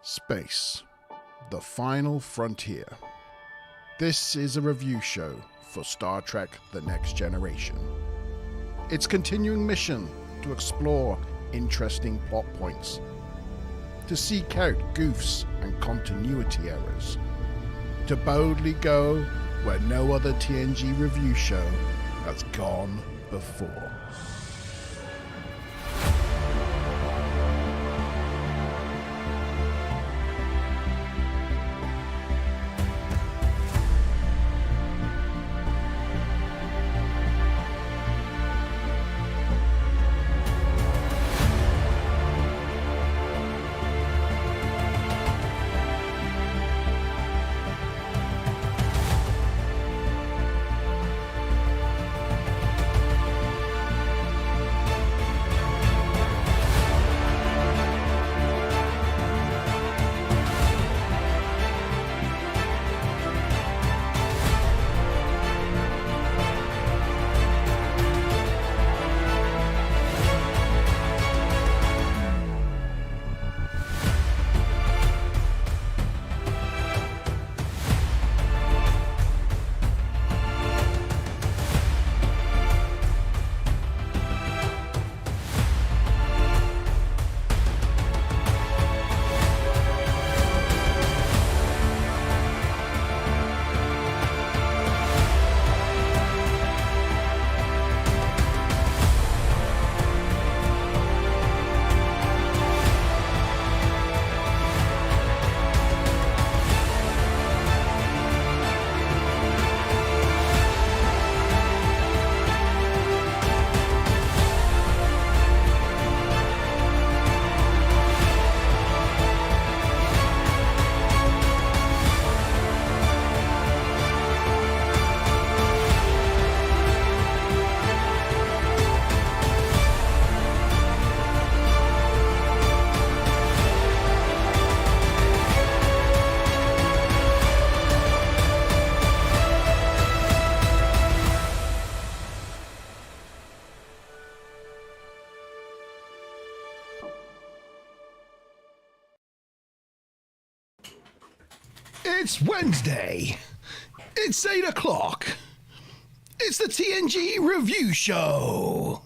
Space, the final frontier. This is a review show for Star Trek The Next Generation. Its continuing mission to explore interesting plot points, to seek out goofs and continuity errors, to boldly go where no other TNG review show has gone before. It's Wednesday. It's 8 o'clock. It's the TNG review show.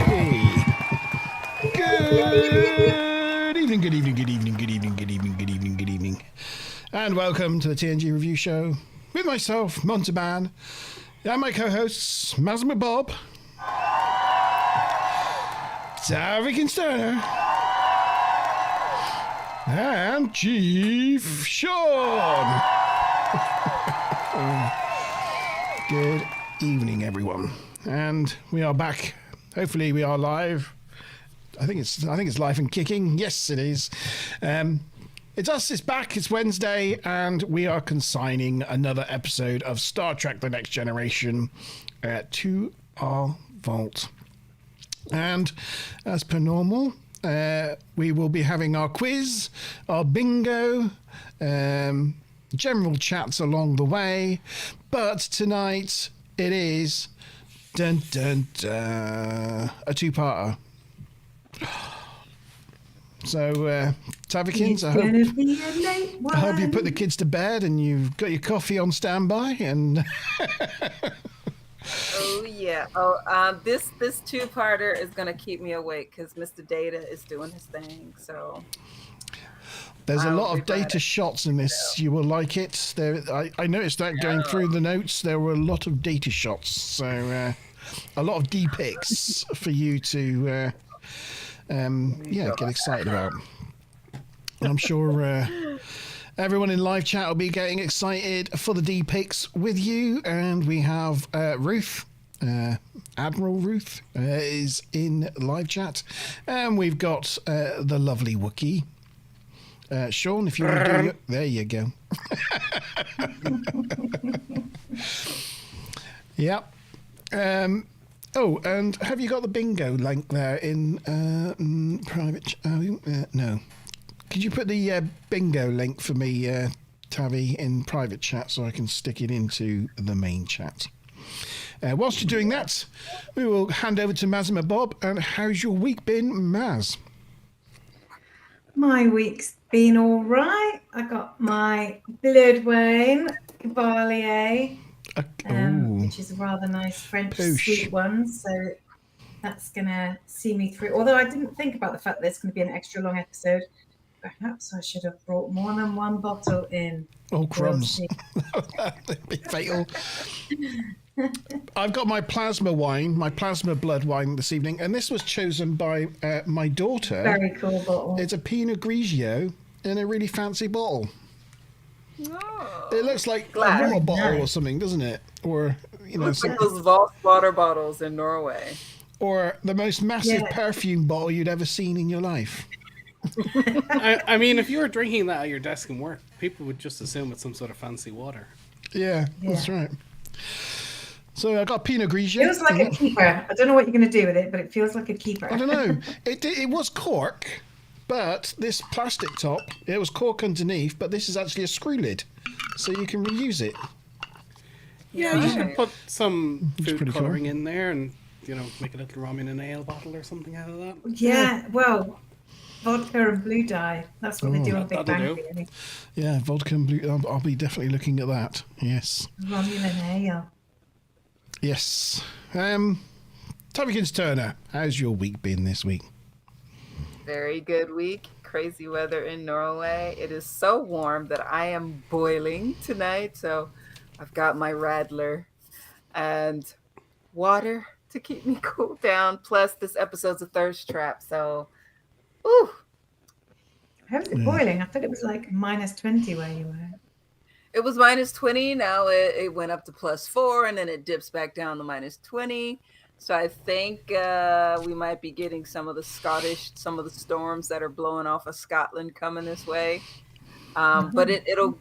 Hey. Good evening, good evening, good evening, good evening, good evening, good evening, good evening. And welcome to the TNG review show with myself, Monteban, and my co-hosts, Mazma Bob, Tavick and Sterner, and Chief Sean. Good evening, everyone, and we are back. Hopefully, we are live. I think it's live and kicking. Yes, it is. It's us. It's back. It's Wednesday, and we are consigning another episode of Star Trek: The Next Generation to our vault. And as per normal, we will be having our quiz, our bingo, general chats along the way. But tonight it is a two-parter. So, Tavikins, I hope you put the kids to bed and you've got your coffee on standby. And oh yeah. This two-parter is gonna keep me awake because Mr. Data is doing his thing. So there's a lot of data shots in this. You will like it. I noticed that going through the notes, there were a lot of data shots. So a lot of D-pics for you to get excited about. And I'm sure everyone in live chat will be getting excited for the D-pics with you. And we have Ruth, Admiral Ruth, is in live chat. And we've got the lovely Wookiee. Sean, if you want to do your... There you go. Yep. Oh, and have you got the bingo link there in private? No. Could you put the bingo link for me, Tavi, in private chat so I can stick it into the main chat? Whilst you're doing that, we will hand over to Maz and Bob. And how's your week been, Maz? My week's been all right. I got my blood wine Cavalier, which is a rather nice French sweet one. So that's going to see me through. Although I didn't think about the fact that it's going to be an extra long episode. Perhaps I should have brought more than one bottle in. Oh, crumbs. That'd be fatal. I've got my plasma wine, my plasma blood wine this evening, and this was chosen by my daughter. Very cool bottle. It's a Pinot Grigio in a really fancy bottle. Oh, it looks like a water bottle or something, doesn't it? Or, you know, looks like those Voss water bottles in Norway. Or the most massive perfume bottle you'd ever seen in your life. I mean, if you were drinking that at your desk and work, people would just assume it's some sort of fancy water. Yeah, that's right. So I got Pinot Grigio. It feels like a keeper. I don't know what you're going to do with it, but it feels like a keeper. I don't know. It was cork, but this plastic top, it was cork underneath, but this is actually a screw lid, so you can reuse it. Yeah, you should put some food colouring in there and, you know, make a little rum in an ale bottle or something out of that. Yeah, well, vodka and blue dye. That's what they do on Big Bang Theory. Yeah, vodka and blue. I'll be definitely looking at that. Yes. Romulan ale. Yes. Tommykins Turner, how's your week been this week? Very good week. Crazy weather in Norway. It is so warm that I am boiling tonight. So I've got my Radler and water to keep me cooled down. Plus, this episode's a thirst trap. So, ooh. How is it boiling? I thought it was like -20 where you were. It was -20. Now it went up to +4, and then it dips back down to -20. So I think we might be getting some of the storms that are blowing off of Scotland coming this way. But it'll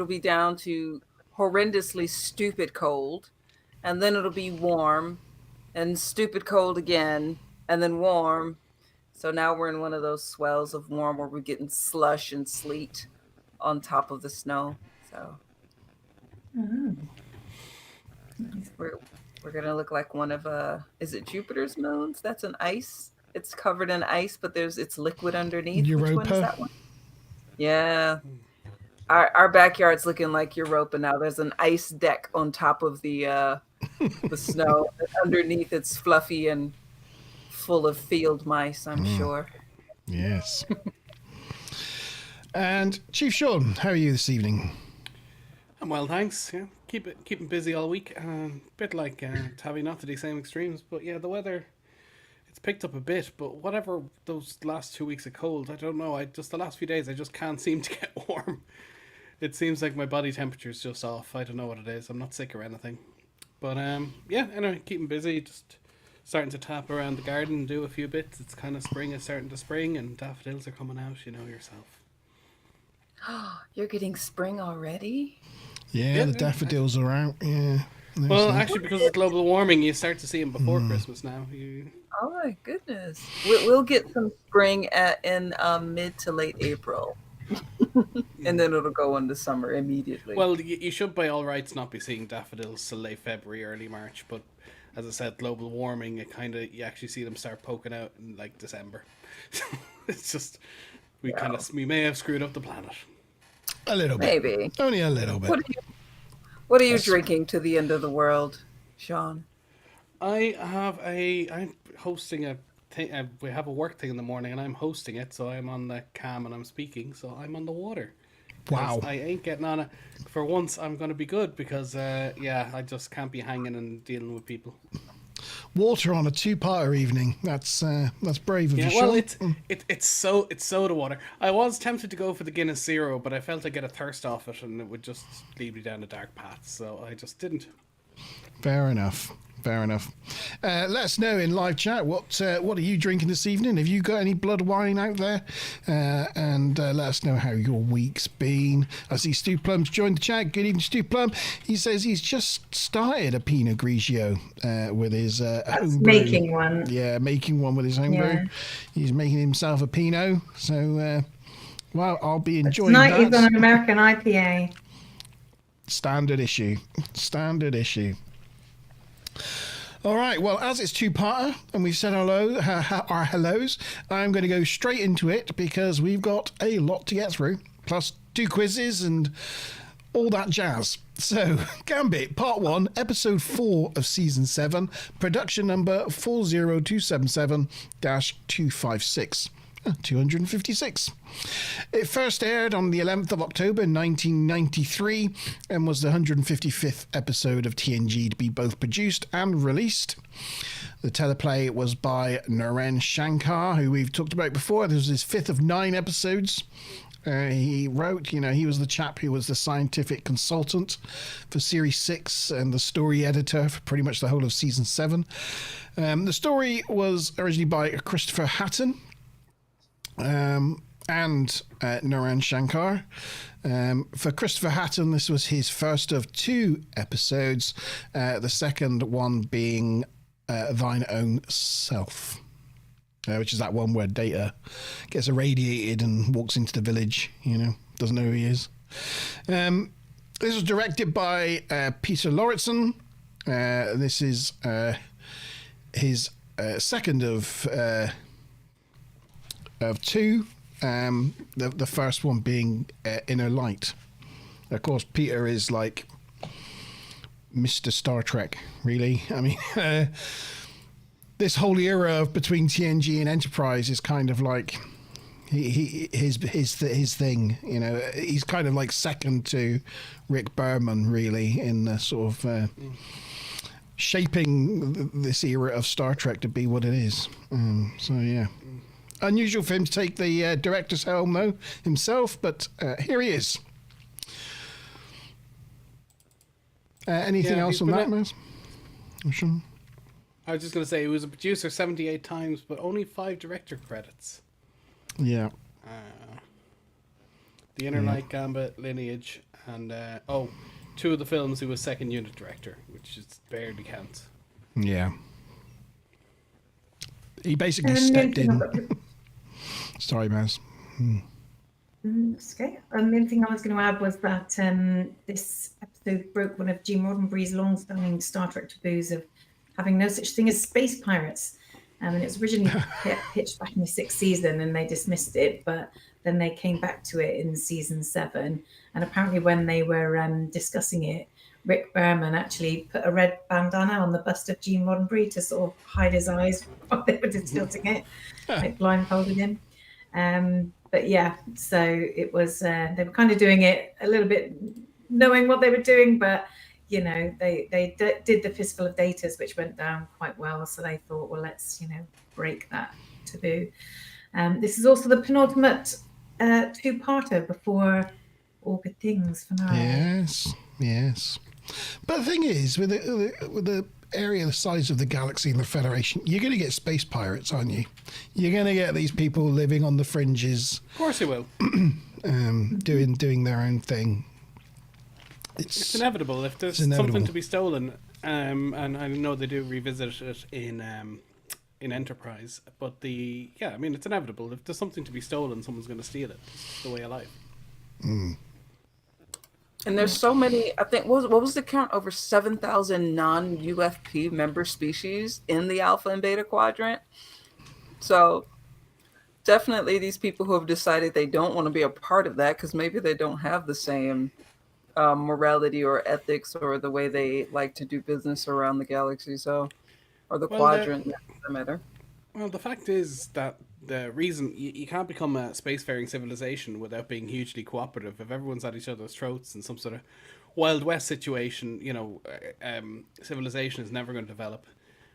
be down to horrendously stupid cold, and then it'll be warm, and stupid cold again, and then warm. So now we're in one of those swells of warm where we're getting slush and sleet on top of the snow. So we're gonna look like one of is it Jupiter's moons? That's an ice. It's covered in ice, but it's liquid underneath. Europa. Which one is that one? Yeah. Our backyard's looking like Europa now. There's an ice deck on top of the snow. Underneath it's fluffy and full of field mice, I'm sure. Yes. And Chief Sean, how are you this evening? I'm well, thanks. Yeah, keeping busy all week. Bit like Tabby, not to the same extremes, but yeah, the weather, it's picked up a bit. But whatever those last 2 weeks of cold, I don't know. The last few days, I just can't seem to get warm. It seems like my body temperature's just off. I don't know what it is. I'm not sick or anything. But yeah, anyway, keeping busy. Just starting to tap around the garden and do a few bits. It's kind of spring is starting to spring, and daffodils are coming out. You know yourself. You're getting spring already? Yeah, the daffodils are out. Yeah. Well, actually, because of global warming, you start to see them before Christmas now. Oh my goodness! We'll get some spring in mid to late April, and then it'll go into summer immediately. Well, you should by all rights not be seeing daffodils till late February, early March. But as I said, global warming, you actually see them start poking out in like December. It's just we may have screwed up the planet. A little bit. Maybe. Only a little bit. What are you drinking to the end of the world, Sean? I'm hosting a thing. We have a work thing in the morning, and I'm hosting it, so I'm on the cam and I'm speaking, so I'm on the water. Wow. I ain't getting on it. For once, I'm going to be good because, I just can't be hanging and dealing with people. Water on a two-parter evening. That's brave of you, well, Sean. it's soda water. I was tempted to go for the Guinness Zero, but I felt I'd get a thirst off it, and it would just lead me down a dark path, so I just didn't. Fair enough. Let us know in live chat what are you drinking this evening. Have you got any blood wine out there? And let us know how your week's been. I see Stu Plum's joined the chat. Good evening, Stu Plum. He says he's just started a Pinot Grigio with his homebrew. Making one. Yeah, making one with his homebrew. Yeah. He's making himself a Pinot. So, I'll be enjoying Tonight that. he's on an American IPA. Standard issue. All right, well, as it's two-parter and we've said hello, our hellos, I'm going to go straight into it because we've got a lot to get through, plus 2 quizzes and all that jazz. So, Gambit, Part 1, Episode 4 of Season 7, production number 40277-256. 256. It first aired on the 11th of October 1993 and was the 155th episode of TNG to be both produced and released. The teleplay was by Naren Shankar, who we've talked about before. This was his 5th of 9 episodes. He wrote, he was the chap who was the scientific consultant for Series 6 and the story editor for pretty much the whole of Season 7. The story was originally by Christopher Hatton, and Naren Shankar. For Christopher Hatton, this was his first of 2 episodes, the second one being Thine Own Self, which is that one where Data gets irradiated and walks into the village, doesn't know who he is. This was directed by Peter Lauritsen. This is his second of 2, the first one being Inner Light. Of course, Peter is like Mr. Star Trek, really. I mean, this whole era between TNG and Enterprise is kind of like his thing. He's kind of like second to Rick Berman, really, in the sort of shaping this era of Star Trek to be what it is. So yeah. Unusual for him to take the director's helm, though, himself, but here he is. Anything else on that, Maz? I was just going to say, he was a producer 78 times, but only 5 director credits. Yeah. The Inner Light, Gambit, Lineage, and 2 of the films he was second unit director, which is barely counts. Yeah. He basically stepped in. Sorry, Maz. That's okay. The only thing I was going to add was that this episode broke one of Gene Roddenberry's long-standing Star Trek taboos of having no such thing as space pirates. And it was originally pitched back in the 6th season, and they dismissed it, but then they came back to it in Season 7. And apparently when they were discussing it, Rick Berman actually put a red bandana on the bust of Gene Roddenberry to sort of hide his eyes while they were distilting it, like blindfolded him. But yeah, so it was, they were kind of doing it a little bit knowing what they were doing, but, they did the Fistful of Datas, which went down quite well. So they thought, well, let's, break that taboo. This is also the penultimate 2-parter before All Good Things finale. Yes. But the thing is, with the area the size of the galaxy and the Federation, you're going to get space pirates, aren't you? You're going to get these people living on the fringes. Of course you will. Doing their own thing. It's inevitable. If there's something to be stolen, and I know they do revisit it in Enterprise, but it's inevitable. If there's something to be stolen, someone's going to steal it. It's the way of life. And there's so many, I think, what was the count? Over 7,000 non-UFP member species in the Alpha and Beta Quadrant. So definitely these people who have decided they don't want to be a part of that because maybe they don't have the same morality or ethics or the way they like to do business around the galaxy, or the quadrant, no matter. Well, the fact is that the reason you can't become a spacefaring civilization without being hugely cooperative. If everyone's at each other's throats in some sort of Wild West situation, civilization is never going to develop.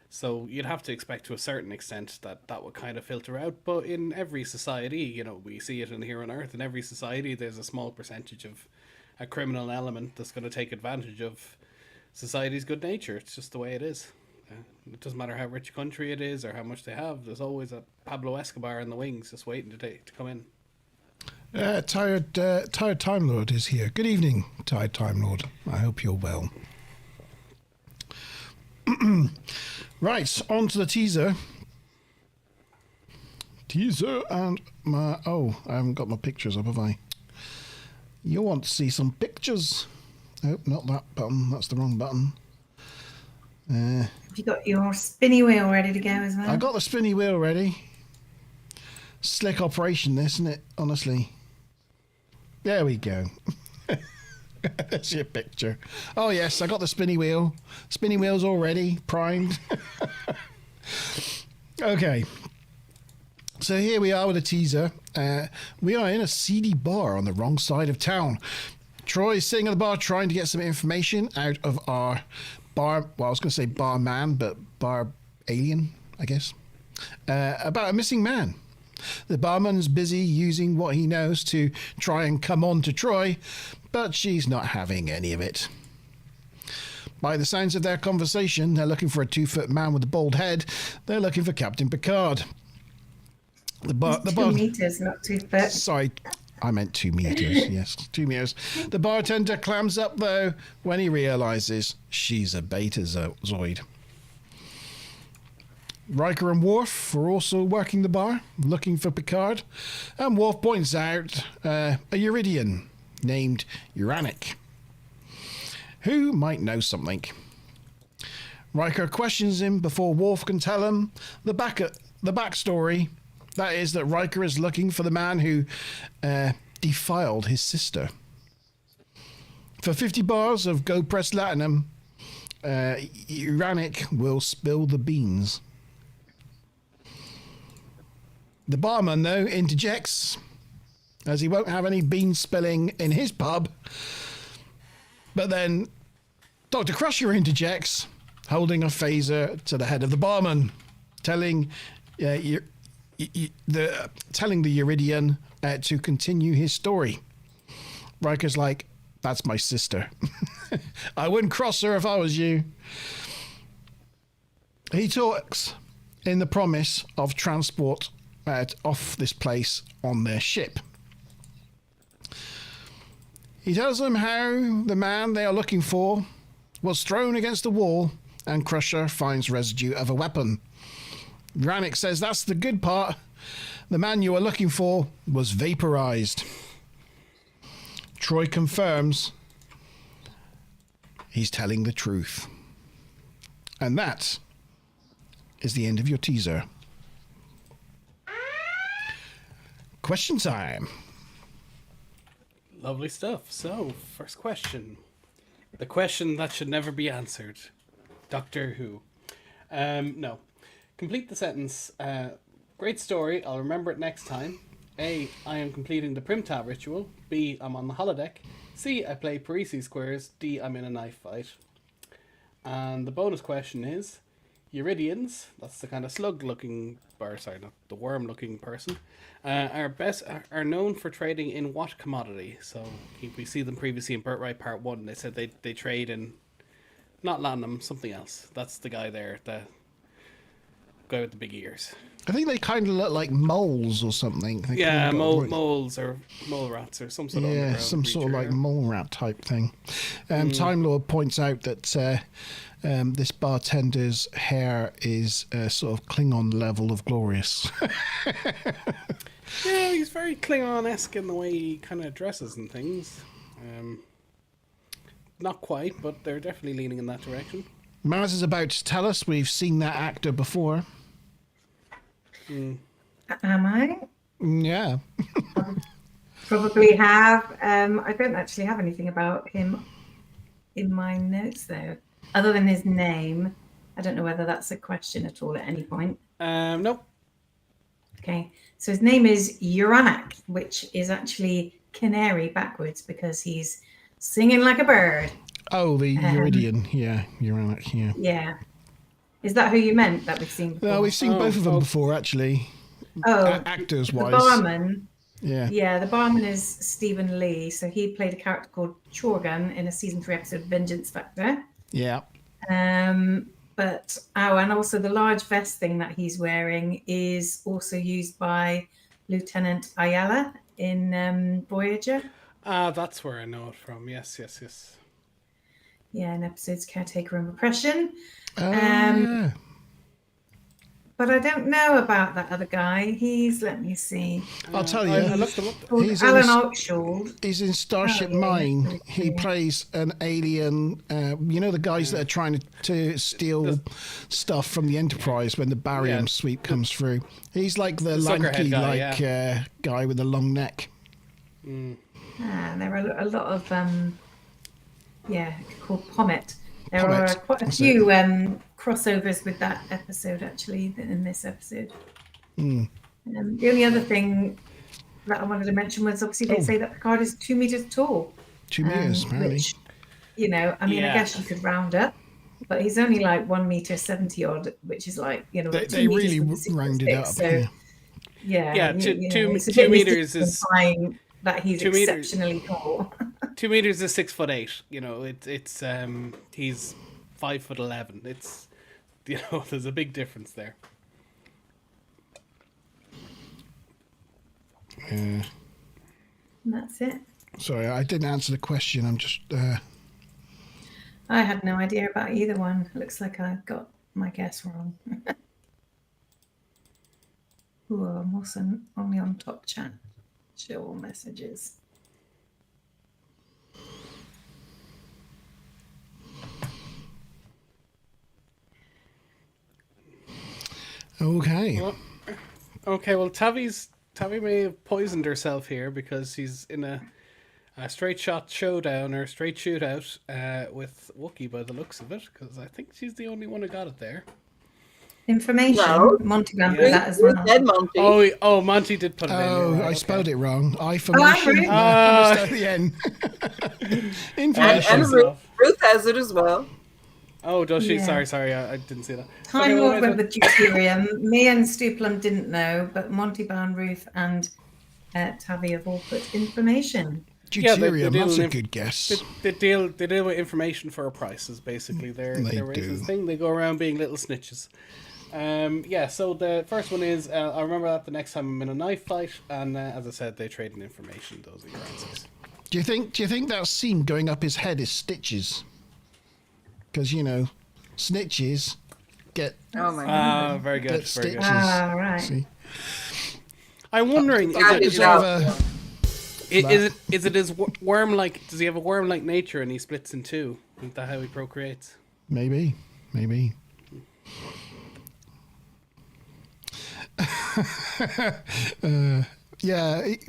So you'd have to expect to a certain extent that would kind of filter out. But in every society, we see it here on Earth. In every society, there's a small percentage of a criminal element that's going to take advantage of society's good nature. It's just the way it is. It doesn't matter how rich a country it is or how much they have. There's always a Pablo Escobar in the wings just waiting to come in. Tired Time Lord is here. Good evening, Tired Time Lord. I hope you're well. Right, on to the teaser. And I haven't got my pictures up, have I? You want to see some pictures? Oh, not that button. That's the wrong button. Have you got your spinny wheel ready to go as well? I got the spinny wheel ready. Slick operation, this, isn't it? Honestly. There we go. There's your picture. Oh, yes, I got the spinny wheel. Spinny wheel's all ready, primed. Okay. So here we are with a teaser. We are in a seedy bar on the wrong side of town. Troy is sitting at the bar trying to get some information out of our bar, well, I was going to say barman, but bar alien, I guess, about a missing man. The barman's busy using what he knows to try and come on to Troy, but she's not having any of it. By the sounds of their conversation, they're looking for a 2-foot man with a bald head. They're looking for Captain Picard. The 2 meters, not 2 foot. Sorry, I meant 2 meters. Yes, 2 meters. The bartender clams up, though, when he realizes she's a beta zoid. Riker and Worf are also working the bar, looking for Picard, and Worf points out a Uridian named Uranic, who might know something. Riker questions him before Worf can tell him the backstory. That is that Riker is looking for the man who defiled his sister. For 50 bars of Go Press Latinum, Uranic will spill the beans. The barman, though, interjects, as he won't have any bean spilling in his pub. But then Dr. Crusher interjects, holding a phaser to the head of the barman, telling the Uridian to continue his story. Riker's like, that's my sister. I wouldn't cross her if I was you. He talks in the promise of transport off this place on their ship. He tells them how the man they are looking for was thrown against the wall and Crusher finds residue of a weapon. Rannick says that's the good part. The man you are looking for was vaporized. Troy confirms he's telling the truth. And that is the end of your teaser. Question time. Lovely stuff. So, first question. The question that should never be answered. Doctor Who. No. Complete the sentence. Great story. I'll remember it next time. A. I am completing the Primtab ritual. B. I'm on the holodeck. C. I play Parisi squares. D. I'm in a knife fight. And the bonus question is, Uridians, that's the kind of slug-looking, or sorry, not the worm-looking person, are known for trading in what commodity? So we see them previously in Birthright Part 1. They said they trade in, not latinum, something else. That's the guy there, the guy with the big ears. I think they kind of look like moles or something. They Yeah, kind of moles or mole rats or some sort of yeah, some creature. sort of like mole rat type thing. Time Lord points out that this bartender's hair is sort of Klingon level of glorious. Yeah, he's very Klingon-esque in the way he kind of dresses and things. Not quite, but they're definitely leaning in that direction. Mars is about to tell us we've seen that actor before. Am I? Yeah. Probably have. I don't actually have anything about him in my notes, though, other than his name. I don't know whether that's a question at all at any point. Nope. Okay, so his name is Uranak, which is actually canary backwards because he's singing like a bird. Oh, the Uridian. Yeah, Uranic, yeah. Yeah. Is that who you meant that we've seen before? No, we've seen both of them before, actually. Oh, actors-wise. The barman. Yeah. Yeah, the barman is Stephen Lee. So he played a character called Chorgan in a season 3 episode Vengeance Factor. Yeah. And also the large vest thing that he's wearing is also used by Lieutenant Ayala in Voyager. That's where I know it from. Yes. Yeah, in episodes Caretaker and Repression. Yeah. but I don't know about that other guy. Let me see. I'll tell you. I looked him up. Called He's Alan in Altschuld. He's in Starship Oh, yeah, Mine. yeah. He plays an alien. You know the guys that are trying to steal stuff from the Enterprise when the barium sweep comes through. He's like the lanky, guy, guy with the long neck. There are a lot of called Pommet. There Pommet, are quite a that's few crossovers with that episode actually in this episode. The only other thing that I wanted to mention was obviously they say that Picard is 2 meters tall. 2 meters, apparently. Which, I guess you could round up, but he's only like 1 meter 70 odd, which is like They really rounded up. So, Yeah, it's a 2 bit meters is implying that he's 2 meters. exceptionally tall. 2 meters is 6'8". It's he's 5'11". It's there's a big difference there. And that's it. Sorry, I didn't answer the question. I'm just. I had no idea about either one. Looks like I got my guess wrong. Ooh, I'm also only on top chat. Show all messages. Okay. Well, Tavi may have poisoned herself here because she's in a straight shot showdown or straight shootout with Wookiee by the looks of it, because I think she's the only one who got it there. Information. No. Monty ran through that as well. Dead Monty. Oh, Monty did put it in. Oh, Right, I spelled it wrong. I Information. agree. At the end. Information. And Ruth has it as well. Oh, does she? Yeah. Sorry, I didn't see that. Time Lord went with deuterium. Me and Stuplum didn't know, but Monty, Bound, Ruth, and Tavi have all put information. Deuterium, that's a good guess. They deal with information for a price. Is basically their racist thing. They go around being little snitches. So the first one is I remember that the next time I'm in a knife fight, and as I said, they trade in information. Those are your answers. Do you think that seam going up his head is stitches? Because snitches get. Oh my god! Very good. Very stitches. good. Right. See? I'm wondering, is it his worm-like? Does he have a worm-like nature and he splits in two? Is that how he procreates? Maybe.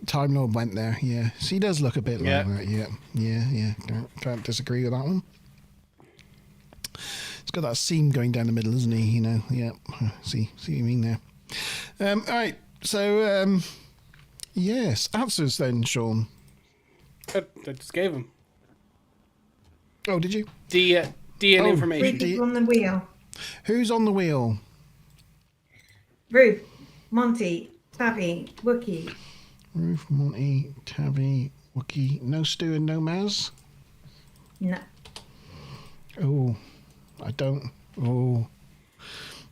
Time Lord went there. Yeah, she does look a bit like that. Yeah. Can't disagree with that one. It's got that seam going down the middle, isn't he? Yeah. See what you mean there. All right. So, yes, answers then, Sean. I just gave him. Oh, did you? D and information. Ruth on the wheel. Who's on the wheel? Ruth, Monty, Tavi, Wookiee. Ruth, Monty, Tavi, Wookiee. No Stu and no Maz? No. Oh, I don't. Oh,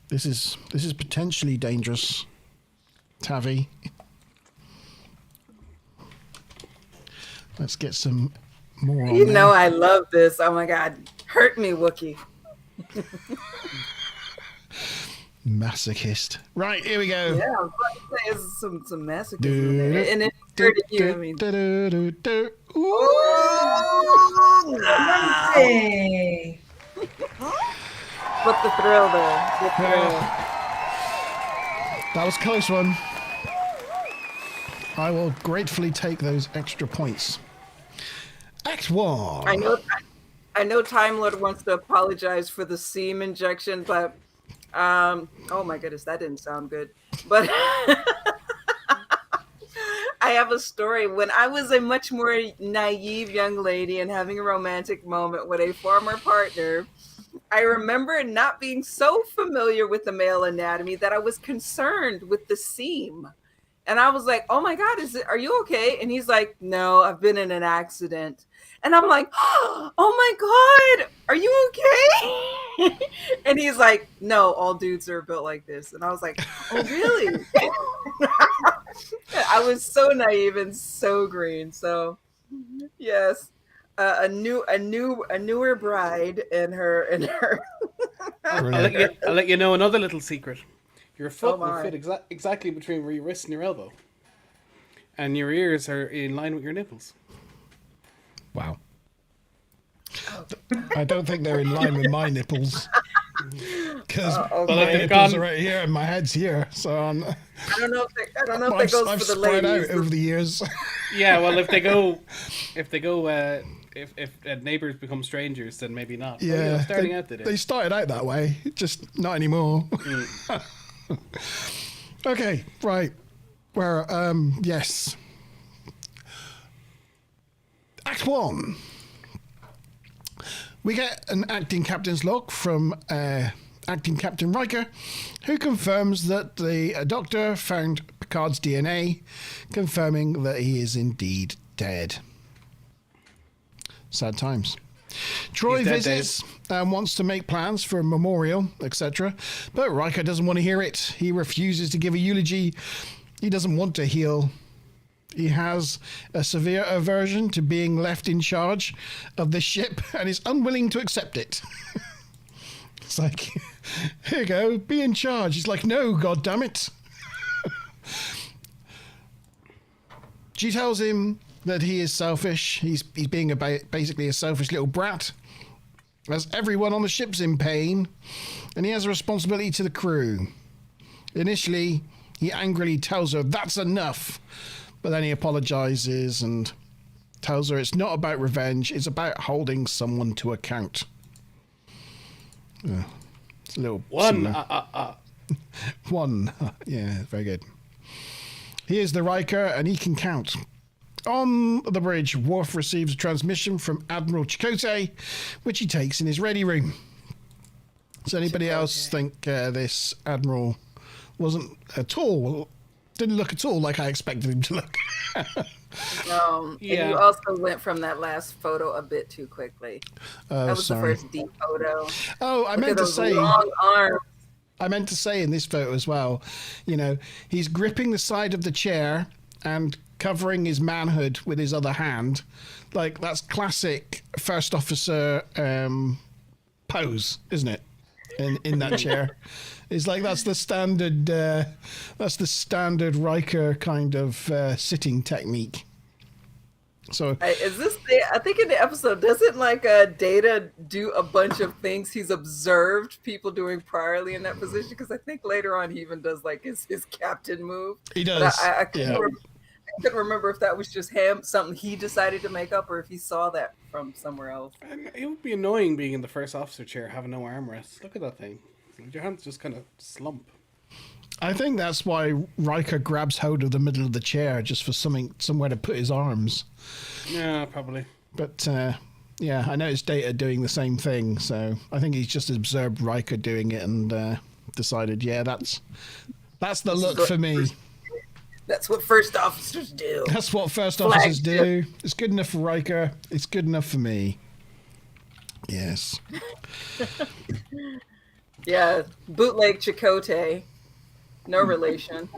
this is potentially dangerous. Tavi. Let's get some more on there. I love this. Oh my god. Hurt me, Wookiee. Masochist. Right, here we go. Yeah, I was about to say it's some masochism there. And it hurted you, I mean. Hey. But the thrill there. The thrill. That was a close one. I will gratefully take those extra points. Act 1. I know Time Lord wants to apologize for the seam injection, but oh my goodness, that didn't sound good. But I have a story. When I was a much more naive young lady and having a romantic moment with a former partner, I remember not being so familiar with the male anatomy that I was concerned with the seam. And I was like, oh my God, are you okay? And he's like, no, I've been in an accident. And I'm like, oh my God, are you okay? And he's like, no, all dudes are built like this. And I was like, oh, really? I was so naive and so green. So yes, a newer bride and her. I'll let you know another little secret. Your foot will my. fit exactly between your wrist and your elbow. And your ears are in line with your nipples. Wow. I don't think they're in line with my nipples. Because my nipples are right here and my head's here. So I don't know if that goes I've for the spread ladies. out over the years. Yeah, well, if neighbors become strangers, then maybe not. Yeah, well, you know, starting out they started out that way, just not anymore. Okay, right. Where? Yes. Act 1. We get an acting captain's log from acting Captain Riker, who confirms that the doctor found Picard's DNA, confirming that he is indeed dead. Sad times. Troy visits and wants to make plans for a memorial, etc. But Riker doesn't want to hear it. He refuses to give a eulogy. He doesn't want to heal. He has a severe aversion to being left in charge of the ship and is unwilling to accept it. It's like, here you go, be in charge. He's like, no, God damn it. She tells him that he is selfish. He's being basically a selfish little brat, as everyone on the ship's in pain, and he has a responsibility to the crew. Initially, he angrily tells her that's enough, but then he apologizes and tells her it's not about revenge, it's about holding someone to account. It's a little one. One. Yeah, very good. He is the Riker, and he can count. On the bridge, Worf receives a transmission from Admiral Chakotay, which he takes in his ready room. Does anybody else think this Admiral wasn't at all, didn't look at all like I expected him to look? And you also went from that last photo a bit too quickly. That was sorry. the first deep photo. Oh, I meant to say. Long arms. I meant to say in this photo as well, you know, he's gripping the side of the chair and covering his manhood with his other hand. Like, that's classic first officer pose, isn't it? In that chair. It's like that's the standard Riker kind of sitting technique. So is this? I think in the episode, doesn't Data do a bunch of things he's observed people doing priorly in that position? Because I think later on he even does like his captain move. He does. I couldn't remember if that was just something he decided to make up, or if he saw that from somewhere else. It would be annoying being in the first officer chair, having no armrests. Look at that thing. Your hands just kind of slump. I think that's why Riker grabs hold of the middle of the chair, just for somewhere to put his arms. Yeah, probably. But yeah, I noticed Data doing the same thing, so I think he's just observed Riker doing it and decided, yeah, that's the look for me. That's what first officers do. That's what first officers do. It's good enough for Riker. It's good enough for me. Yes. Yeah, bootleg Chakotay. No relation.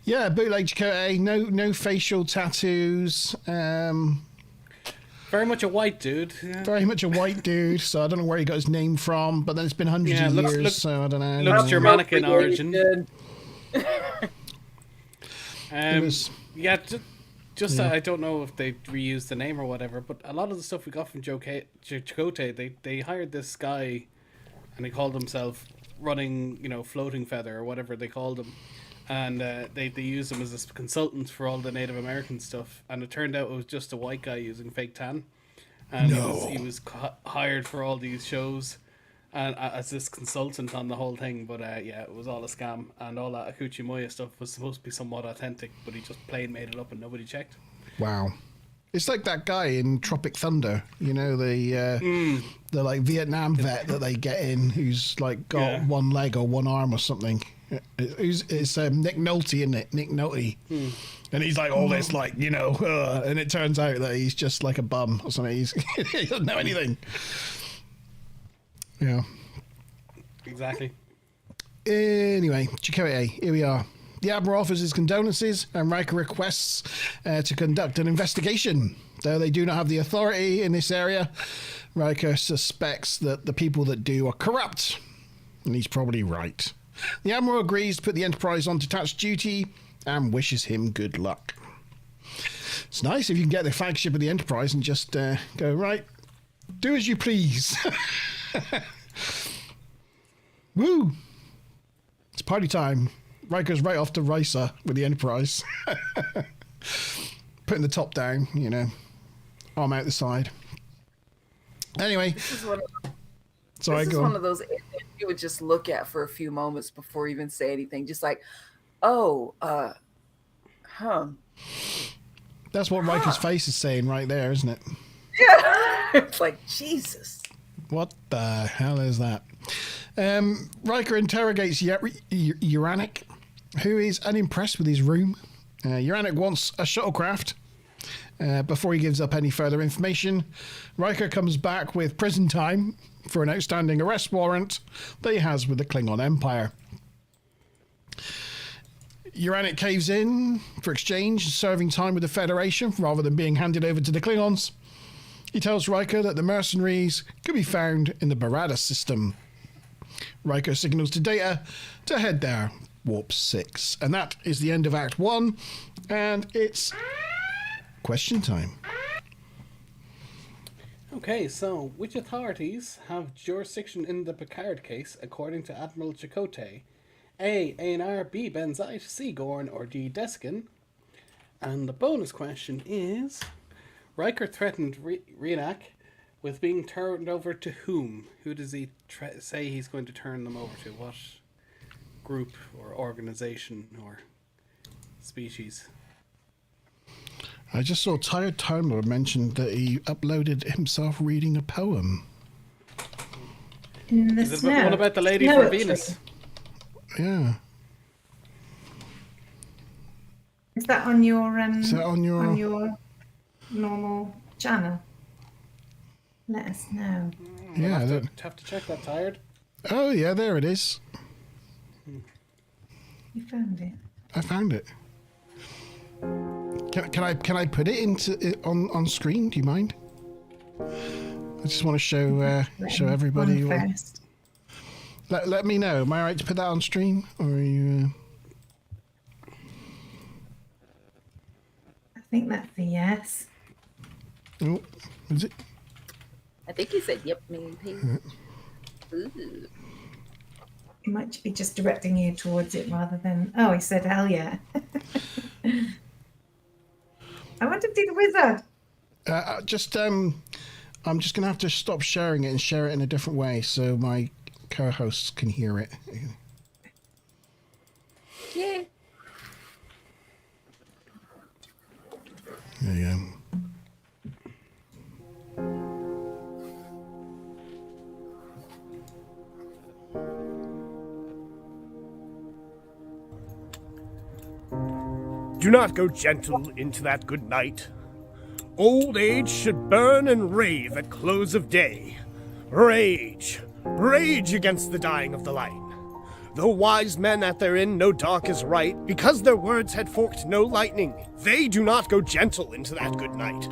Yeah, bootleg Chakotay. No facial tattoos. Very much a white dude. Yeah. Very much a white dude. So I don't know where he got his name from, but then it's been hundreds of years, so I don't know. Looks Germanic in origin. I don't know if they reused the name or whatever, but a lot of the stuff we got from Chakotay, they hired this guy, and he called himself Running, Floating Feather or whatever they called him, and they used him as a consultant for all the Native American stuff, and it turned out it was just a white guy using fake tan, and he was hired for all these shows, and as this consultant on the whole thing, but it was all a scam, and all that Akuchimoya stuff was supposed to be somewhat authentic, but he just plain made it up and nobody checked. Wow. It's like that guy in Tropic Thunder, the like Vietnam vet that they get in, who's like got one leg or one arm or something. It's Nick Nolte, isn't it? Nick Nolte. And he's like all this, and it turns out that he's just like a bum or something. He doesn't know anything. Yeah. Exactly. Anyway, Chakotay, here we are. The Admiral offers his condolences, and Riker requests to conduct an investigation. Though they do not have the authority in this area, Riker suspects that the people that do are corrupt. And he's probably right. The Admiral agrees to put the Enterprise on detached duty and wishes him good luck. It's nice if you can get the flagship of the Enterprise and just go, right, do as you please. Woo! It's party time. Riker's right off to Racer with the Enterprise. Putting the top down, you know, arm out the side. Anyway. This is one of those you would just look at for a few moments before you even say anything. Just like, That's what Riker's face is saying right there, isn't it? Yeah. It's like, Jesus. What the hell is that? Riker interrogates Uranic, who is unimpressed with his room. Uranic wants a shuttlecraft. Before he gives up any further information, Riker comes back with prison time for an outstanding arrest warrant that he has with the Klingon Empire. Uranic caves in for exchange, serving time with the Federation rather than being handed over to the Klingons. He tells Riker that the mercenaries could be found in the Barada system. Riker signals to Data to head there, Warp 6. And that is the end of Act 1, and it's question time. Okay, so which authorities have jurisdiction in the Picard case according to Admiral Chakotay? A. A&R, B. Benzite, C. Gorn, or D. Deskin? And the bonus question is, Riker threatened Reenac with being turned over to whom? Who does he say he's going to turn them over to? What group or organization or species? I just saw Tired Time Lord mentioned that he uploaded himself reading a poem. In the Is it snow. one about the lady from Venus? Yeah. Is that on your Is that on your normal channel? Let us know. Yeah, have to check that. Tired. Oh yeah, there it is. You found it. I found it. Can I put it into on screen? Do you mind? I just want to show everybody. First. Let me know. Am I right to put that on stream, or are you? I think that's a yes. Oh, is it? I think he said, yep, main page. Ooh. He might be just directing you towards it rather than... Oh, he said, hell yeah. I want to see the wizard. I'm just going to have to stop sharing it and share it in a different way so my co-hosts can hear it. Yeah. There you go. Do not go gentle into that good night. Old age should burn and rave at close of day. Rage, rage against the dying of the light. Though wise men at their inn know dark is right, because their words had forked no lightning, they do not go gentle into that good night.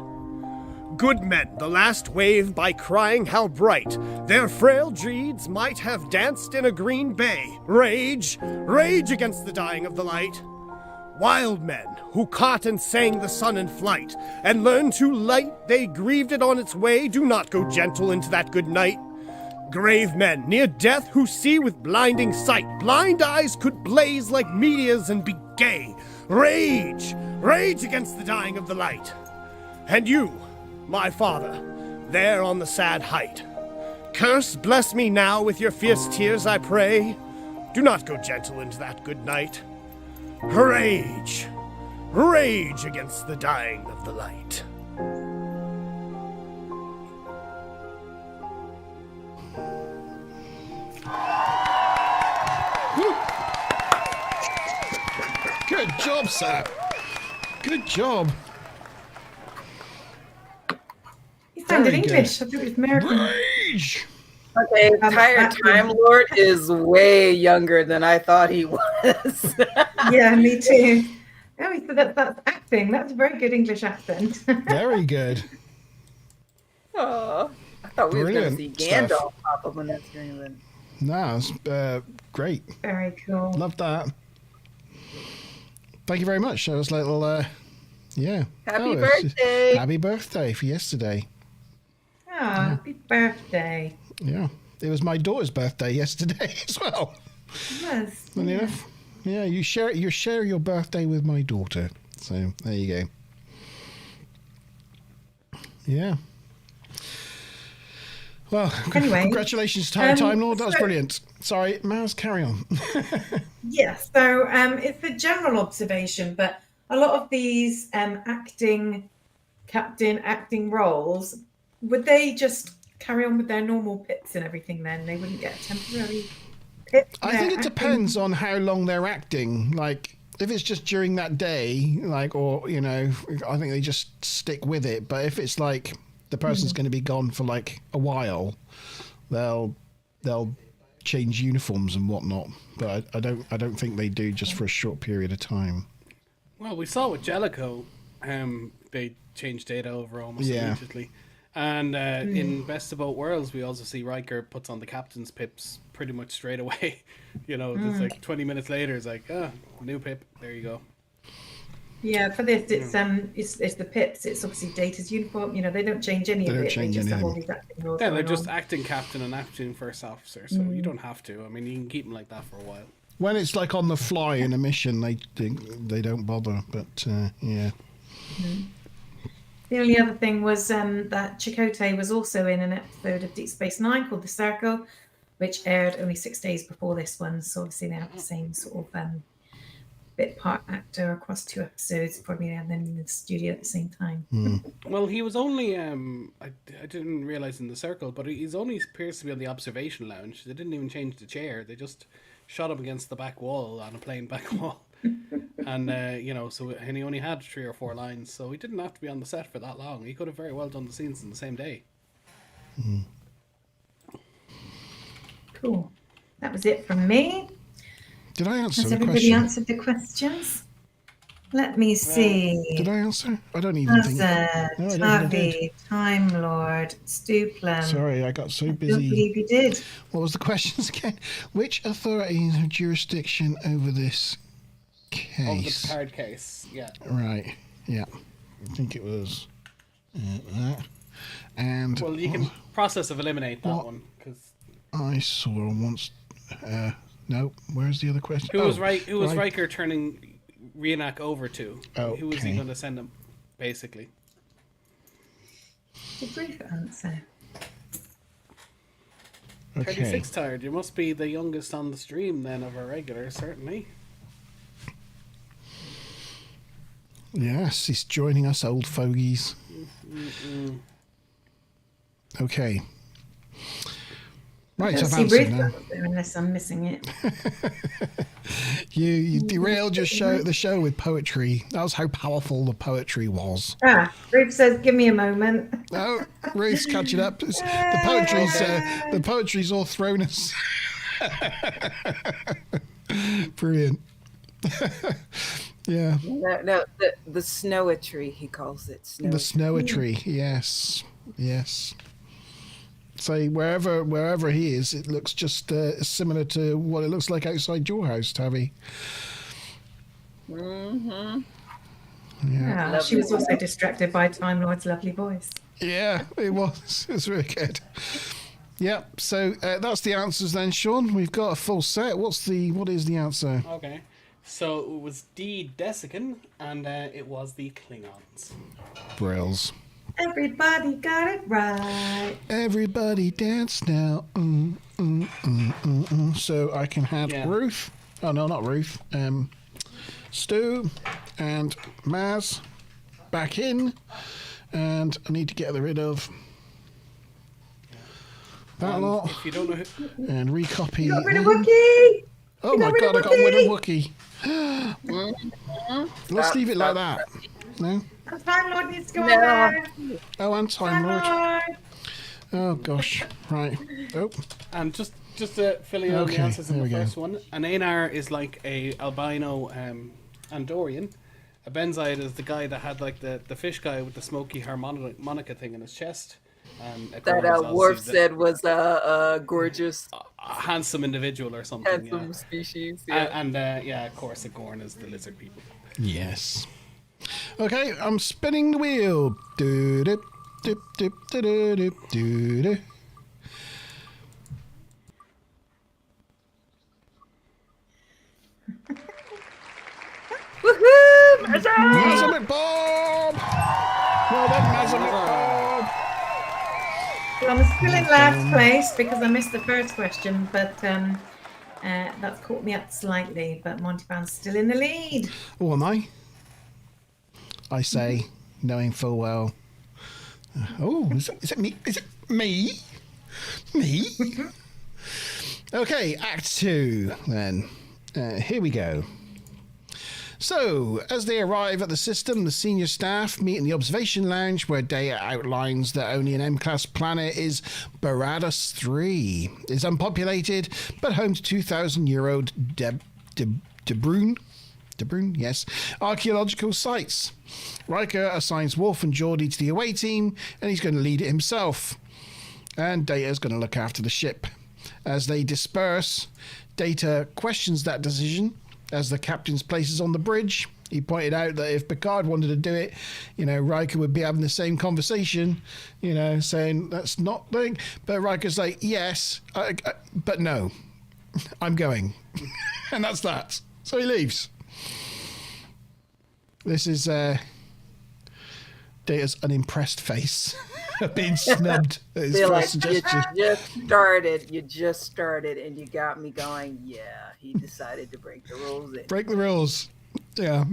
Good men, the last wave by crying how bright their frail deeds might have danced in a green bay. Rage, rage against the dying of the light. Wild men, who caught and sang the sun in flight, and learned too late they grieved it on its way, do not go gentle into that good night. Grave men, near death, who see with blinding sight, blind eyes could blaze like meteors and be gay. Rage, rage against the dying of the light. And you, my father, there on the sad height, curse, bless me now with your fierce tears, I pray. Do not go gentle into that good night. Rage, rage against the dying of the light. Good job, sir. Good job. He sounded Very good. English. I thought it was American. Rage. Okay, Tired Time Lord is way younger than I thought he was. Yeah, me too. Oh, he said that's acting. That's a very good English accent. Very good. Oh, I thought we were going to see Brilliant stuff. Gandalf pop up on that screen. Then. No, it's great. Very cool. Love that. Thank you very much. That was a little, yeah. Happy birthday! Happy birthday for yesterday. Oh, happy birthday. Yeah. It was my daughter's birthday yesterday as well. Yes. Yeah. Yeah, you share your birthday with my daughter. So there you go. Yeah. Well, anyway, congratulations, Time Lord. That was brilliant. Sorry, Maz, carry on. Yes, so it's a general observation, but a lot of these acting roles, would they just carry on with their normal pips and everything then? They wouldn't get a temporary pip? I think it depends on how long they're acting. Like, if it's just during that day, like, or, you know, I think they just stick with it. But if it's like the person's going to be gone for like a while, they'll change uniforms and whatnot. But I don't think they do just for a short period of time. Well, we saw with Jellicoe, they changed data over almost immediately. And in Best of Both Worlds, we also see Riker puts on the captain's pips pretty much straight away. You know, just like 20 minutes later, it's like, new pip, there you go. Yeah, for this, it's the pips. It's obviously Data's uniform. You know, they don't change any of it. They just have all these acting roles. Yeah, they're just acting captain and acting first officer, so you don't have to. I mean, you can keep them like that for a while. When it's like on the fly in a mission, they don't bother. But yeah. The only other thing was that Chakotay was also in an episode of Deep Space Nine called The Circle, which aired only 6 days before this one. So obviously they have the same sort of bit part actor across 2 episodes, probably, and then in the studio at the same time. Well, he was only I didn't realize in The Circle, but he's only appears to be on the observation lounge. They didn't even change the chair. They just shot him against the back wall on a plane back wall. And you know, and he only had 3 or 4 lines, so he didn't have to be on the set for that long. He could have very well done the scenes in the same day. Cool. That was it from me. Did I answer Has the everybody question? answered the questions? Let me see. Did I answer? I don't even think. No, I don't think I did. Tavi, Time Lord, Stuplum. Sorry, I got so I don't busy. believe you did. What was the questions again? Which authorities have jurisdiction over this case? Of the Picard case, yeah. Right. Yeah. I think it was that. And Well, you can process of eliminate that one because I saw once. No, where's the other question? who was Riker turning Reenac over to? Who was he Okay. going to send him, basically? The brief answer. Okay. 36 tired. You must be the youngest on the stream then of our regulars, certainly. Yes, he's joining us, old fogies. Okay. Right, I I've don't see answered Ruth now. up there unless I'm missing it. You derailed the show with poetry. That was how powerful the poetry was. Ruth says, "Give me a moment." No, Ruth's catching up. The poetry's all thrown us. Brilliant. Yeah. No, the snowetry, he calls it. The snowetry, yes. So wherever he is, it looks just similar to what it looks like outside your house, Tavi. Mm-hmm. Yeah. She was also distracted by Time Lord's lovely voice. Yeah, it was. It was really good. Yep. So that's the answers then, Sean. We've got a full set. What is the answer? Okay. So it was D. Desican, and it was the Klingons. Brills. Everybody got it right. Everybody dance now. So I can have Ruth. Oh no, not Ruth. Stu and Maz back in, and I need to get rid of that lot. If you don't know who... And recopy. You got rid of Wookiee. Oh my god, I got rid of Wookiee. Let's leave it like that. No? And Time Lord needs to go on there. Oh, and Time Lord. Oh gosh. Right. Oh. And just to fill you in the answers in the first one, an Aenar is like a albino Andorian. A Benzide is the guy that had like the fish guy with the smoky harmonica thing in his chest. And a That gorn is Worf obviously said was a gorgeous, a handsome individual or something. handsome Yeah. species. Yeah. And yeah, of course, a gorn is the lizard people. Yes. Okay, I'm spinning the wheel. Do dip dip dip do do dip do do. Woohoo! Mazza! Mazamet Bob! Well done, Mazamet Bob! Well, I'm still in last place because I missed the first question, but that's caught me up slightly. But Monty Brown's still in the lead. Oh, am I? I say, knowing full well. Oh, is it me? Is it me? Me? Okay, Act 2 then. Here we go. So, as they arrive at the system, the senior staff meet in the observation lounge where Data outlines that only an M-class planet is Baradas 3. It's unpopulated, but home to 2,000-year-old De Bruyne, yes, archaeological sites. Riker assigns Worf and Geordi to the away team, and he's going to lead it himself. And Data's going to look after the ship. As they disperse, Data questions that decision as the captain's place is on the bridge. He pointed out that if Picard wanted to do it, Riker would be having the same conversation, saying that's not thing. But Riker's like, yes, but no, I'm going. And that's that. So he leaves. This is Data's unimpressed face of being snubbed at his Feel first like suggestion. you just started, and you got me going. Yeah, he decided to break the rules. Break the rules. Yeah.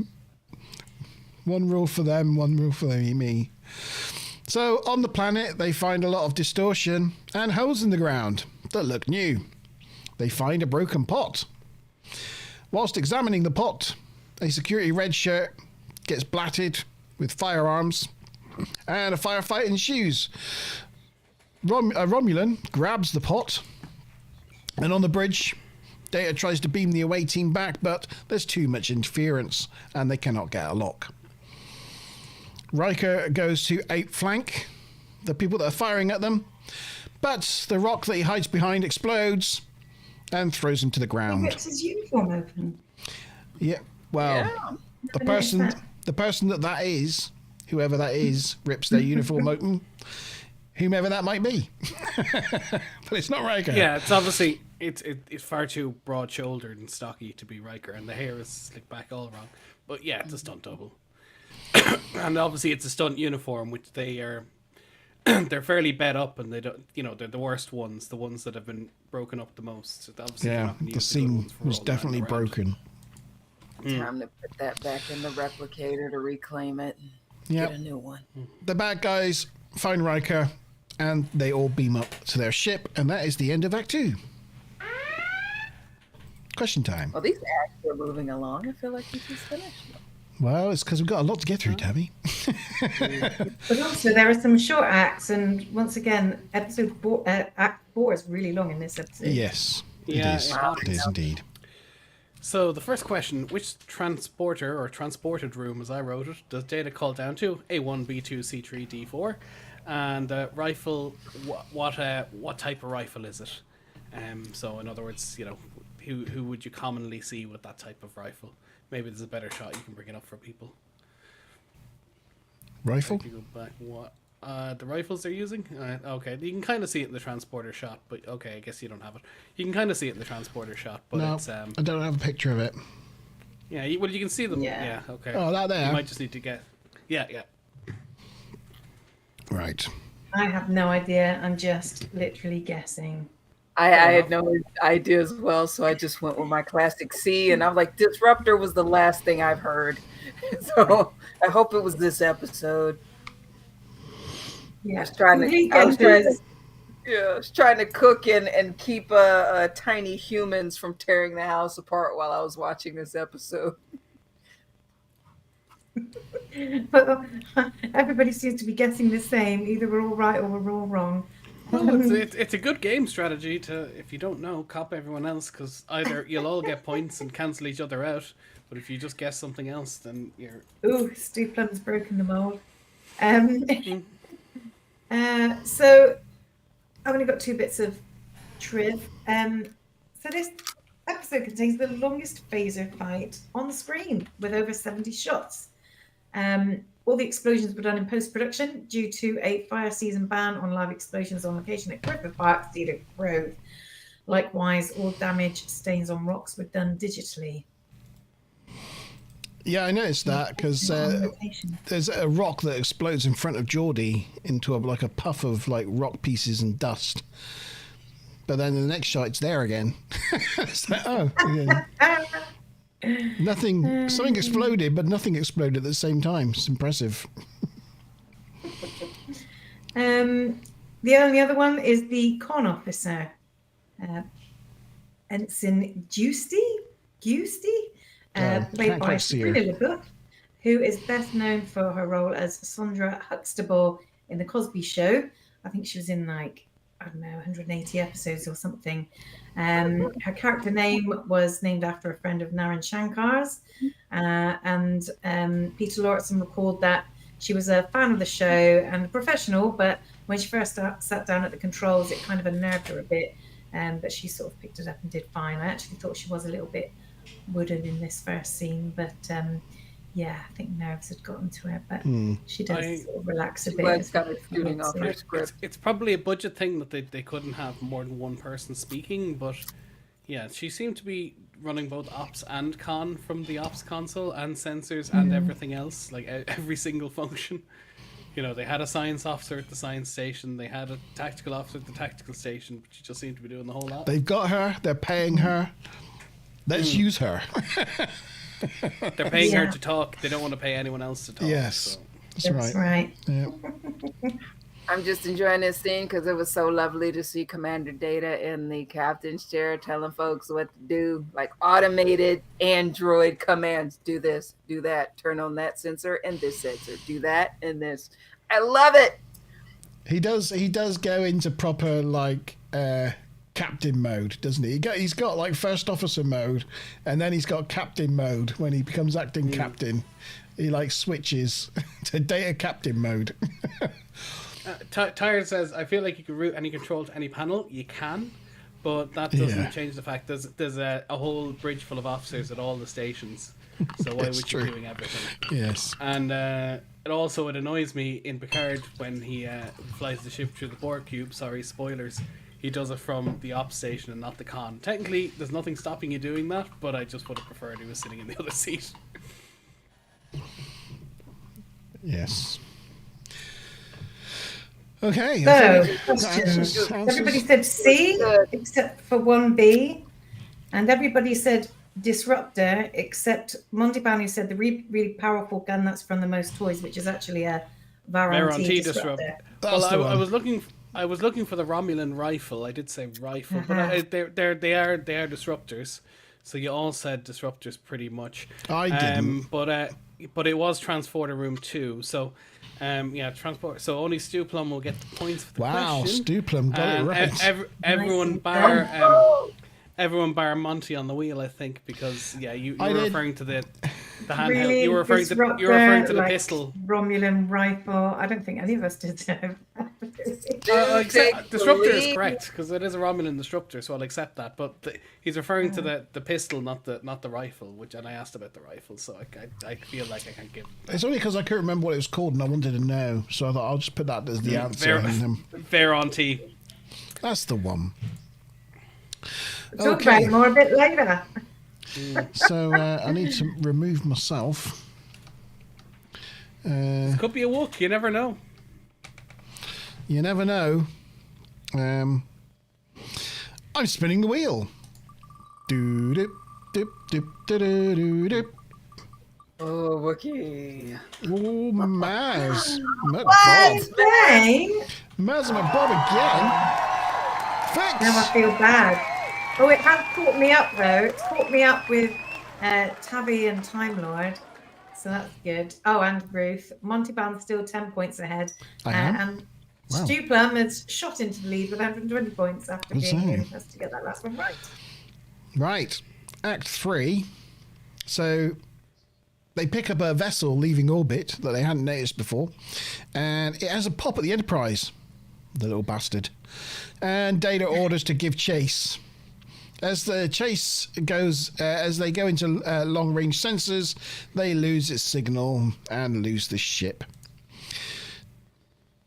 One rule for them, one rule for me. So on the planet, they find a lot of distortion and holes in the ground that look new. They find a broken pot. Whilst examining the pot, a security red shirt gets blatted with firearms and a firefight ensues. Romulan grabs the pot, and on the bridge, Data tries to beam the away team back, but there's too much interference and they cannot get a lock. Riker goes to outflank the people that are firing at them, but the rock that he hides behind explodes and throws him to the He ground. rips his uniform open. Yeah, well, Yeah. the person that is, whoever that is, rips their uniform open, whomever that might be. But it's not Riker. Yeah, it's obviously it's far too broad-shouldered and stocky to be Riker, and the hair is slicked back all wrong. But yeah, it's a stunt double. And obviously it's a stunt uniform, which they are they're fairly bed up, and they don't, they're the worst ones, the ones that have been broken up the most. Obviously, they're Yeah, not gonna the use good seam ones for was rolling definitely around. broken. Time to put that back in the replicator to reclaim it. Yep. Get a new one. The bad guys find Riker, and they all beam up to their ship, and that is the end of Act 2. Question time. Well, these acts are moving along. I feel like we just finished. Well, it's because we've got a lot to get through, Tabby. But also, there are some short acts, and once again, Act 4 is really long in this episode. Yes, Yeah, it is. it happens. It is indeed. So the first question: which transporter or transported room, as I wrote it, does Data call down to? A1, B2, C3, D4, and rifle. What type of rifle is it? So in other words, who would you commonly see with that type of rifle? Maybe there's a better shot. You can bring it up for people. Rifle? If you go back, what the rifles they're using? Okay, you can kind of see it in the transporter shot, but okay, I guess you don't have it. You can kind of see it in the transporter shot, but No, it's I don't have a picture of it. yeah. Well, you can see them. Yeah. Yeah. Okay. Oh, that there. You might just need to get. Yeah. Right. I have no idea. I'm just literally guessing. I had no idea as well, so I just went with my classic C, and I'm like, Disruptor was the last thing I've heard. So I hope it was this episode. Yeah. I was trying to cook and keep tiny humans from tearing the house apart while I was watching this episode. But everybody seems to be guessing the same. Either we're all right or we're all wrong. Well, it's a good game strategy to, if you don't know, copy everyone else, because either you'll all get points and cancel each other out, but if you just guess something else, then you're. Ooh, Steve Plum's broken the mold. So I've only got 2 bits of triv. So this episode contains the longest phaser fight on the screen with over 70 shots. All the explosions were done in post-production due to a fire season ban on live explosions on location at Griffith Park, Cedar Grove. Likewise, all damage stains on rocks were done digitally. Yeah, I noticed that because there's a rock that explodes in front of Geordie into like a puff of like rock pieces and dust. But then in the next shot, it's there again. It's like, oh, yeah. Something exploded, but nothing exploded at the same time. It's impressive. The only other one is the con officer, Ensign Giusti, played by Sabrina LeBoeuf, who is best known for her role as Sandra Huxtable in The Cosby Show. I think she was in like, I don't know, 180 episodes or something. Her character name was named after a friend of Naren Shankar's. And Peter Lortson recalled that she was a fan of the show and a professional, but when she first sat down at the controls, it kind of unnerved her a bit. But she sort of picked it up and did fine. I actually thought she was a little bit wooden in this first scene, but yeah, I think nerves had gotten to her, but she does sort of relax a bit. Doing off her script. It's probably a budget thing that they couldn't have more than one person speaking, but yeah, she seemed to be running both ops and con from the ops console and sensors and everything else, like every single function. You know, they had a science officer at the science station, they had a tactical officer at the tactical station, but she just seemed to be doing the whole lot. They've got her, they're paying her. Let's use her. They're paying her to talk. They don't want to pay anyone else to talk. Yes, so. That's right. Yeah. I'm just enjoying this scene because it was so lovely to see Commander Data in the captain's chair telling folks what to do, like automated android commands. Do this, do that, turn on that sensor and this sensor, do that and this. I love it. He does go into proper like captain mode, doesn't he? He's got like first officer mode, and then he's got captain mode when he becomes acting captain. He like switches to data captain mode. Tired says, I feel like you can route any control to any panel. You can, but that doesn't change the fact there's a whole bridge full of officers at all the stations. So why would you be doing everything? Yes. And it annoys me in Picard when he flies the ship through the Borg cube. Sorry, spoilers. He does it from the ops station and not the con. Technically, there's nothing stopping you doing that, but I just would have preferred he was sitting in the other seat. Yes. Okay. So, questions. Everybody said C, except for 1B. And everybody said disruptor, except Monty Bowney said the really powerful gun that's from the most toys, which is actually a Varanti disruptor. Well, I was looking for the Romulan rifle. I did say rifle, but they are disruptors. So you all said disruptors pretty much. I didn't. But it was Transporter Room 2. So transport. So only Stu Plum will get the points for the question. Wow, Stu Plum got it right. Everyone bar Monty on the wheel, I think, because you were referring to the handheld. Really you were referring to the like pistol. Romulan rifle. I don't think any of us did so. Disruptor is correct because it is a Romulan disruptor, so I'll accept that. But he's referring to the pistol, not the rifle. And I asked about the rifle, so I feel like I can't give. It's only because I couldn't remember what it was called and I wanted to know, so I thought I'll just put that as the answer. Varanti. That's the one. Talk about it more a bit later. So I need to remove myself. It could be a Wook. You never know. You never know. I'm spinning the wheel. Do dip dip dip dip dip dip. Oh, Wookie. Oh, Maz. Maz and my Bob again. Thanks. Now I feel bad. Oh, it has caught me up though. It's caught me up with Tabby and Time Lord, so that's good. Oh, and Ruth. Monty Bann's still 10 points ahead, and Stu Plum has shot into the lead with 120 points after being the first to get that last one right. Right, Act 3. So they pick up a vessel leaving orbit that they hadn't noticed before, and it has a pop at the Enterprise. the little bastard. And Data orders to give chase. As the chase goes, as they go into long-range sensors, they lose its signal and lose the ship.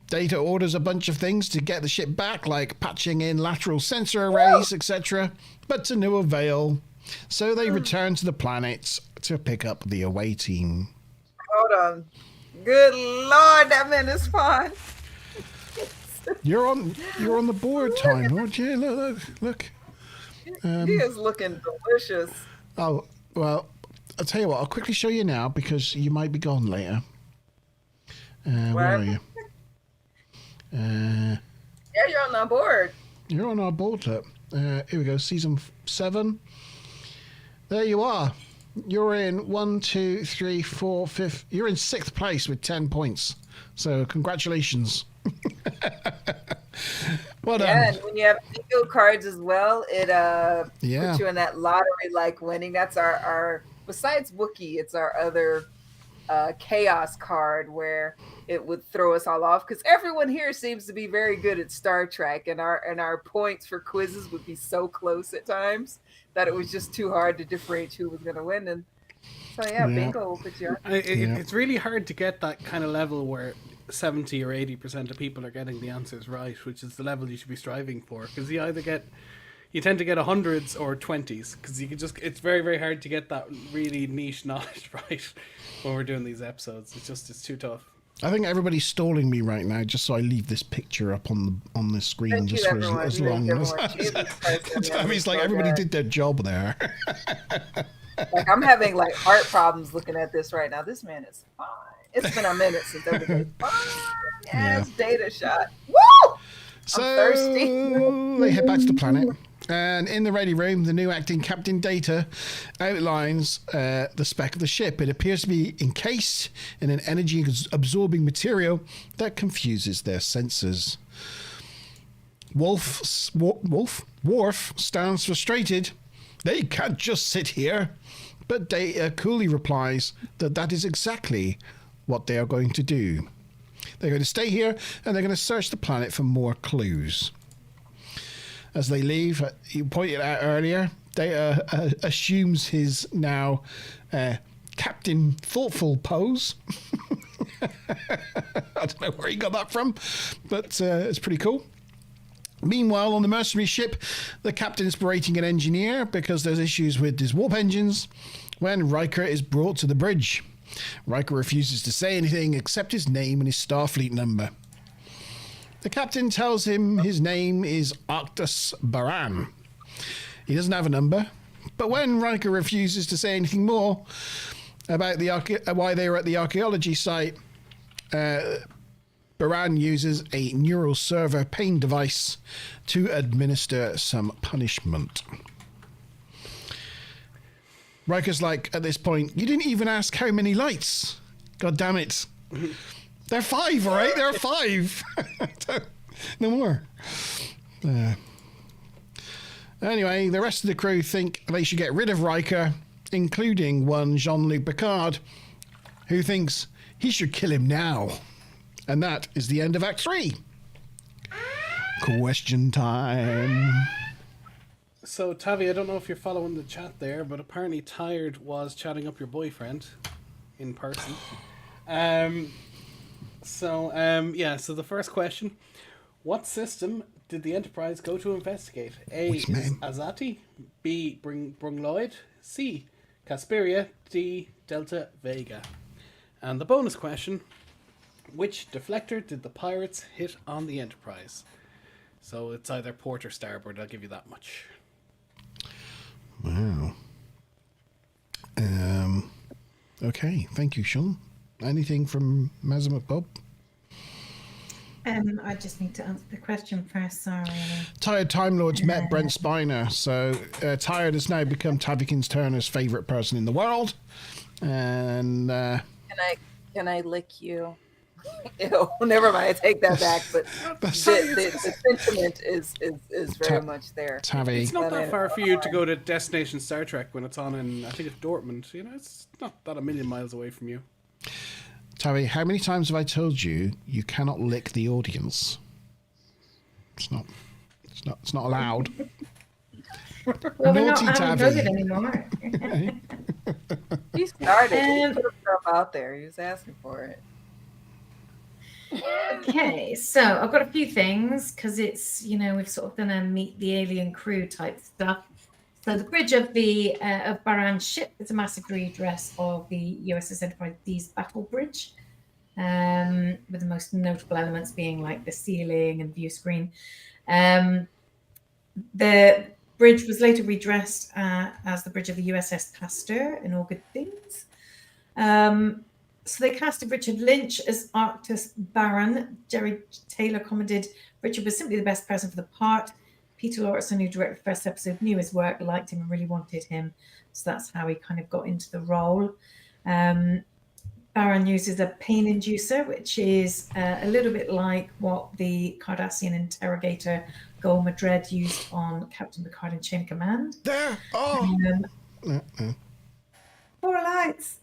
Data orders a bunch of things to get the ship back, like patching in lateral sensor arrays, etc., but to no avail. So they return to the planet to pick up the away team. Hold on. Good Lord, that man is fine. You're on the board, Time Lord. Yeah, look. He is looking delicious. Oh, well, I'll tell you what, I'll quickly show you now because you might be gone later. Where are you? Yeah, you're on our board. You're on our board, look. Here we go, season 7. There you are. You're in 1, 2, 3, 4, 5. You're in 6th place with 10 points. So congratulations. Well done. Yeah, and when you have bingo cards as well, it puts you in that lottery-like winning. That's our besides Wookiee, it's our other chaos card where it would throw us all off because everyone here seems to be very good at Star Trek, and our points for quizzes would be so close at times that it was just too hard to differentiate who was going to win. And so bingo will put you on. It's really hard to get that kind of level where 70 or 80% of people are getting the answers right, which is the level you should be striving for, because you tend to get 100s or 20s, because it's very, very hard to get that really niche knowledge right when we're doing these episodes. It's too tough. I think everybody's stalling me right now just so I leave this picture up on the screen. Thank just you, for everyone. as long as I mean, it's like everybody did their job there. Like I'm having like heart problems looking at this right now. This man is fine. It's been a minute since everybody's fine as Data shot. Woo! So I'm thirsty. they head back to the planet. And in the ready room, the new acting Captain Data outlines the spec of the ship. It appears to be encased in an energy-absorbing material that confuses their senses. Worf stands frustrated. They can't just sit here. But Data coolly replies that is exactly what they are going to do. They're going to stay here and they're going to search the planet for more clues. As they leave, you pointed out earlier, Data assumes his now Captain Thoughtful pose. I don't know where he got that from, but it's pretty cool. Meanwhile, on the mercenary ship, the captain is berating an engineer because there's issues with his warp engines when Riker is brought to the bridge. Riker refuses to say anything except his name and his Starfleet number. The captain tells him his name is Arctus Baran. He doesn't have a number, but when Riker refuses to say anything more about why they were at the archaeology site, Baran uses a neural server pain device to administer some punishment. Riker's like, at this point, you didn't even ask how many lights. God damn it. They're 5, all right? There are 5. No more. Anyway, the rest of the crew think they should get rid of Riker, including one Jean-Luc Picard, who thinks he should kill him now. And that is the end of Act 3. Question time. So, Tavi, I don't know if you're following the chat there, but apparently Tired was chatting up your boyfriend in person. So the first question. What system did the Enterprise go to investigate? A is Azati, B, Brungloid, C, Casperia, D, Delta Vega. And the bonus question, which deflector did the pirates hit on the Enterprise? So it's either port or starboard, I'll give you that much. Wow. Okay, thank you, Sean. Anything from Mazimak Bob? I just need to answer the question first, sorry. Tired Time Lords met Brent Spiner, so Tired has now become Tavikins Turner's favourite person in the world. And Can I lick you? Ew, never mind, I take that back, but the sentiment is very much there. Tavi. It's not that far for you to go to Destination Star Trek when it's on in, I think it's Dortmund. You know, it's not that a million miles away from you. Tavi, how many times have I told you you cannot lick the audience? It's not. It's not allowed. Well, we're Naughty not having Tabby. COVID anymore. He started. He put himself out there. He was asking for it. Okay, so I've got a few things because it's, we've sort of done a meet the alien crew type stuff. So the bridge of of Baran's ship is a massive redress of the USS Enterprise D's battle bridge, with the most notable elements being like the ceiling and view screen. The bridge was later redressed as the bridge of the USS Pasteur in All Good Things. So they casted Richard Lynch as Arctus Baran. Jerry Taylor commented Richard was simply the best person for the part. Peter Lawrenson, who directed the first episode, knew his work, liked him, and really wanted him. So that's how he kind of got into the role. Baran uses a pain inducer, which is a little bit like what the Cardassian interrogator Gul Madred used on Captain Picard in Chain of Command. There. Oh. 4 lights.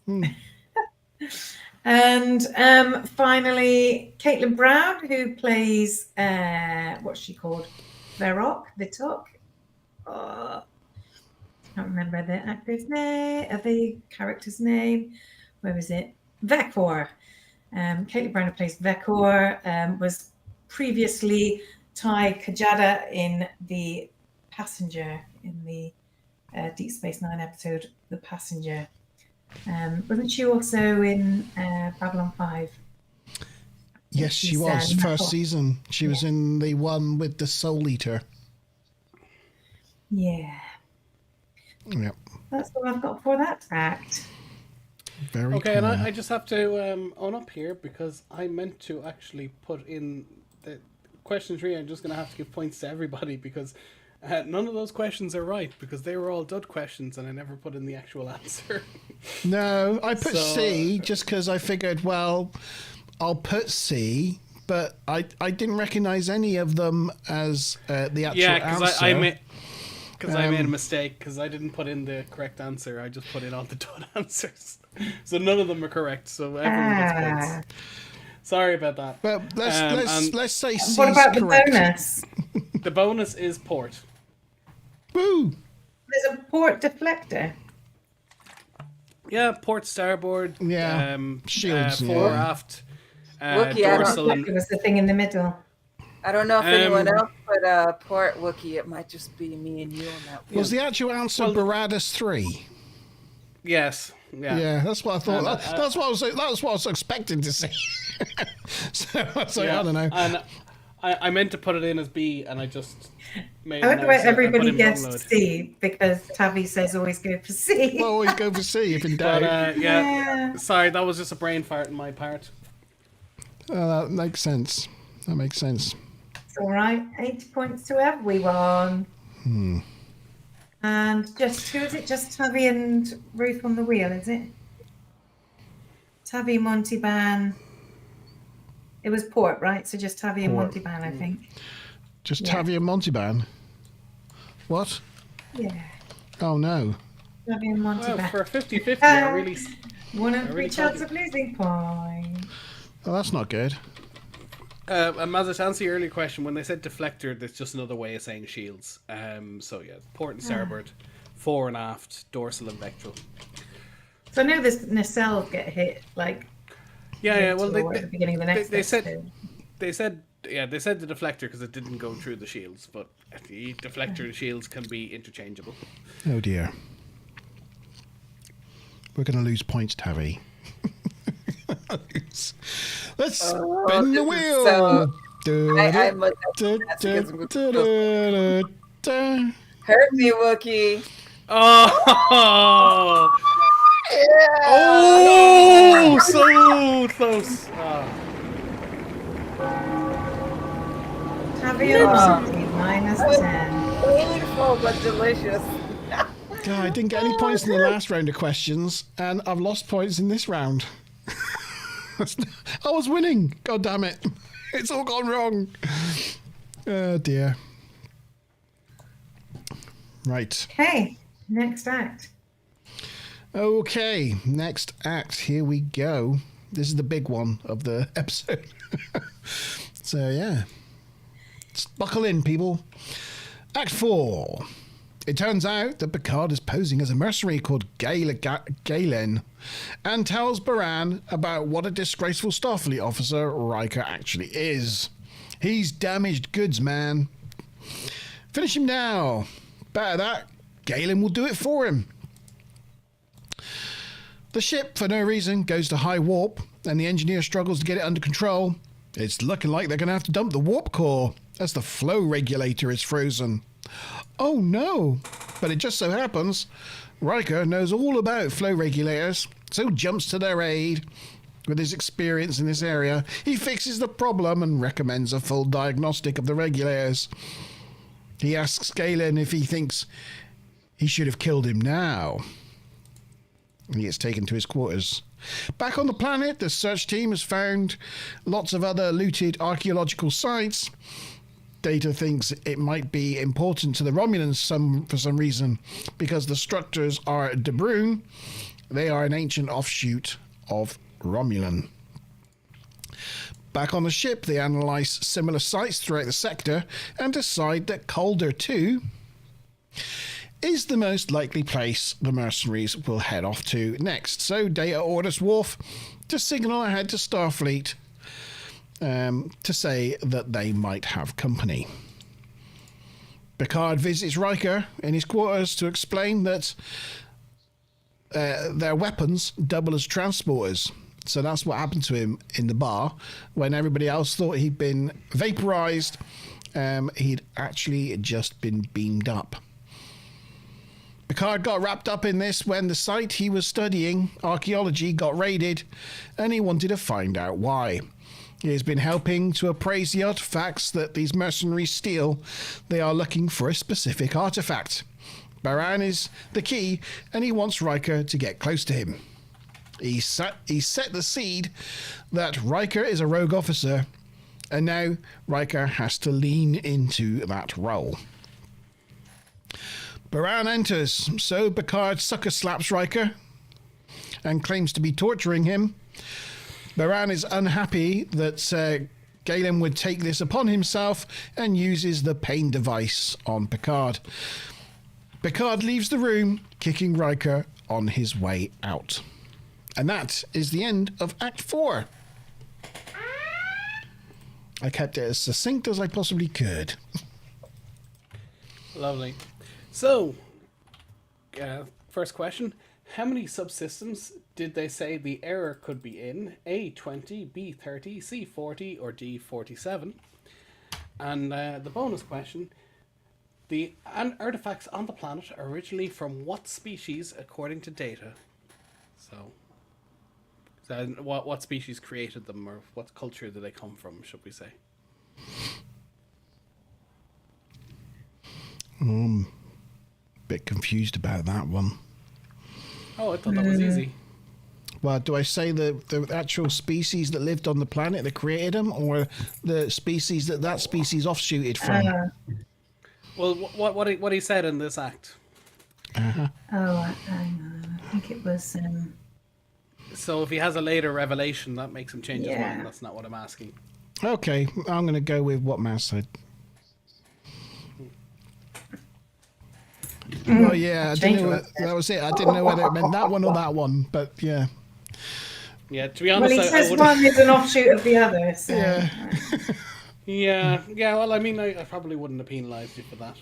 And finally, Caitlin Brown, who plays what's she called? Vitok. I can't remember the actor's name, the character's name. Where was it? Vekor. Caitlin Brown, who plays Vekor, was previously Ty Kajada in The Passenger, in the Deep Space Nine episode, The Passenger. Wasn't she also in Babylon 5? Yes, she was. First season. She was in the one with the Soul Eater. Yeah. Yep. That's all I've got for that fact. Very Okay, cool. and I just have to own up here because I meant to actually put in the question 3. I'm just going to have to give points to everybody because none of those questions are right because they were all dud questions and I never put in the actual answer. No, I put C just because I figured, well, I'll put C, but I didn't recognize any of them as the actual answer. Because I made a mistake because I didn't put in the correct answer. I just put in all the dud answers. So none of them are correct. So everyone gets points. Sorry about that. But let's say C. What about correct. the bonus? The bonus is port. Woo! There's a port deflector. Yeah, port, starboard. Yeah, shields. Fore, aft. Wookiee, I don't dorsal. It was the thing in the middle. I don't know if anyone else put port Wookiee. It might just be me and you on that one. Was the actual answer Baradas 3? Yes. Yeah. That's what I thought. That's what I was expecting to see. So I was like, I don't know. And I meant to put it in as B, and I just made. I wonder why everybody gets guessed C because Tavi says always go for C. Well, always go for C if in doubt. Yeah. Sorry, that was just a brain fart on my part. That makes sense. It's all right. 80 points to everyone. And just who is it? Just Tavi and Ruth on the wheel, is it? Tavi, Monteban. It was port, right? So just Tavi and Monteban, I think. Just Tavi and Monteban. What? Yeah. Oh no. Tavi and Monteban. Well, for a 50-50, I really. 1 in 3 really chance of losing point. Oh, that's not good. And Mazza, to answer your earlier question, when they said deflector, that's just another way of saying shields. So yeah, port and starboard, fore and aft, dorsal and vectoral. So I know this nacelles get hit like. Yeah. Well, at the beginning of the next episode. they said the deflector because it didn't go through the shields, but the deflector and shields can be interchangeable. Oh dear. We're going to lose points, Tavi. Let's spin the wheel. Hurt me, Wookiee. Oh! Yeah. Oh, so close. Tavi and Monty, -10. Painful but delicious. God, I didn't get any points in the last round of questions, and I've lost points in this round. I was winning. God damn it. It's all gone wrong. Oh dear. Right. Okay, next act. Okay, next act. Here we go. This is the big one of the episode. So, yeah. Buckle in, people. Act 4. It turns out that Picard is posing as a mercenary called Galen and tells Baran about what a disgraceful Starfleet officer Riker actually is. He's damaged goods, man. Finish him now. Better that, Galen will do it for him. The ship, for no reason, goes to high warp, and the engineer struggles to get it under control. It's looking like they're going to have to dump the warp core, as the flow regulator is frozen. Oh no! But it just so happens Riker knows all about flow regulators, so jumps to their aid. With his experience in this area, he fixes the problem and recommends a full diagnostic of the regulators. He asks Galen if he thinks he should have killed him now. And he gets taken to his quarters. Back on the planet, the search team has found lots of other looted archaeological sites. Data thinks it might be important to the Romulans for some reason, because the structures are De Bruyne. They are an ancient offshoot of Romulan. Back on the ship, they analyse similar sites throughout the sector and decide that Calder 2 is the most likely place the mercenaries will head off to next. So Data orders Worf to signal ahead to Starfleet to say that they might have company. Picard visits Riker in his quarters to explain that their weapons double as transporters. So that's what happened to him in the bar. When everybody else thought he'd been vaporized, he'd actually just been beamed up. Picard got wrapped up in this when the site he was studying, archaeology, got raided, and he wanted to find out why. He has been helping to appraise the artifacts that these mercenaries steal. They are looking for a specific artifact. Baran is the key, and he wants Riker to get close to him. He set the seed that Riker is a rogue officer, and now Riker has to lean into that role. Baran enters, so Picard sucker slaps Riker and claims to be torturing him. Baran is unhappy that Galen would take this upon himself and uses the pain device on Picard. Picard leaves the room, kicking Riker on his way out. And that is the end of Act 4. I kept it as succinct as I possibly could. Lovely. So, first question. How many subsystems did they say the error could be in? A, 20, B, 30, C, 40, or D, 47? And the bonus question. The artifacts on the planet are originally from what species according to Data? So what species created them, or what culture do they come from, should we say? Bit confused about that one. Oh, I thought that was easy. Well, do I say the actual species that lived on the planet that created them, or the species that species offshooted from? Well, what he said in this act. Oh, I think it was. So if he has a later revelation, that makes him change his mind. That's not what I'm asking. Okay, I'm going to go with what Matt said. Oh yeah, I didn't know that was it. I didn't know whether it meant that one or that one, but yeah. Yeah, to be honest, well, he says one is an offshoot of the other. So. Yeah. Yeah. Well, I mean, I probably wouldn't have penalised you for that.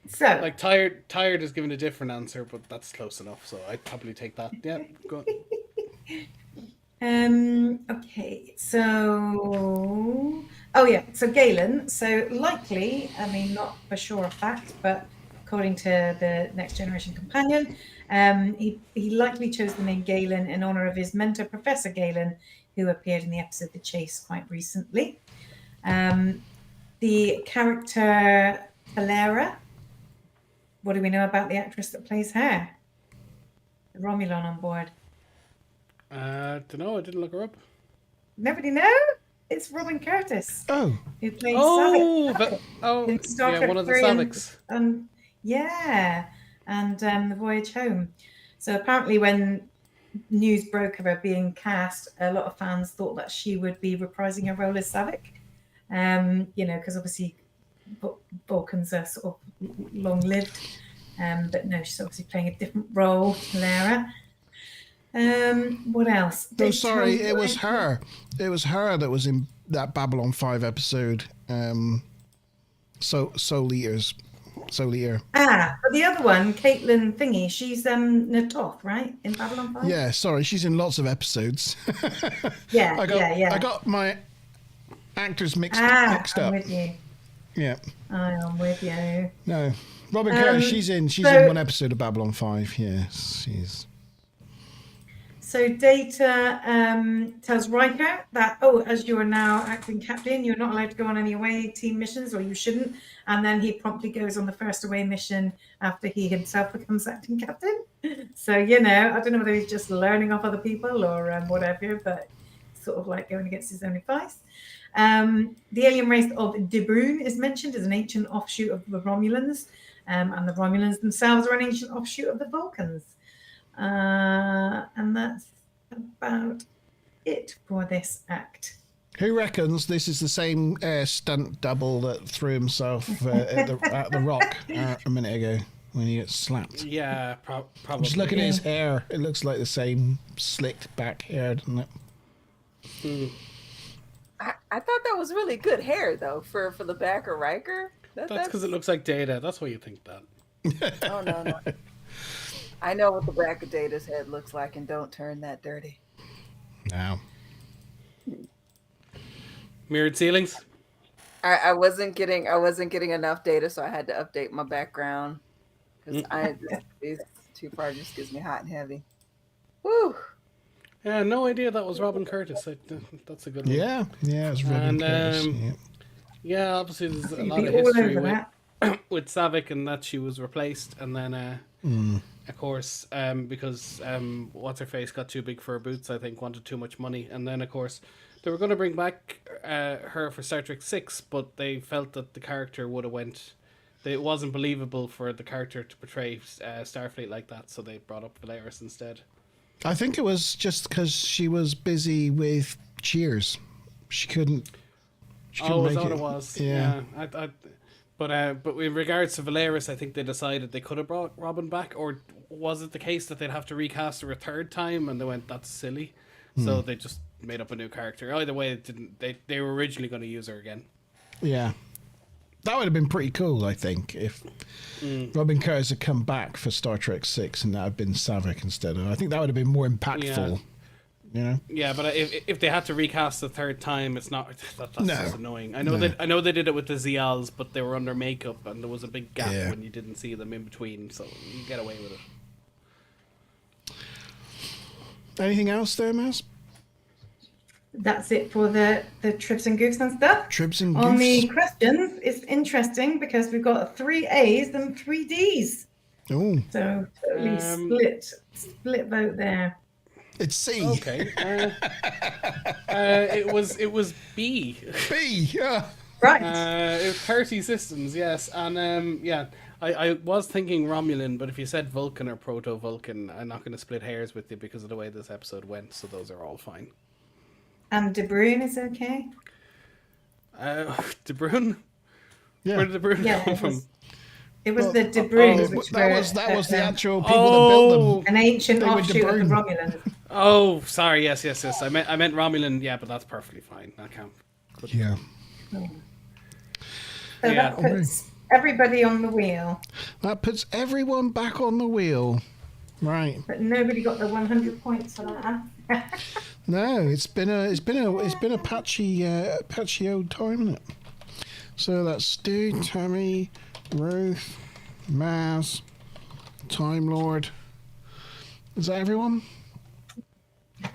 So, like tired is given a different answer, but that's close enough. So I'd probably take that. Yeah, go on. Okay, so so Galen, so likely, I mean, not for sure a fact, but according to the Next Generation Companion, he likely chose the name Galen in honor of his mentor, Professor Galen, who appeared in the episode The Chase quite recently. The character Valera, what do we know about the actress that plays her? The Romulan on board. Don't know. I didn't look her up. Nobody know? It's Robin Curtis. Oh. Who plays Savik. In Star Trek one of the 3 Saviks. and The Voyage Home. So apparently when news broke of her being cast, a lot of fans thought that she would be reprising her role as Savick. Because obviously Vulcans are sort of long-lived. But no, she's obviously playing a different role, Lara. What else? No, sorry, it was her. It was her that was in that Babylon 5 episode. Soul Eater. But the other one, Caitlin Thingy, she's Natoth, right? In Babylon 5? Yeah, sorry, she's in lots of episodes. Yeah, I got my actors mixed I'm up. with you. Yeah. I am with you. No. Robin Curtis, she's in one episode of Babylon 5. Yes, she's. So Data tells Riker that, as you are now acting captain, you're not allowed to go on any away team missions, or you shouldn't. And then he promptly goes on the first away mission after he himself becomes acting captain. So, I don't know whether he's just learning off other people or whatever, but sort of like going against his own advice. The alien race of De Bruyne is mentioned as an ancient offshoot of the Romulans. And the Romulans themselves are an ancient offshoot of the Vulcans. And that's about it for this act. Who reckons this is the same stunt double that threw himself at the rock a minute ago when he gets slapped? Yeah, probably. Just look at his hair. It looks like the same slicked back hair, doesn't it? I thought that was really good hair, though, for the back of Riker. That's because it looks like Data. That's why you think that. Oh, no. I know what the back of Data's head looks like, and don't turn that dirty. No. Mirrored ceilings? I wasn't getting enough data, so I had to update my background. Because it's too far, just gives me hot and heavy. Woo! Yeah, no idea that was Robin Curtis. That's a good one. Yeah, it's Robin Curtis. Yeah, obviously there's a lot of history with Savick and that she was replaced, and then of course because what's her face got too big for her boots, I think, wanted too much money, and then of course they were going to bring back her for Star Trek 6, but they felt that the character would have it wasn't believable for the character to portray Starfleet like that, so they brought up Valeris instead. I think it was just because she was busy with Cheers. She couldn't. Is that what it was? Yeah. But in regards to Valeris, I think they decided they could have brought Robin back, or was it the case that they'd have to recast her a third time, and they went, that's silly, so they just made up a new character. Either way, it didn't. They were originally going to use her again. Yeah, that would have been pretty cool, I think, if Robin Curtis had come back for Star Trek 6 and that had been Savick instead of. I think that would have been more impactful. Yeah. Yeah, but if they had to recast the third time, it's not. That's just annoying. I know they did it with the Zials, but they were under makeup, and there was a big gap when you didn't see them in between, so you get away with it. Anything else there, Maz? That's it for the trips and goofs and stuff. Trips and goofs. On the questions, it's interesting because we've got 3 A's and 3 D's. Oh. So totally split vote there. It's C. Okay. It was B. B, yeah. Right. It was 30 systems, yes. And I was thinking Romulan, but if you said Vulcan or Proto-Vulcan, I'm not going to split hairs with you because of the way this episode went, so those are all fine. And De Bruyne is okay? De Bruyne? Yeah. Where did De Bruyne come from? It was the De Bruyne. That was the actual people that built them. An ancient offshoot of the Romulans. Oh, sorry. Yes. I meant Romulan. Yeah, but that's perfectly fine. That can't. Yeah. So that puts everybody on the wheel. That puts everyone back on the wheel. Right. But nobody got the 100 points for that. No, it's been a patchy old time, isn't it? So that's Stu, Tammy, Ruth, Maz, Time Lord. Is that everyone? I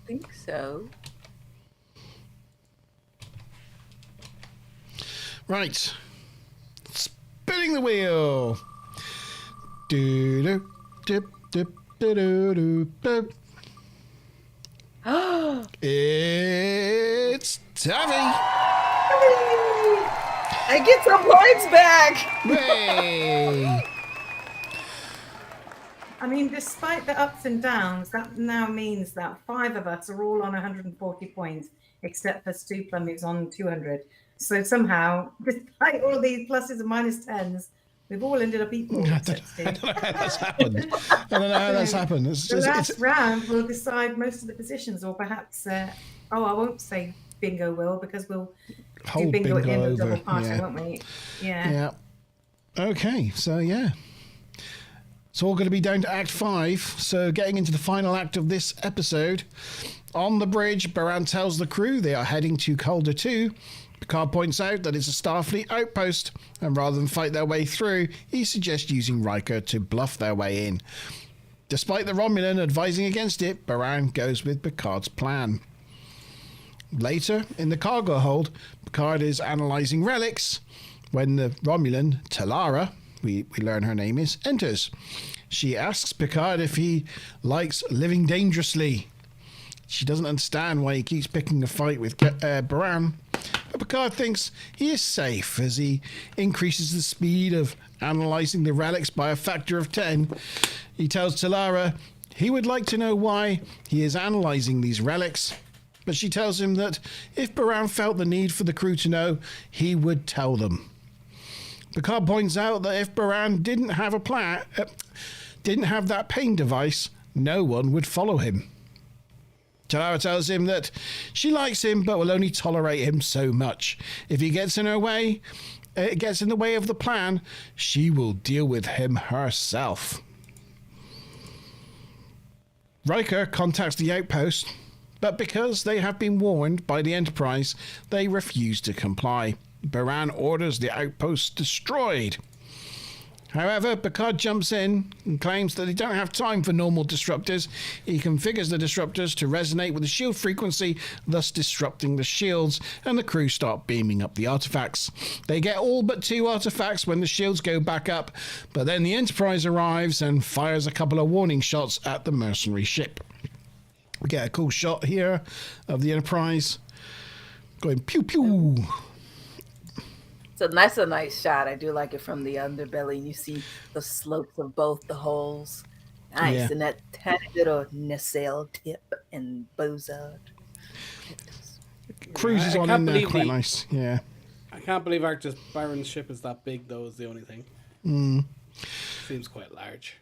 think so. Right. Spinning the wheel. Do do dip dip do do do dip. It's Tammy. I get some points back. Hey. I mean, despite the ups and downs, that now means that 5 of us are all on 140 points, except for Stupla, who's on 200. So somehow, despite all these pluses and minus 10s, we've all ended up equal. I don't know how that's happened. I don't know how that's happened. The last round will decide most of the positions, or perhaps, I won't say bingo will, because we'll do bingo at the end of the double party, won't we? Yeah. Okay, so yeah. It's all going to be down to Act 5. So getting into the final act of this episode. On the bridge, Baran tells the crew they are heading to Calder 2. Picard points out that it's a Starfleet outpost, and rather than fight their way through, he suggests using Riker to bluff their way in. Despite the Romulan advising against it, Baran goes with Picard's plan. Later, in the cargo hold, Picard is analysing relics when the Romulan, Talara, we learn her name is, enters. She asks Picard if he likes living dangerously. She doesn't understand why he keeps picking a fight with Baran, but Picard thinks he is safe as he increases the speed of analysing the relics by a factor of 10. He tells Talara he would like to know why he is analysing these relics, but she tells him that if Baran felt the need for the crew to know, he would tell them. Picard points out that if Baran didn't have that pain device, no one would follow him. Talara tells him that she likes him but will only tolerate him so much. If he gets in the way of the plan, she will deal with him herself. Riker contacts the outpost, but because they have been warned by the Enterprise, they refuse to comply. Baran orders the outpost destroyed. However, Picard jumps in and claims that they don't have time for normal disruptors. He configures the disruptors to resonate with the shield frequency, thus disrupting the shields, and the crew start beaming up the artifacts. They get all but 2 artifacts when the shields go back up, but then the Enterprise arrives and fires a couple of warning shots at the mercenary ship. We get a cool shot here of the Enterprise going pew pew. That's a nice shot. I do like it from the underbelly. You see the slopes of both the holes. Nice. Yeah. And that tiny little nacelle tip and bozo. Cruises on in there, quite nice. Yeah. I can't believe Arctis Byron's ship is that big, though, is the only thing. Seems quite large.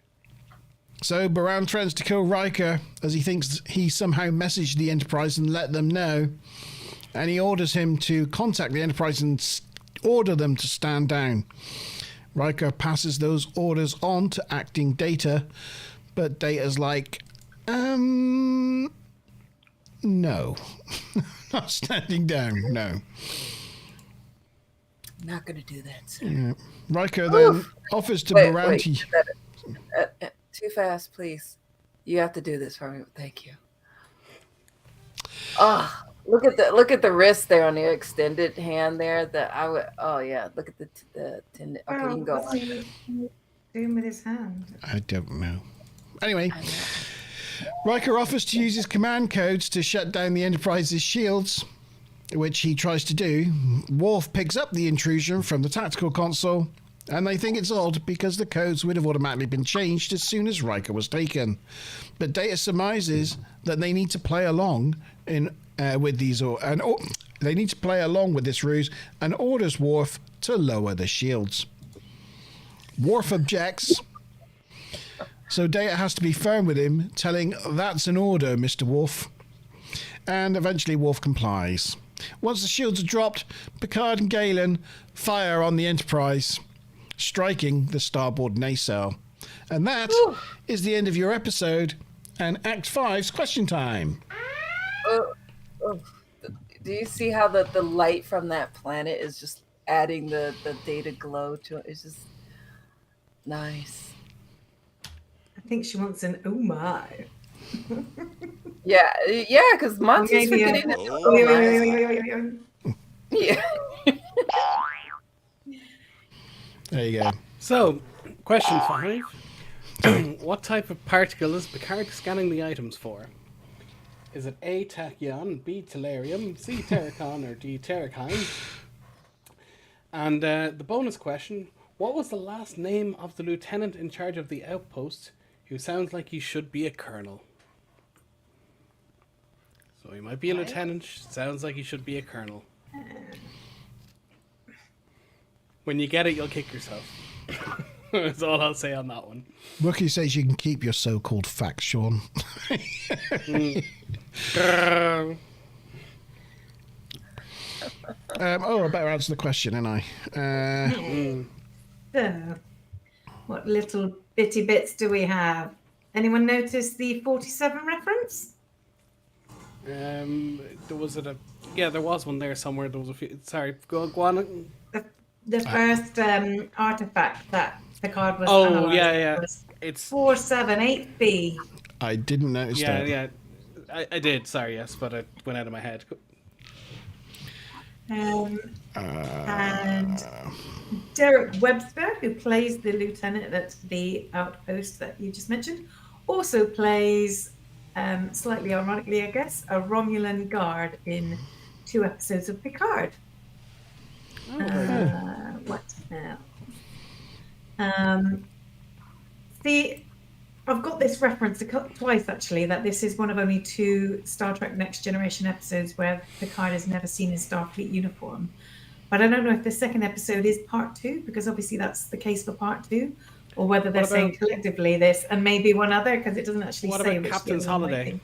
So Baran threatens to kill Riker as he thinks he somehow messaged the Enterprise and let them know. And he orders him to contact the Enterprise and order them to stand down. Riker passes those orders on to acting Data, but Data's like, no. Not standing down, no. Not going to do that, sir. Yeah. Riker then offers to Baran to... Too fast, please. You have to do this for me. Thank you. Oh, look at the wrist there on the extended hand there. That I would. Oh yeah, look at the tendon. Okay, you can go. What's he doing with his hand? I don't know. Anyway, Riker offers to use his command codes to shut down the Enterprise's shields, which he tries to do. Worf picks up the intrusion from the tactical console, and they think it's odd because the codes would have automatically been changed as soon as Riker was taken. But Data surmises that they need to play along with these, they need to play along with this ruse, and orders Worf to lower the shields. Worf objects, so Data has to be firm with him, telling that's an order, Mr. Worf. And eventually Worf complies. Once the shields are dropped, Picard and Galen fire on the Enterprise, striking the starboard nacelle. And that is the end of your episode and Act 5's question time. Do you see how the light from that planet is just adding the Data glow to it? It's just nice. I think she wants an oh my. Yeah, because Monty's forgetting to Yeah. There you go. So, question 5. What type of particle is Picard scanning the items for? Is it A, tachyon, B, tellurium, C, terracon, or D, terracine? And the bonus question, what was the last name of the lieutenant in charge of the outpost who sounds like he should be a colonel. So he might be a lieutenant. Sounds like he should be a colonel. When you get it, you'll kick yourself. That's all I'll say on that one. Rookie says you can keep your so-called facts, Sean. I better answer the question, ain't I? So, what little bitty bits do we have? Anyone notice the 47 reference? There was there was one there somewhere. There was a few. Sorry, go on. The first artifact that Picard was analysing was it's 478B. I didn't notice that. Yeah, I did. Sorry, yes, but it went out of my head. And Derek Webster, who plays the lieutenant at the outpost that you just mentioned, also plays, slightly ironically, I guess, a Romulan guard in 2 episodes of Picard. What now? See, I've got this reference twice actually, that this is one of only 2 Star Trek Next Generation episodes where Picard has never seen his Starfleet uniform. But I don't know if the second episode is part 2, because obviously that's the case for part 2, or whether they're saying collectively this and maybe one other, because it doesn't actually say which Captain's Holiday.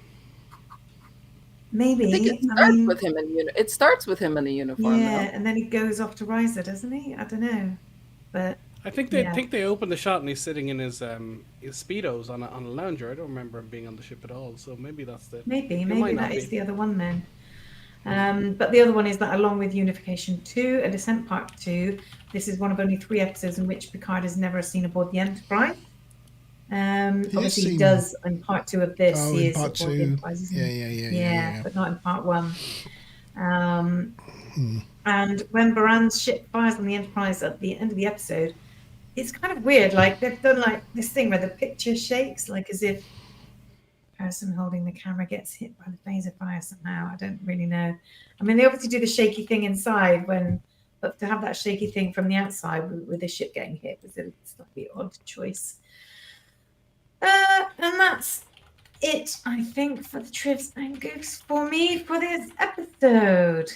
Maybe. I think it starts with him in it starts with him in the uniform. Yeah, though. and then he goes off to Riser, doesn't he? I don't know, but I think they open the shot and he's sitting in his speedos on a lounger. I don't remember him being on the ship at all. So maybe that's the maybe that is the other one then. But the other one is that along with Unification 2, A Descent Part 2, this is one of only 3 episodes in which Picard is never seen aboard the Enterprise. Obviously he does in part 2 of this. Oh, he in is part 2. Yeah, but not in part 1. And when Baran's ship fires on the Enterprise at the end of the episode, it's kind of weird. Like they've done like this thing where the picture shakes, like as if the person holding the camera gets hit by the phaser fire somehow. I don't really know. I mean, they obviously do the shaky thing inside but to have that shaky thing from the outside with the ship getting hit was a slightly odd choice. And that's it, I think, for the trivs and goofs for me for this episode.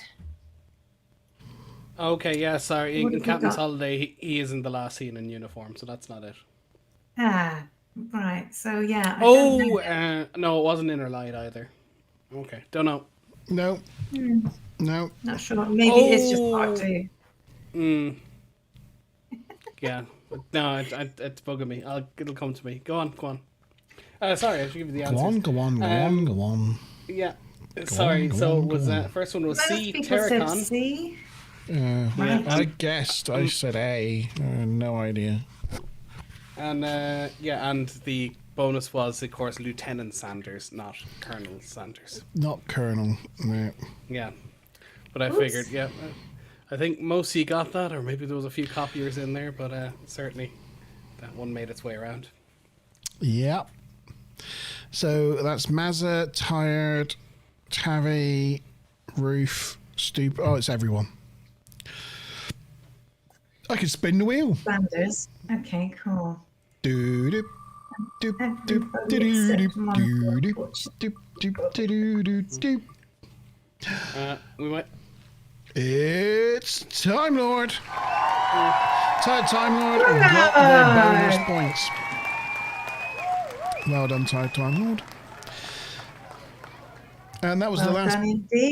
Okay, yeah, sorry. In Captain's Holiday, he isn't the last scene in uniform, so that's not it. Ah, right. So, yeah. No, it wasn't Inner Light either. Okay, don't know. No. No. Not sure. Maybe it's just part 2. Yeah. No, it's bugging me. It'll come to me. Go on. Sorry, I should give you the answer. Go on. Yeah. First one was C, Terracon. C. I guessed. I said A. No idea. And and the bonus was, of course, Lieutenant Sanders, not Colonel Sanders. Not Colonel. No. Yeah. But I figured, I think most of you got that, or maybe there was a few copiers in there, but certainly that one made its way around. Yeah. So that's Mazza, Tired, Tavi, Roof, Stoop. Oh, it's everyone. I can spin the wheel. Sanders. Okay, cool. Doop, doop, doop, doop, doop, doop, doop, doop, doop. We might. It's Time Lord. Time Lord got their bonus points. Well done, Time Lord. And that was the last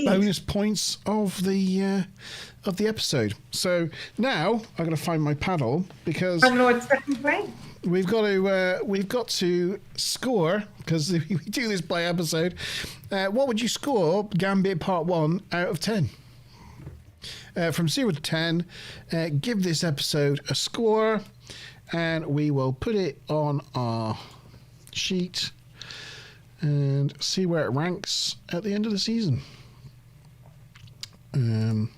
bonus points of the episode. So now I'm going to find my paddle because Time Lord's second point. we've got to score, because we do this by episode. What would you score Gambit Part 1 out of 10? From 0 to 10, give this episode a score, and we will put it on our sheet and see where it ranks at the end of the season. You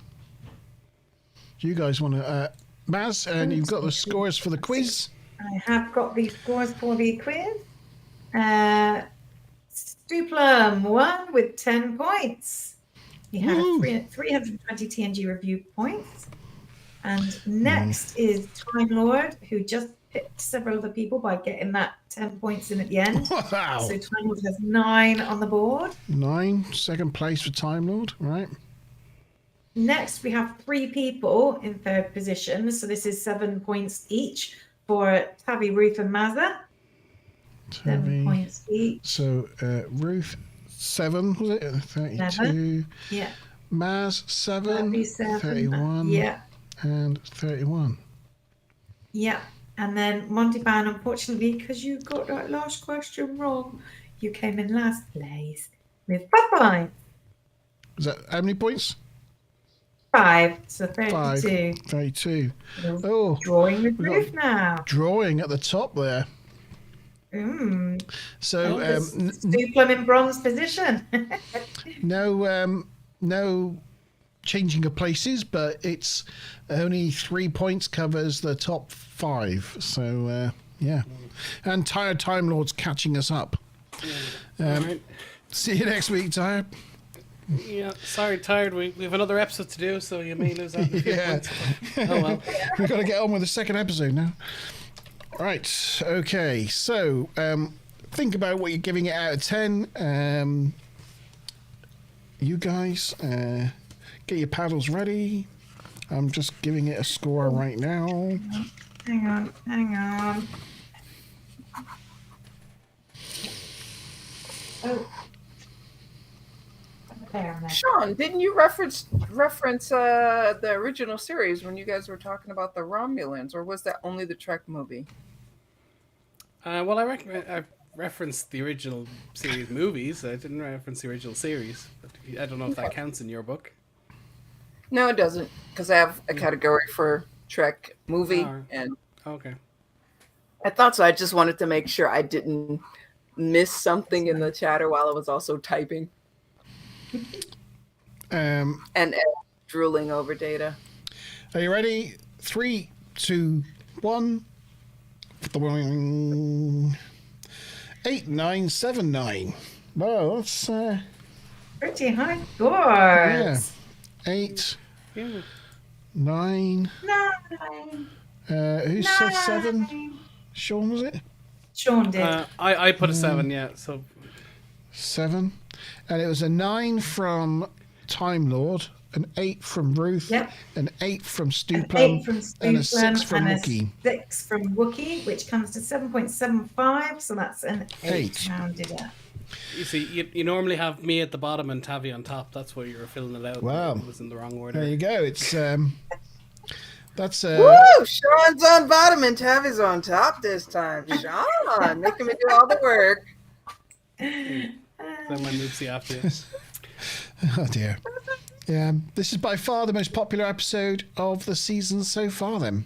guys want to, Maz, and you've got the scores for the quiz. I have got the scores for the quiz. Stuplum won with 10 points. He had 320 TNG review points. And next is Time Lord, who just pipped several other people by getting that 10 points in at the end. Wow. So Time Lord has 9 on the board. 9, second place for Time Lord, right? Next, we have 3 people in 3rd position. So this is 7 points each for Tavi, Ruth, and Mazza. 7 points each. So Ruth 7 was it? 32. 7. Yeah. Maz 7, 7. 31. Yeah. And 31. Yeah. And then Monty Ban, unfortunately, because you got that last question wrong, you came in last place with 5 points. Is that how many points? 5. So 32. 5. 32. Oh, Drawing with Ruth now. Drawing at the top there. So Duplum in bronze position. no changing of places, but it's only 3 points covers the top 5. So yeah, and Tired Time Lord's catching us up. Right. See you next week, Tired. Yeah, sorry, Tired. We have another episode to do, so you may lose out. Yeah. Oh well. We've got to get on with the second episode now. Right, okay, so think about what you're giving it out of 10. You guys, get your paddles ready. I'm just giving it a score right now. Hang on. Oh. There, Sean, didn't you reference the original series when you guys were talking about the Romulans, or was that only the Trek movie? Well, I referenced the original series movies. I didn't reference the original series. But I don't know if that counts in your book. No, it doesn't, because I have a category for Trek movie, and okay. I thought so. I just wanted to make sure I didn't miss something in the chatter while I was also typing and drooling over data. Are you ready? 3, 2, 1. 8, 9, 7, 9. Well, that's pretty high yeah. scores. 8, Yeah. 9. 9. Who said 7? Sean, was it? Sean did. I put a 7, yeah. So 7, and it was a 9 from Time Lord, an 8 from Ruth, an 8 from Stuplum, and a 6 from Wookiee. 6 from Wookiee, which comes to 7.75, so that's an 8 rounded up. you see, you normally have me at the bottom and Tavi on top. That's why you were filling it out. Wow, it was in the wrong order. There you go. It's that's Woo! Sean's on bottom and Tavi's on top this time. Sean, making me do all the work. Then my noopsie after you. Oh dear. Yeah, this is by far the most popular episode of the season so far. Then,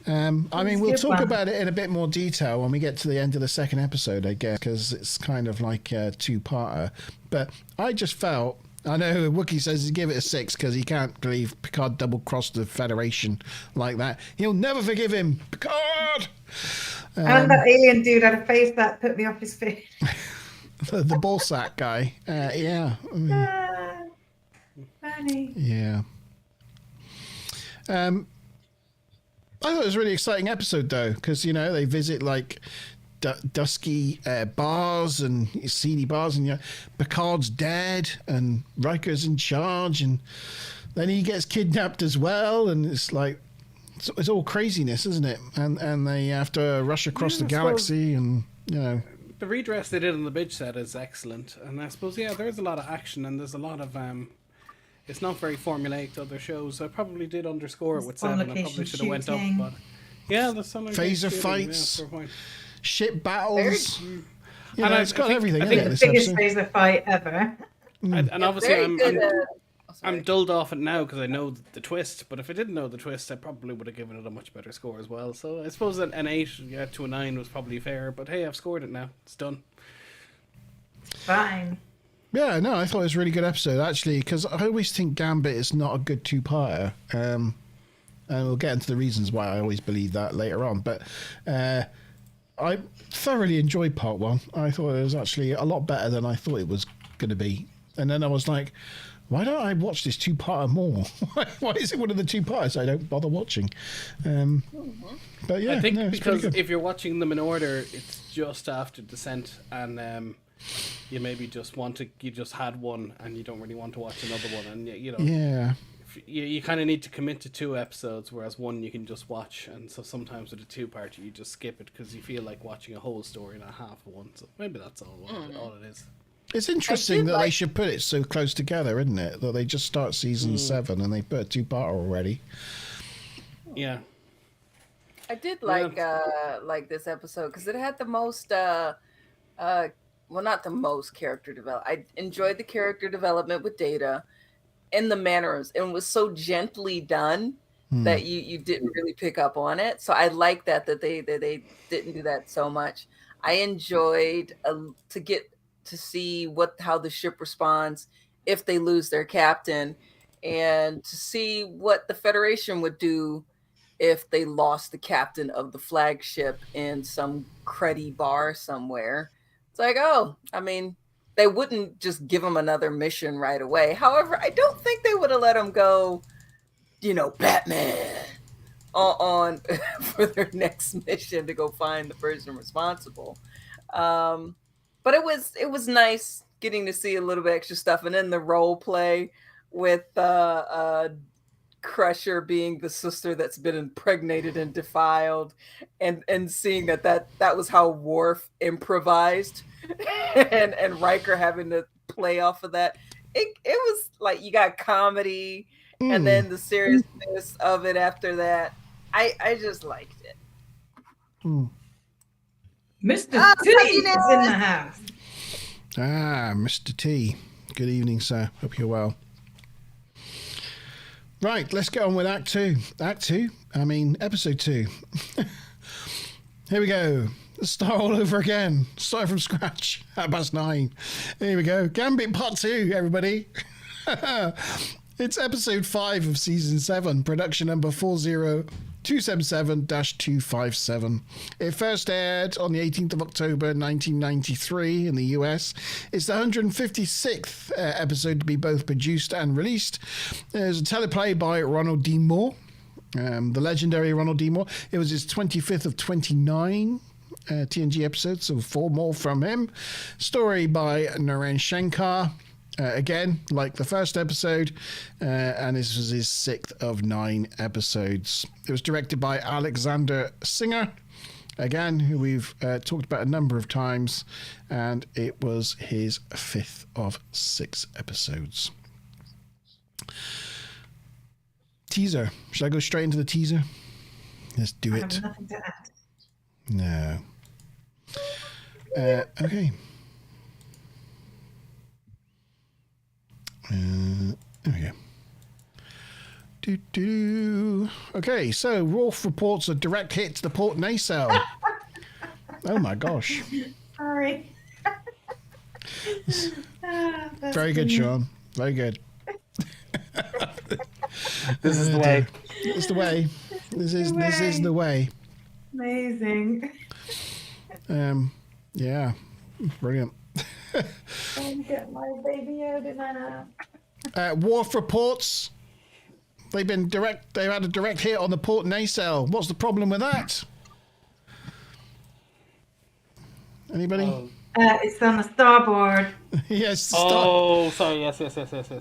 I mean, we'll talk about it in a bit more detail when we get to the end of the second episode, I guess, because it's kind of like a 2-parter. But I just felt, I know Wookiee says he'd give it a 6 because he can't believe Picard double-crossed the Federation like that. He'll never forgive him, Picard. And that alien dude had a face that put me off his feet. The ball sack guy, yeah. Funny. Yeah. I thought it was a really exciting episode, though, because, you know, they visit, like, dusky bars and seedy bars, and, you know, Picard's dead, and Riker's in charge, and then he gets kidnapped as well, and it's like, it's all craziness, isn't it? And they have to rush across the galaxy, and, you know. The redress they did on the bridge set is excellent, and I suppose, yeah, there is a lot of action, and there's a lot of it's not very formulaic to other shows. I probably did underscore it with 7. I probably should have went up, but yeah, there's some phaser fights, ship battles. You know, and it's got everything. I think the biggest phaser fight ever. And obviously, I'm dulled off it now because I know the twist. But if I didn't know the twist, I probably would have given it a much better score as well. So I suppose that an 8 to a 9 was probably fair. But hey, I've scored it now. It's done. Fine. Yeah, no, I thought it was a really good episode, actually, because I always think Gambit is not a good 2-parter. And we'll get into the reasons why I always believe that later on. But I thoroughly enjoyed part 1. I thought it was actually a lot better than I thought it was going to be. And then I was like, why don't I watch this two-parter more? Why is it one of the two-parters I don't bother watching? But yeah, I think no, it's because pretty good. if you're watching them in order, it's just after Descent, and you maybe just you just had one and you don't really want to watch another one, and Yeah. you kind of need to commit to 2 episodes, whereas one you can just watch, and so sometimes with a 2-parter you just skip it because you feel like watching a whole story, not half of one. So maybe that's all it is. It's interesting that they should put it so close together, isn't it? That they just start season 7 and they put a 2-parter already. Yeah. I did like this episode because it had the most well, not the most character development. I enjoyed the character development with Data and the manners, and it was so gently done that you didn't really pick up on it. So I like that they didn't do that so much. I enjoyed to get to see how the ship responds if they lose their captain, and to see what the Federation would do if they lost the captain of the flagship in some cruddy bar somewhere. It's like, I mean, they wouldn't just give him another mission right away. However, I don't think they would have let him go, Batman on for their next mission to go find the person responsible. But it was nice getting to see a little bit extra stuff, and then the role play with Crusher being the sister that's been impregnated and defiled, and seeing that was how Worf improvised, and Riker having to play off of that. It was like you got comedy, and then the seriousness of it after that. I just liked it. Mr. T is in the house. Mr. T. Good evening, sir. Hope you're well. Right, let's get on with Act 2. Episode 2. Here we go. Let's start all over again. Start from scratch. 9:30. Here we go. Gambit Part 2, everybody. It's episode 5 of season 7, production number 40277-257. It first aired on the 18th of October 1993 in the US. It's the 156th episode to be both produced and released. There's a teleplay by Ronald D. Moore, the legendary Ronald D. Moore. It was his 25th of 29 TNG episodes, so 4 more from him. Story by Naren Shankar. Again, like the first episode, and this was his 6th of 9 episodes. It was directed by Alexander Singer, again, who we've talked about a number of times, and it was his 5th of 6 episodes. Teaser. Should I go straight into the teaser? Let's do it. I have nothing to add. No. Okay. There we go. Okay, so Worf reports a direct hit to the port nacelle. Oh my gosh. Sorry. Very good, Sean. Very good. This is the way. It's the way. This is the way. Amazing. Yeah. Brilliant. Don't get my baby Yoda now. Worf reports they've had a direct hit on the port nacelle. What's the problem with that? Anybody? It's on the starboard. Yes. Sorry. Yes.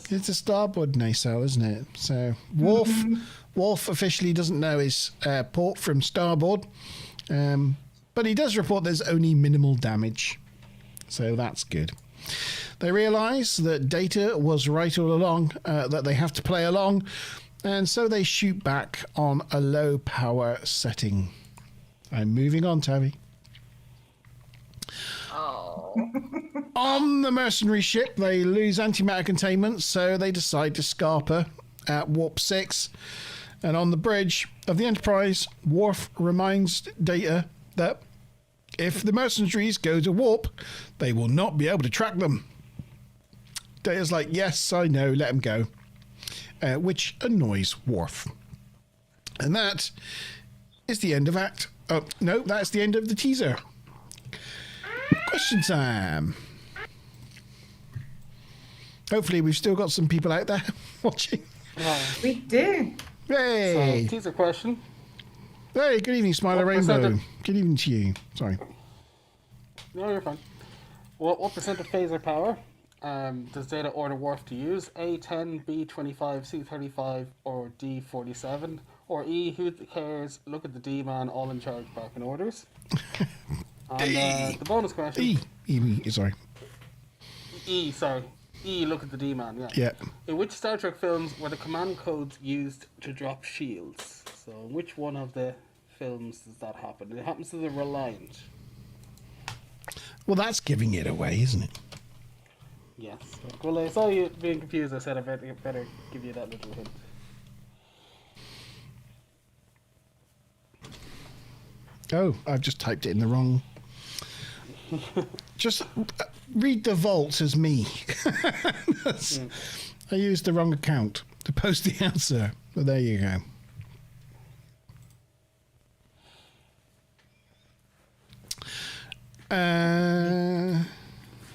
It's a starboard nacelle, isn't it? So Worf officially doesn't know his port from starboard, but he does report there's only minimal damage. So that's good. They realise that Data was right all along, that they have to play along, and so they shoot back on a low power setting. I'm moving on, Tabby. Oh. On the mercenary ship, they lose antimatter containment, so they decide to scarper at warp 6. And on the bridge of the Enterprise, Worf reminds Data that if the mercenaries go to warp, they will not be able to track them. Data's like, yes, I know, let them go. Which annoys Worf. And that is the end of Act... Oh, no, that's the end of the teaser. Question time. Hopefully, we've still got some people out there watching. We do. Hey! So, teaser question. Hey, good evening, Smiler Rainbow. Good evening to you. Sorry. No, you're fine. What percent of phaser power does Data order Worf to use? A, 10, B, 25, C, 35, or D, 47? Or E, who cares? Look at the D-man, all in charge barking orders. And the bonus question. Sorry. E, look at the D-man, yeah. Yeah. In which Star Trek films were the command codes used to drop shields? So, in which one of the films does that happen? It happens to the Reliant. Well, that's giving it away, isn't it? Yes. Well, I saw you being confused. I said I better give you that little hint. Oh, I've just typed it in the wrong. Just read the vault as me. I used the wrong account to post the answer. But there you go.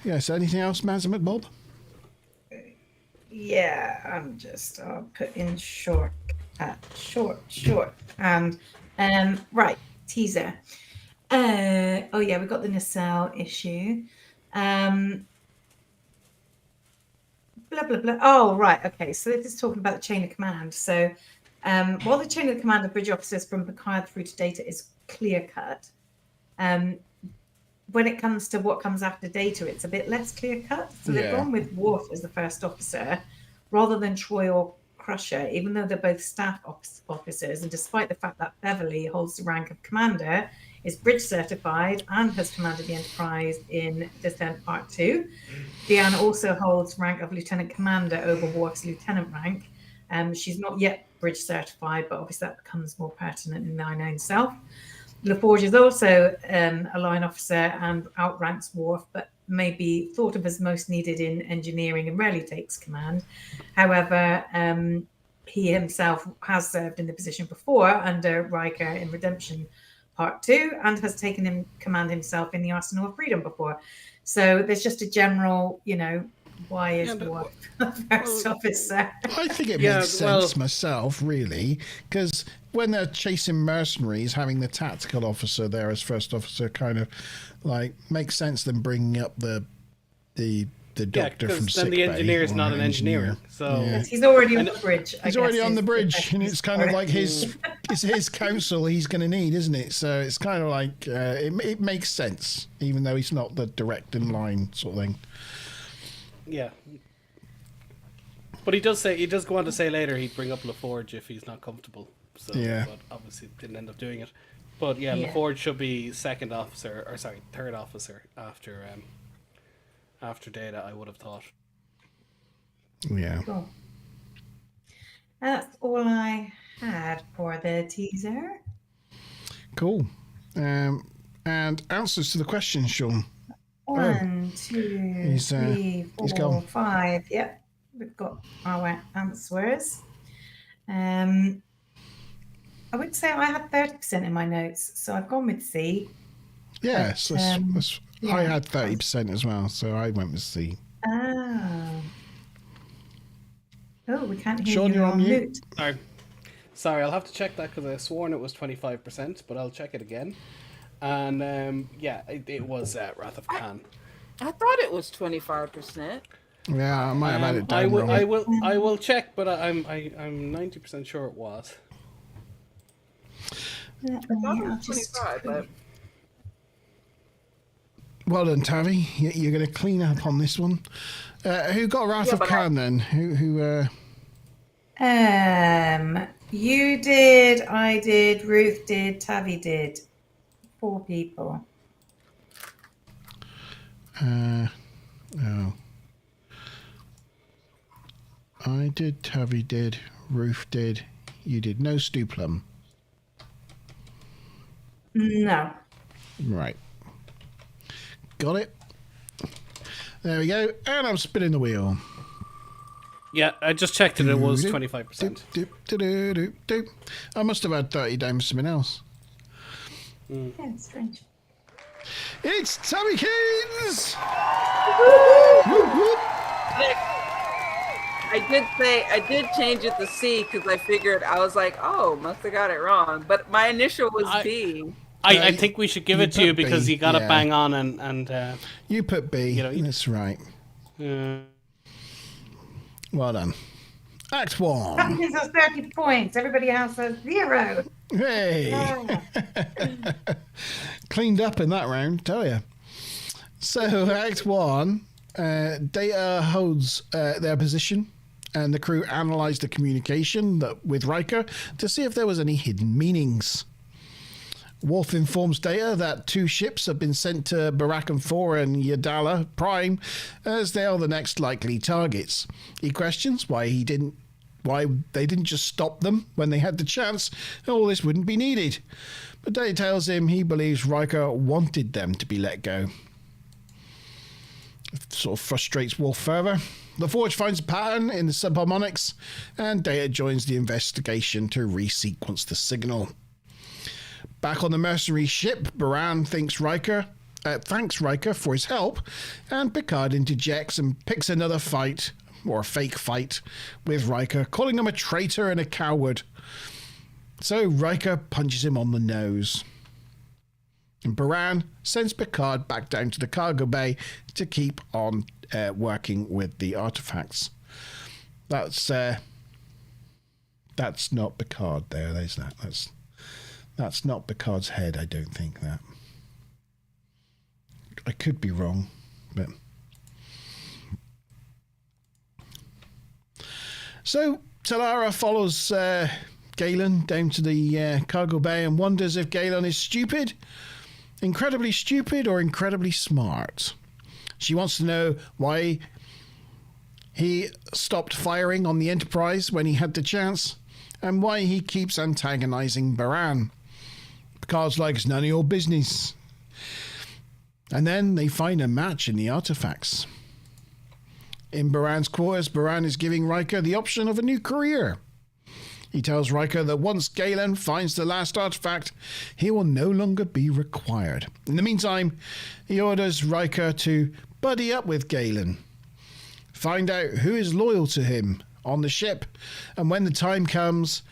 Yes, anything else, Mazimat Bob? Yeah, I'll put in short. And right, teaser. Oh yeah, we've got the nacelle issue. Blah blah blah. Oh right, okay. So this is talking about the chain of command. So while the chain of command of bridge officers from Picard through to Data is clear cut, when it comes to what comes after Data, it's a bit less clear cut. So they've gone with Worf as the first officer rather than Troy or Crusher, even though they're both staff officers. And despite the fact that Beverly holds the rank of commander, is bridge certified, and has commanded the Enterprise in Descent Part 2. Deanna also holds rank of lieutenant commander over Worf's lieutenant rank. She's not yet bridge certified, but obviously that becomes more pertinent in Nine Own Self. LaForge is also a line officer and outranks Worf, but may be thought of as most needed in engineering and rarely takes command. However, he himself has served in the position before under Riker in Redemption Part 2 and has taken command himself in the Arsenal of Freedom before. So there's just a general, why is Worf first officer? I think it makes sense myself, really, because when they're chasing mercenaries, having the tactical officer there as first officer kind of makes sense than bringing up the doctor from sick bay. Then the engineer's not an engineer. So he's already on the bridge. He's already on the bridge, and it's kind of like his counsel he's going to need, isn't it? So it's kind of like it makes sense, even though he's not the direct in line sort of thing. Yeah. But he does go on to say later he'd bring up LaForge if he's not comfortable. So but obviously didn't end up doing it. But LaForge should be third officer after Data, I would have thought. Yeah. Cool. That's all I had for the teaser. Cool. And answers to the questions, Sean. 1, 2, 3, 4, 5. Yep, we've got our answers. I would say I had 30% in my notes, so I've gone with C. Yes, I had 30% as well, so I went with C. Oh, we can't hear Sean, you. you're on mute. Sorry, I'll have to check that because I sworn it was 25%, but I'll check it again. And it was Wrath of Khan. I thought it was 25%. Yeah, I might have had it down wrong. I will check, but I'm 90% sure it was. I thought it was 25, but... Well done, Tavi. You're going to clean up on this one. Who got Wrath of Khan then? Who? You did. I did. Ruth did. Tavi did. 4 people. Oh. I did. Tavi did. Ruth did. You did. No Stu Plum. No. Right. Got it. There we go. And I'm spinning the wheel. Yeah, I just checked it. It was 25%. I must have had 30 down for something else. Yeah, it's strange. It's Tommy Keys! I did change it to C because I figured I was like, oh, must have got it wrong. But my initial was B. I think we should give it to you because B, you got it bang on and you put B. You know, that's right. Well done. Act 1. That gives us 30 points. Everybody else has 0. Hey. Yeah. Cleaned up in that round, tell you. So, Act 1, Data holds their position, and the crew analysed the communication with Riker to see if there was any hidden meanings. Worf informs Data that 2 ships have been sent to Barakan 4 and Yadala Prime as they are the next likely targets. He questions why they didn't just stop them when they had the chance, and all this wouldn't be needed. But Data tells him he believes Riker wanted them to be let go. It sort of frustrates Worf further. The Forge finds a pattern in the subharmonics, and Data joins the investigation to resequence the signal. Back on the mercenary ship, Baran thanks Riker for his help, and Picard interjects and picks another fight, or a fake fight, with Riker, calling him a traitor and a coward. So Riker punches him on the nose. And Baran sends Picard back down to the cargo bay to keep on working with the artifacts. That's not Picard there. There's that. That's not Picard's head, I don't think that. I could be wrong, but... So, Talara follows Galen down to the cargo bay and wonders if Galen is stupid, incredibly stupid, or incredibly smart. She wants to know why he stopped firing on the Enterprise when he had the chance, and why he keeps antagonizing Baran. Picard's like, it's none of your business. And then they find a match in the artifacts. In Baran's quarters, Baran is giving Riker the option of a new career. He tells Riker that once Galen finds the last artifact, he will no longer be required. In the meantime, he orders Riker to buddy up with Galen, find out who is loyal to him on the ship, and when the time comes,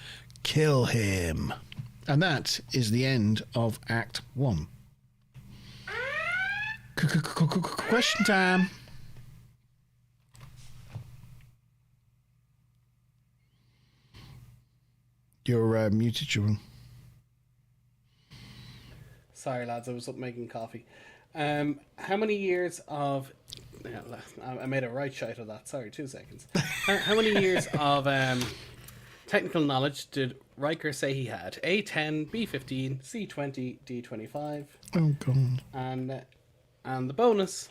kill him. And that is the end of Act 1. Question time. You're muted, Jordan. Sorry, lads, I was up making coffee. How many years of... Yeah, I made a right shite of that. Sorry, 2 seconds. How many years of technical knowledge did Riker say he had? A10, B15, C20, D25. Oh, God. And the bonus...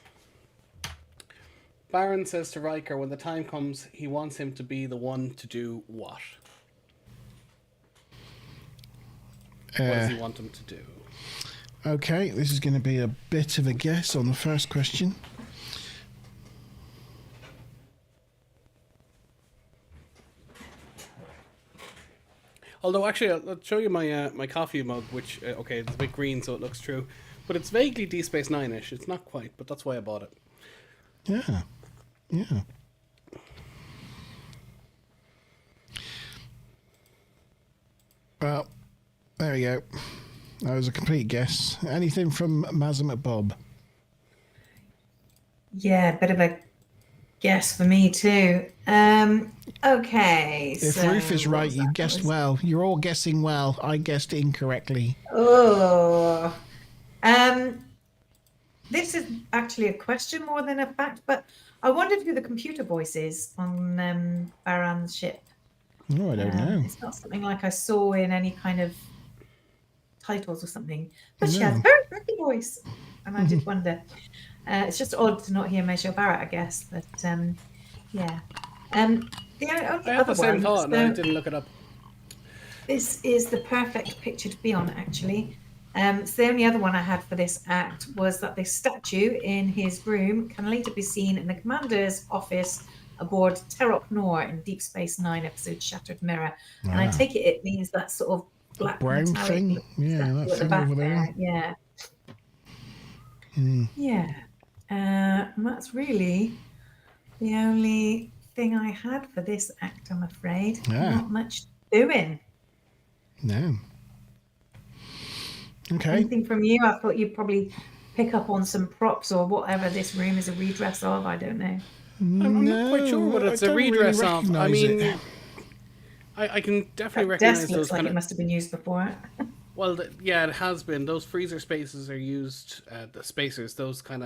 Baron says to Riker when the time comes, he wants him to be the one to do what? What does he want him to do? Okay, this is going to be a bit of a guess on the first question. Although, actually, I'll show you my my coffee mug, which, okay, it's a bit green, so it looks true. But it's vaguely D Space Nine-ish. It's not quite, but that's why I bought it. Yeah. Yeah. Well, there we go. That was a complete guess. Anything from Mazamet Bob? Yeah, a bit of a guess for me too. Okay. If so Ruth is right, you guessed well. You're all guessing well. I guessed incorrectly. Oh. This is actually a question more than a fact, but I wondered who the computer voice is on Baran's ship. Oh, I don't know. It's not something like I saw in any kind of titles or something, but she No. has a very pretty voice, and I did wonder. It's just odd to not hear Major Barrett, I guess, but yeah. The only I had the same thought, and I didn't look it up. This is the perfect picture to be on, actually. So the only other one I had for this act was that the statue in his room can later be seen in the commander's office aboard Terok Nor in Deep Space Nine episode Shattered Mirror. And I take it means that sort of black Brown metallic thing? Yeah, statue that at the thing back over there. Yeah. Yeah. And that's really the only thing I had for this act, I'm afraid. Yeah. Not much doing. No. Okay. Anything from you? I thought you'd probably pick up on some props or whatever this room is a redress of. I don't know. I'm not quite sure what it's a redress of. I mean, I can definitely That recognize desk those looks like kind it of. must have been used before. Well, yeah, it has been. Those freezer spaces are used. The spacers, that kind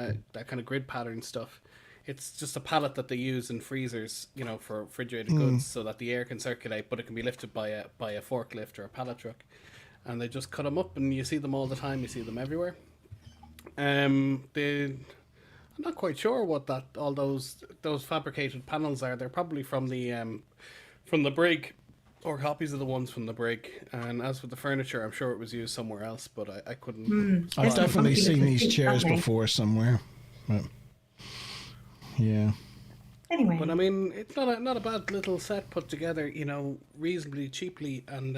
of grid pattern stuff. It's just a pallet that they use in freezers, for refrigerated goods, so that the air can circulate, but it can be lifted by a forklift or a pallet truck. And they just cut them up, and you see them all the time. You see them everywhere. I'm not quite sure what all those fabricated panels are. They're probably from the brig, or copies of the ones from the brig. And as for the furniture, I'm sure it was used somewhere else, but I couldn't. I've definitely seen these chairs something. before somewhere. But, yeah. Anyway. But I mean, it's not a bad little set put together, reasonably cheaply, and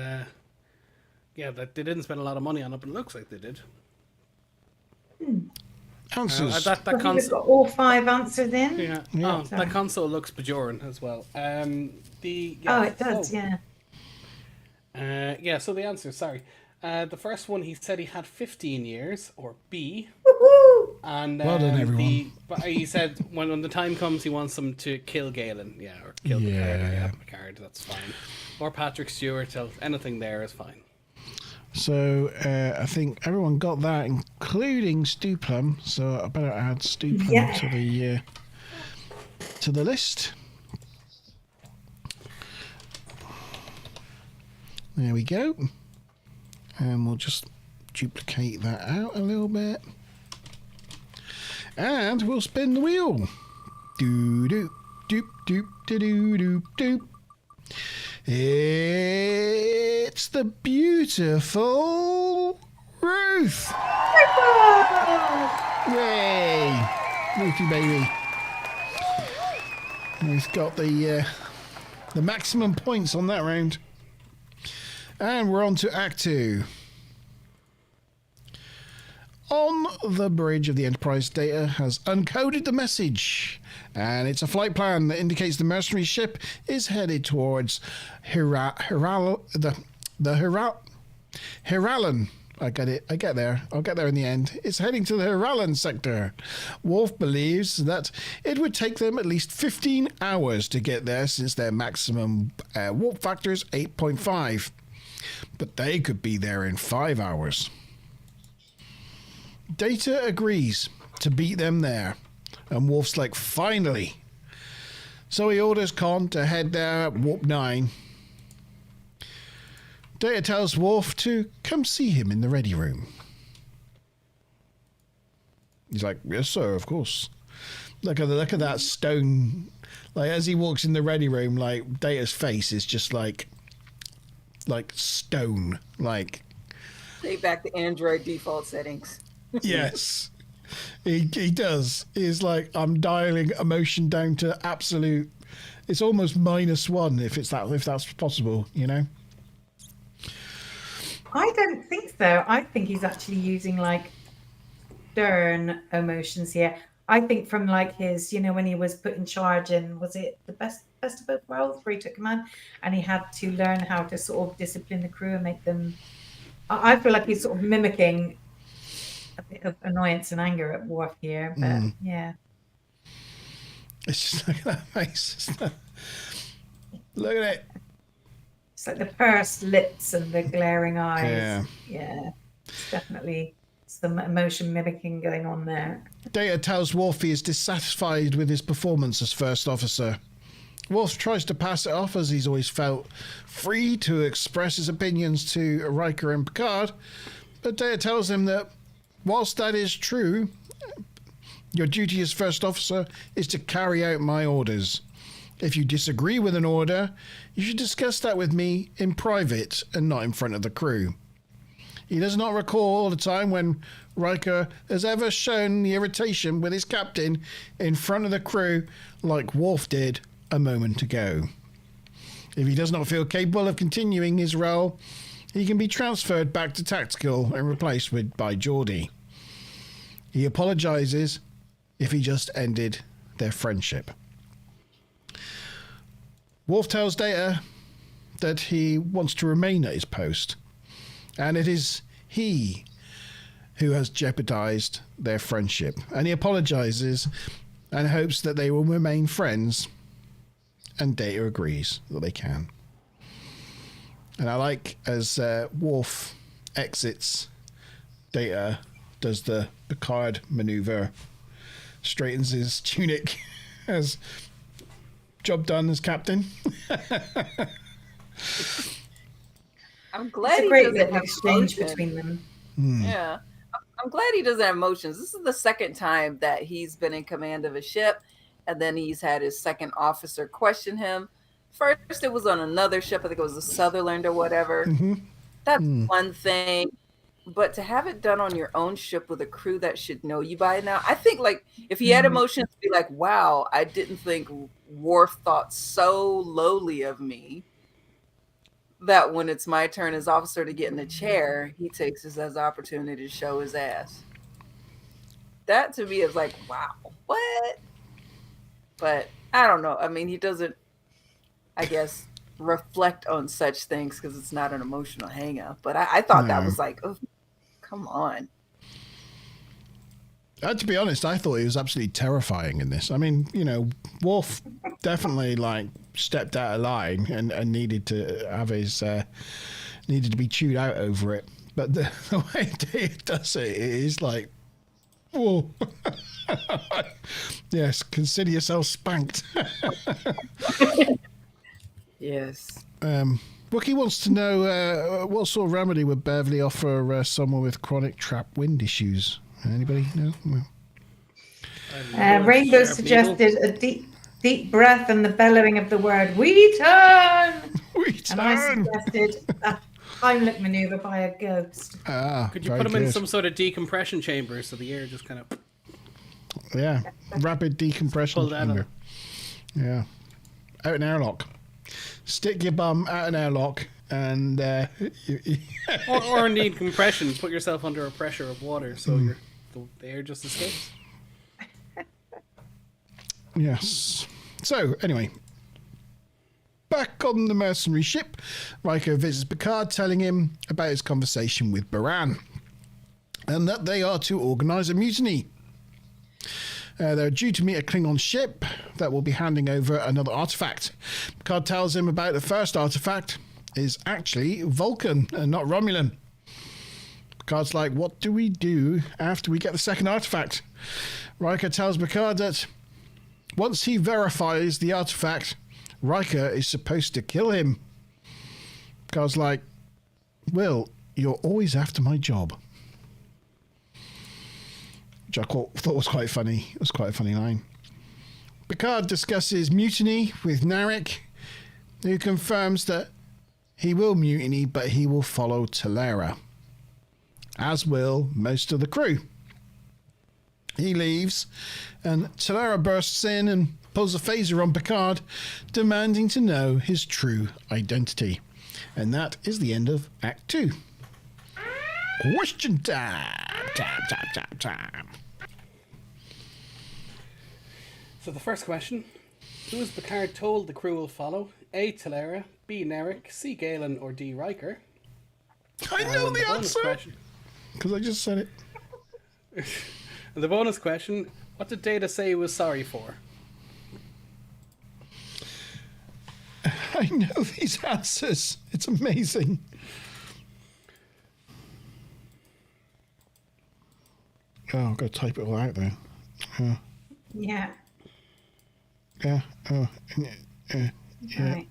yeah, that they didn't spend a lot of money on it, but it looks like they did. Answers. That We've console. got all 5 answers in. Yeah. Yeah. Oh, that console looks Bajoran as well. It does, yeah. So the answer, sorry. The first one, he said he had 15 years, or B. Woohoo! And Well done, everyone. but he said when the time comes, he wants them to kill Galen, or kill Picard, that's fine. Or Patrick Stewart, anything there is fine. So I think everyone got that, including Stuplum. So I better add Stuplum Yeah. to the list. There we go. And we'll just duplicate that out a little bit. And we'll spin the wheel. Doo doop doop doop doo doop doop. It's the beautiful Ruth. Yay, Ruthie baby. We've got the maximum points on that round. And we're on to Act 2. On the bridge of the Enterprise, Data has uncoded the message, and it's a flight plan that indicates the mercenary ship is headed towards Hiralan. I get it. I get there. I'll get there in the end. It's heading to the Hiralan sector. Worf believes that it would take them at least 15 hours to get there, since their maximum warp factor is 8.5. But they could be there in 5 hours. Data agrees to beat them there, and Worf's like, finally. So he orders Con to head there at warp 9. Data tells Worf to come see him in the ready room. He's like, yes sir, of course. Look at that stone. Like, as he walks in the ready room, like, Data's face is just like stone. Like, take back the Android default settings. Yes, he does. He's like, I'm dialing emotion down to absolute. It's almost -1 if that's possible, I don't think so. I think he's actually using like stern emotions here. I think from like his, when he was put in charge and was it the best of both worlds where he took command and he had to learn how to sort of discipline the crew and make them. I feel like he's sort of mimicking a bit of annoyance and anger at Worf here, but yeah. It's just, look at that face. Look at it. It's like the pursed lips and the glaring eyes. Yeah. It's definitely some emotion mimicking going on there. Data tells Worf he is dissatisfied with his performance as first officer. Worf tries to pass it off, as he's always felt free to express his opinions to Riker and Picard, but Data tells him that whilst that is true, your duty as first officer is to carry out my orders. If you disagree with an order, you should discuss that with me in private and not in front of the crew. He does not recall the time when Riker has ever shown the irritation with his captain in front of the crew like Worf did a moment ago. If he does not feel capable of continuing his role, he can be transferred back to tactical and replaced by Geordi. He apologises if he just ended their friendship. Worf tells Data that he wants to remain at his post, and it is he who has jeopardized their friendship. And he apologizes and hopes that they will remain friends, and Data agrees that they can. And I like as Worf exits, Data does the Picard maneuver, straightens his tunic as job done as captain. I'm glad It's a he great doesn't little have exchange emotion. between them. Yeah. I'm glad he doesn't have emotions. This is the second time that he's been in command of a ship, and then he's had his second officer question him. First, it was on another ship. I think it was the Sutherland or whatever. That's one thing. But to have it done on your own ship with a crew that should know you by now, I think, like, if he had emotions, be like, wow, I didn't think Worf thought so lowly of me that when it's my turn as officer to get in the chair, he takes this as an opportunity to show his ass. That to me is like, wow, what? But I don't know. I mean, he doesn't, I guess, reflect on such things because it's not an emotional hang-up. But I thought that was like, oh, come on. To be honest, I thought he was absolutely terrifying in this. I mean, you know, Worf definitely like stepped out of line and needed to have his needed to be chewed out over it. But the way Data does it is like, whoa. Yes, consider yourself spanked. Yes. Wookie wants to know what sort of remedy would Beverly offer someone with chronic trap wind issues? Anybody know? Well. Rainbow suggested a deep breath and the bellowing of the word "We turn." And I suggested a Heimlich maneuver by a ghost. Could you put them in some sort of decompression chamber so the air just kind of... Yeah, rapid decompression chamber. Yeah, out an airlock. Stick your bum out an airlock and... or indeed compression. Put yourself under a pressure of water so the air just escapes. Yes. So, anyway. Back on the mercenary ship, Riker visits Picard, telling him about his conversation with Baran, and that they are to organise a mutiny. They're due to meet a Klingon ship that will be handing over another artifact. Picard tells him about the first artifact is actually Vulcan and not Romulan. Picard's like, what do we do after we get the second artifact? Riker tells Picard that once he verifies the artifact, Riker is supposed to kill him. Picard's like, Will, you're always after my job. Which I thought was quite funny. It was quite a funny line. Picard discusses mutiny with Narek, who confirms that he will mutiny, but he will follow Talera, as will most of the crew. He leaves, and Talera bursts in and pulls a phaser on Picard, demanding to know his true identity. And that is the end of Act 2. Question time. Time. So the first question: who is Picard told the crew will follow? A. Talera, B. Narek, C. Galen, or D. Riker? I know the answer because I just said it. And the bonus question: what did Data say he was sorry for? I know these answers. It's amazing. Oh, I've got to type it all out there. Yeah. Yeah. Oh. Yeah.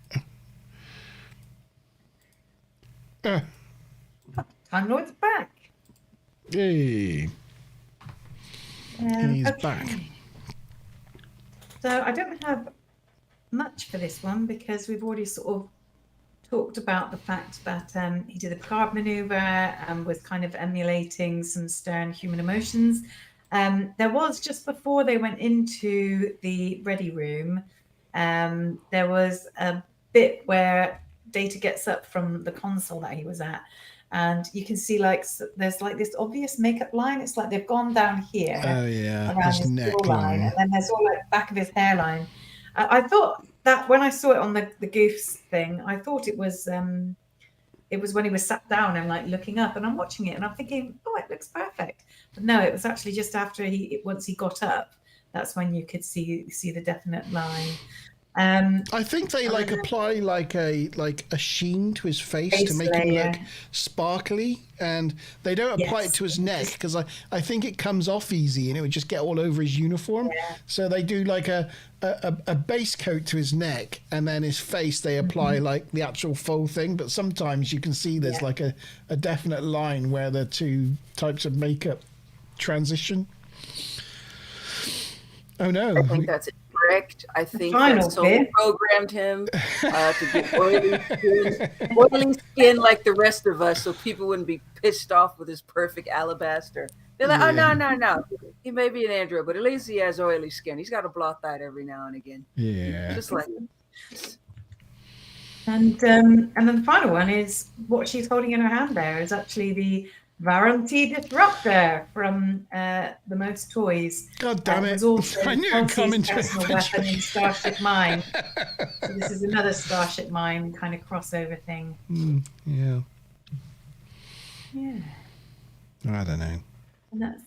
Right. Time Lord's back. Yay. He's back. So I don't have much for this one because we've already sort of talked about the fact that he did a Picard maneuver and was kind of emulating some stern human emotions. There was, just before they went into the ready room, there was a bit where Data gets up from the console that he was at, and you can see like there's like this obvious makeup line. It's like they've gone down here around his jawline, and then there's all like back of his hairline. I thought that when I saw it on the Goofs thing, I thought it was when he was sat down and like looking up, and I'm watching it and I'm thinking, oh, it looks perfect. But no, it was actually just after once he got up, that's when you could see the definite line. I think they apply like a sheen to his face to make him look sparkly, and they don't apply it to his neck because I think it comes off easy and it would just get all over his uniform. Yeah. So they do like a base coat to his neck, and then his face they apply like the actual full thing. But sometimes you can see there's like a definite line where the two types of makeup transition. Oh no! I think that's incorrect. I think that Soul programmed him to get oily skin like the rest of us, so people wouldn't be pissed off with his perfect alabaster. They're like, oh no, he may be an android, but at least he has oily skin. He's got to blot that every now and again. Yeah, just like. And then the final one is what she's holding in her hand. There is actually the Warranty Disruptor from the Most Toys. God damn it! I knew it'd come into personal weapon in Starship Mine. So this is another Starship Mine kind of crossover thing. Yeah. Yeah. I don't know. And that's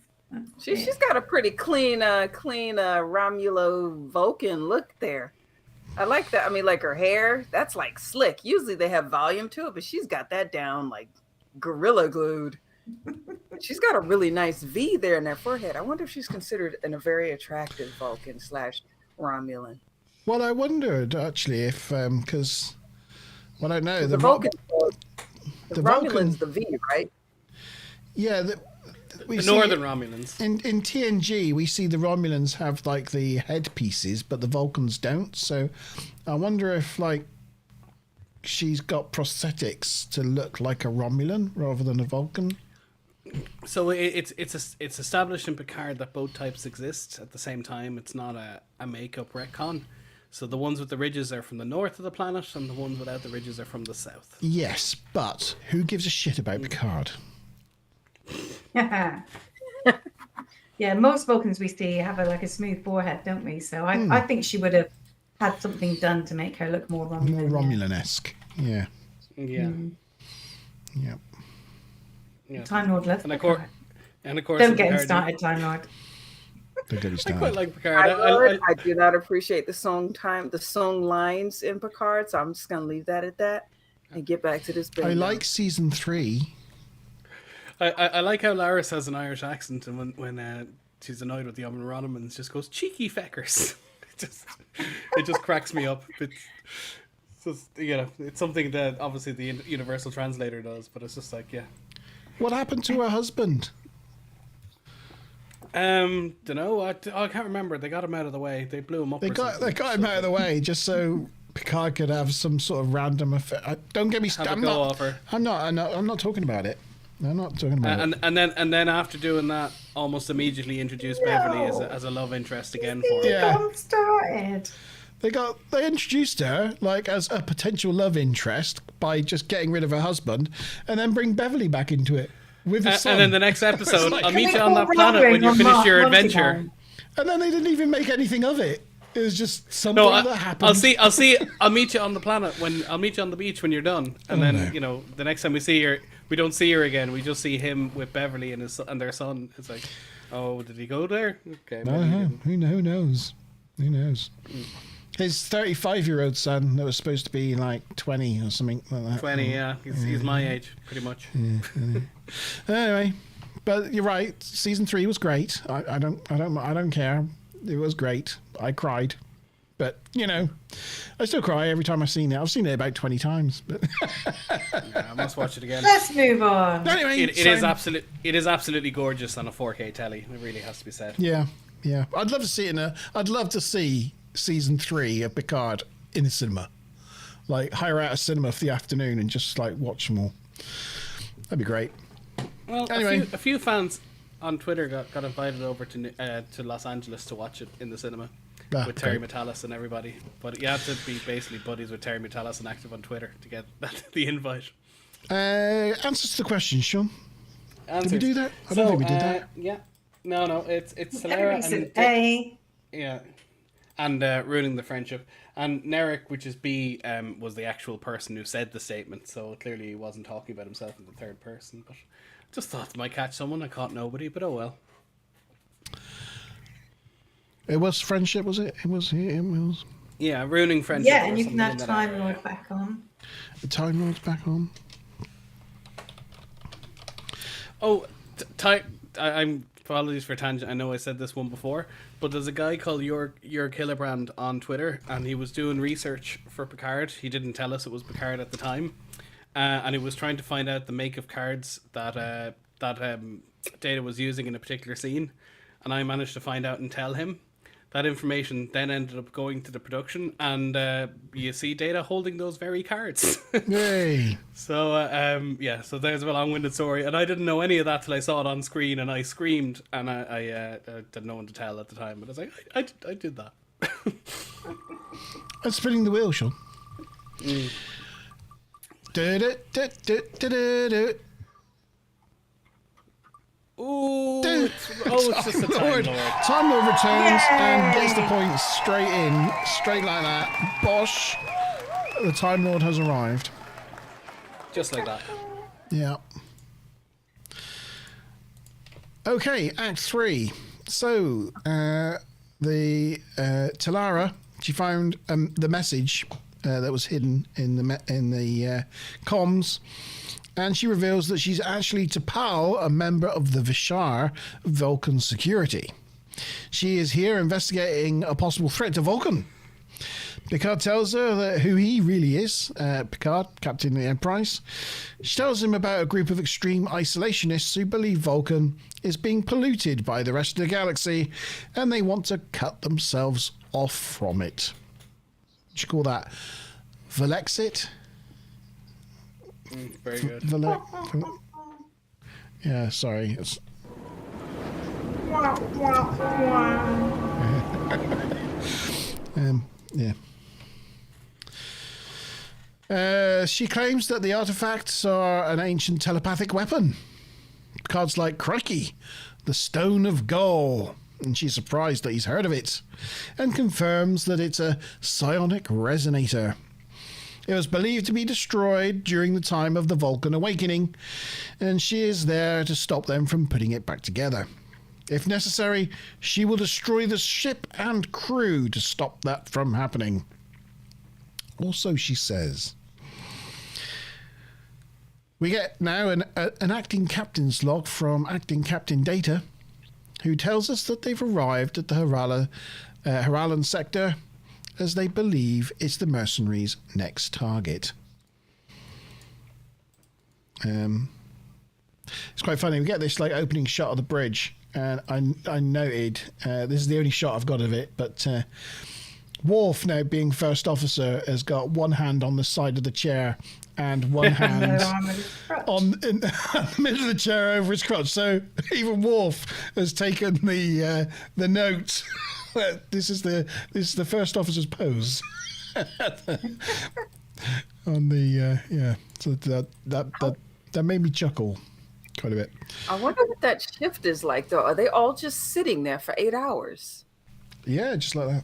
she's got a pretty clean Romulo Vulcan look there. I like that. I mean, like her hair, that's like slick. Usually they have volume to it, but she's got that down like gorilla glued. She's got a really nice V there in that forehead. I wonder if she's considered a very attractive Vulcan / Romulan. Well, I wondered actually if because I don't know the Vulcan. The Romulan's the V, right? Yeah, the Northern Romulans. In TNG, we see the Romulans have like the headpieces, but the Vulcans don't. So I wonder if like she's got prosthetics to look like a Romulan rather than a Vulcan. So it's established in Picard that both types exist at the same time. It's not a make-up retcon. So the ones with the ridges are from the north of the planet, and the ones without the ridges are from the south. Yes, but who gives a shit about Picard? Yeah, most Vulcans we see have a smooth forehead, don't we? So I think she would have had something done to make her look more Romulan. More Romulan-esque, yeah. Yeah. Yeah. Yeah. Time Lord left. And of course, don't get him started, Time Lord. Don't get me started. I quite like Picard. I do not appreciate the song lines in Picard, so I'm just gonna leave that at that and get back to this. I like season 3. I like how Laris has an Irish accent, and when she's annoyed with the Romulan, just goes cheeky feckers. it just cracks me up. It's just, it's something that obviously the universal translator does, but it's just like, yeah. What happened to her husband? Don't know. I can't remember. They got him out of the way. They blew him up. They got him out of the way just so Picard could have some sort of random effect. Don't get me started. I'm not talking about it. I'm not talking about it. And then after doing that, almost immediately introduced Beverly as a love interest again for him. Yeah. Started. They introduced her like as a potential love interest by just getting rid of her husband, and then bring Beverly back into it with the son. And then the next episode, I'll meet you on that planet when you finish your adventure. And then they didn't even make anything of it. It was just something that happened. I'll meet you on the planet I'll meet you on the beach when you're done. And the next time we see her, we don't see her again. We just see him with Beverly and their son. It's like, oh, did he go there? Okay. Who knows? Who knows? His 35-year-old son that was supposed to be like 20 or something like that. 20, yeah. He's my age, pretty much. Yeah. Anyway, but you're right. Season 3 was great. I don't care. It was great. I cried. But, I still cry every time I've seen it. I've seen it about 20 times. But yeah, I must watch it again. Let's move on. Anyway, it is absolutely gorgeous on a 4K telly. It really has to be said. Yeah. I'd love to see I'd love to see season 3 of Picard in the cinema. Like, hire out a cinema for the afternoon and just, like, watch them all. That'd be great. Well, anyway. a few fans on Twitter got invited over to Los Angeles to watch it in the cinema with Terry Metalis and everybody. But you have to be basically buddies with Terry Metalis and active on Twitter to get the invite. Answers to the question, Sean. Answers. Did we do that? I don't think we did that. Yeah. No, it's Solera and A. Yeah. And ruining the friendship. And Nerek, which is B, was the actual person who said the statement, so clearly he wasn't talking about himself in the third person. But just thought it might catch someone. I caught nobody, but oh well. It was friendship, was it? It was. Yeah, ruining friendship. Yeah, and you can have Time Lord back on. The Time Lord's back on. Oh, I'm apologies for tangent. I know I said this one before, but there's a guy called your Killibrand on Twitter, and he was doing research for Picard. He didn't tell us it was Picard at the time, and he was trying to find out the make of cards that Data was using in a particular scene, and I managed to find out and tell him. That information then ended up going to the production, and you see Data holding those very cards. Yay! So, so there's a long-winded story, and I didn't know any of that till I saw it on screen, and I screamed, and I didn't know when to tell at the time, but I was like, I did that. I'm spinning the wheel, Sean. Ooh, it's just a Time Lord. Time Lord returns and gets the points straight like that. Bosh. The Time Lord has arrived. Just like that. Yeah. Okay, Act 3. So, the Talara, she found the message that was hidden in the comms. And she reveals that she's actually T'Pau, a member of the Vishar Vulcan security. She is here investigating a possible threat to Vulcan. Picard tells her that who he really is, Picard, Captain of the Enterprise. She tells him about a group of extreme isolationists who believe Vulcan is being polluted by the rest of the galaxy, and they want to cut themselves off from it. What do you call that? Valexit? Very good. Yeah, sorry. It's... yeah. She claims that the artifacts are an ancient telepathic weapon. Picard's like, crikey, the Stone of Gaul. And she's surprised that he's heard of it. And confirms that it's a psionic resonator. It was believed to be destroyed during the time of the Vulcan awakening, and she is there to stop them from putting it back together. If necessary, she will destroy the ship and crew to stop that from happening. Also, she says. We get now an acting captain's log from acting Captain Data, who tells us that they've arrived at the Haralan sector, as they believe it's the mercenaries' next target. It's quite funny. We get this like opening shot of the bridge, and I noted this is the only shot I've got of it, but Worf, now being first officer, has got one hand on the side of the chair and one hand on in the middle of the chair over his crotch. So even Worf has taken the note. This is the first officer's pose. On the so that made me chuckle quite a bit. I wonder what that shift is like, though. Are they all just sitting there for 8 hours? Yeah, just like that.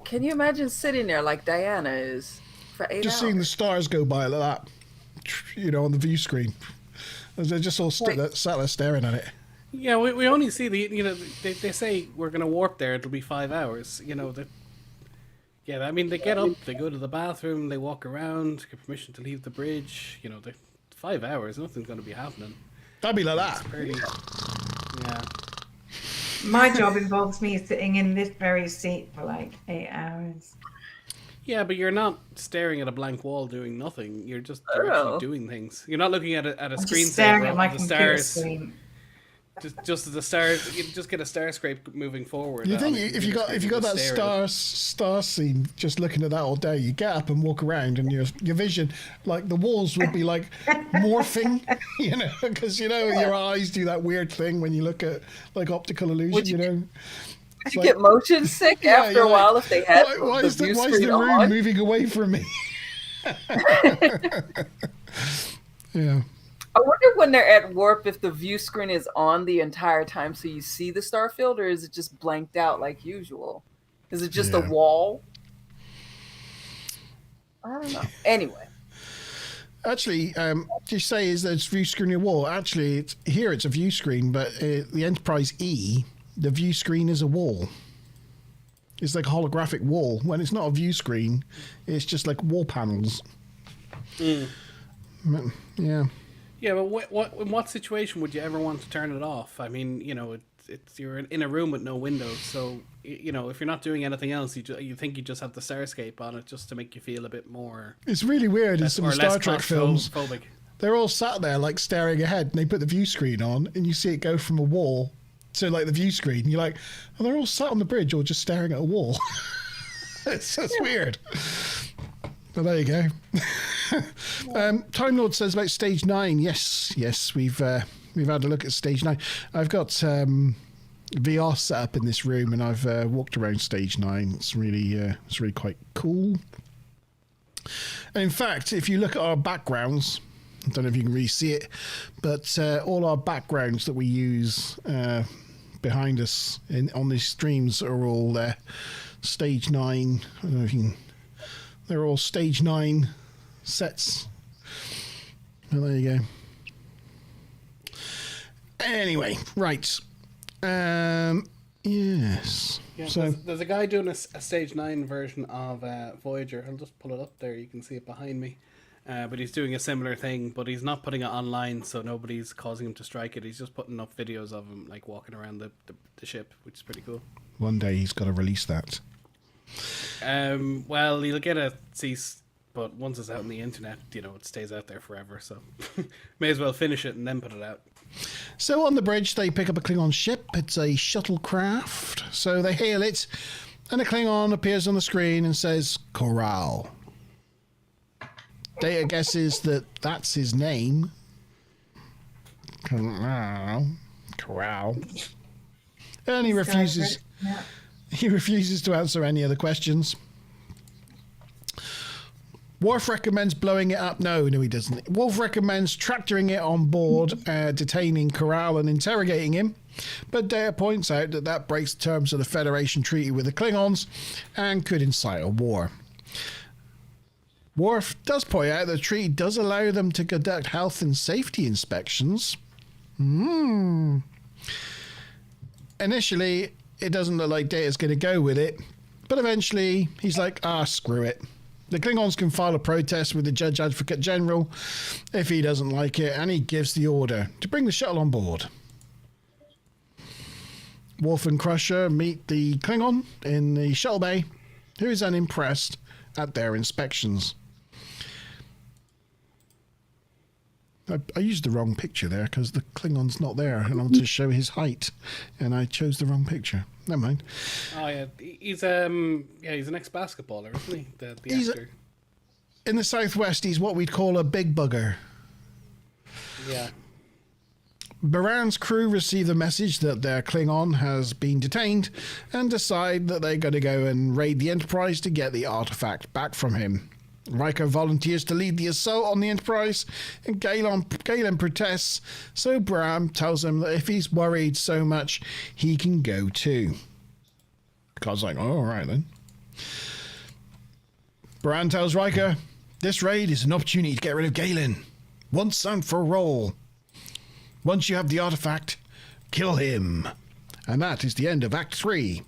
Can you imagine sitting there like Diana is for 8 hours? Just seeing the stars go by like that, on the view screen. They're just all sat there staring at it. Yeah, we only see they say we're going to warp there, it'll be 5 hours. They get up, they go to the bathroom, they walk around, get permission to leave the bridge. 5 hours, nothing's going to be happening. That'd be like that. Yeah. My job involves me sitting in this very seat for like 8 hours. Yeah, but you're not staring at a blank wall doing nothing. You're actually doing things. You're not looking at a screensaver staring at my of the computer stars. screen. Just as the stars, you just get a star scrape moving forward. You think if you got that star scene, just looking at that all day, you get up and walk around, and your vision, like the walls would be like morphing, because your eyes do that weird thing when you look at like optical illusion, Did you get motion sick after a while if they had why is the room on? moving away from me? Yeah. I wonder when they're at warp if the view screen is on the entire time so you see the starfield, or is it just blanked out like usual? Is it just a wall? I don't know. Anyway. Actually, you say is there's view screen in wall. Actually, it's a view screen, but the Enterprise E, the view screen is a wall. It's like a holographic wall. When it's not a view screen, it's just like wall panels. Yeah. Yeah, but in what situation would you ever want to turn it off? I mean, you know, it's you're in a room with no windows, so you know if you're not doing anything else, you think you just have the Starscape on it just to make you feel a bit more. It's really weird in some Star Trek films. Claustrophobic. They're all sat there like staring ahead, and they put the view screen on, and you see it go from a wall to like the view screen. You're like, oh, they're all sat on the bridge or just staring at a wall. It's just weird. But there you go. Time Lord says about Stage 9. Yes, we've had a look at Stage 9. I've got VR set up in this room, and I've walked around Stage 9. It's really quite cool. And in fact, if you look at our backgrounds, I don't know if you can really see it, but all our backgrounds that we use behind us on these streams are all Stage 9. I don't know if you can. They're all Stage 9 sets. Well, there you go. Anyway, right. Yes. Yeah, so there's a guy doing a Stage 9 version of Voyager. I'll just pull it up there. You can see it behind me. But he's doing a similar thing, but he's not putting it online, so nobody's causing him to strike it. He's just putting up videos of him like walking around the ship, which is pretty cool. One day he's got to release that. Well, you'll get a cease, but once it's out on the internet, you know, it stays out there forever, so may as well finish it and then put it out. So on the bridge, they pick up a Klingon ship. It's a shuttlecraft. So they hail it, and a Klingon appears on the screen and says, Corral. Data guesses that that's his name. Corral. And he refuses... Yeah. He refuses to answer any other questions. Worf recommends blowing it up. No, he doesn't. Worf recommends tractoring it on board, detaining Corral and interrogating him. But Data points out that breaks the terms of the Federation treaty with the Klingons and could incite a war. Worf does point out that the treaty does allow them to conduct health and safety inspections. Initially, it doesn't look like Data's going to go with it, but eventually he's like, screw it. The Klingons can file a protest with the Judge Advocate General if he doesn't like it, and he gives the order to bring the shuttle on board. Worf and Crusher meet the Klingon in the shuttle bay, who is unimpressed at their inspections. I used the wrong picture there because the Klingon's not there, and I want to show his height, and I chose the wrong picture. Never mind. Oh yeah, he's an ex-basketballer, isn't he? The actor. In the Southwest, he's what we'd call a big bugger. Yeah. Baran's crew receive the message that their Klingon has been detained and decide that they're going to go and raid the Enterprise to get the artifact back from him. Riker volunteers to lead the assault on the Enterprise, and Galen protests, so Bram tells him that if he's worried so much, he can go too. Picard's like, all right then. Baran tells Riker, this raid is an opportunity to get rid of Galen. Once and for all. Once you have the artifact, kill him. And that is the end of Act 3.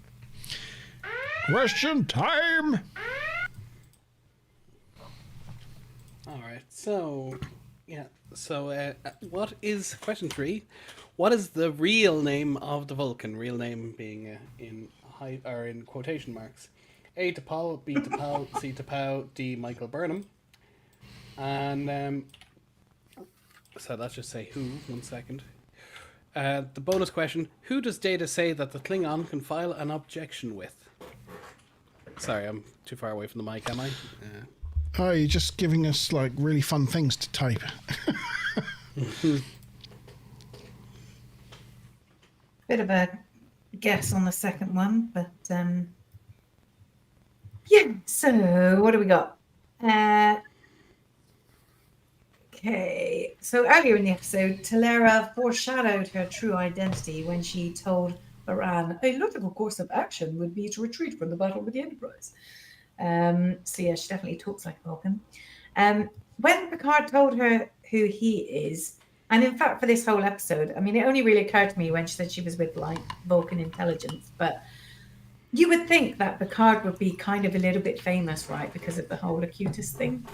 Question time! Alright, so, what is, question 3, what is the real name of the Vulcan? Real name being in quotation marks. A to Paul, B to Paul, C to Pow, D Michael Burnham. And, so let's just say who, 1 second. The bonus question, who does Data say that the Klingon can file an objection with? Sorry, I'm too far away from the mic, am I? Oh, you're just giving us, like, really fun things to type. Bit of a guess on the second one, but, yeah, so what do we got? Okay, so earlier in the episode, Talera foreshadowed her true identity when she told Baran a logical course of action would be to retreat from the battle with the Enterprise. So yeah, she definitely talks like a Vulcan. When Picard told her who he is, and in fact for this whole episode, I mean, it only really occurred to me when she said she was with like Vulcan intelligence, but you would think that Picard would be kind of a little bit famous, right, because of the whole Acutus thing.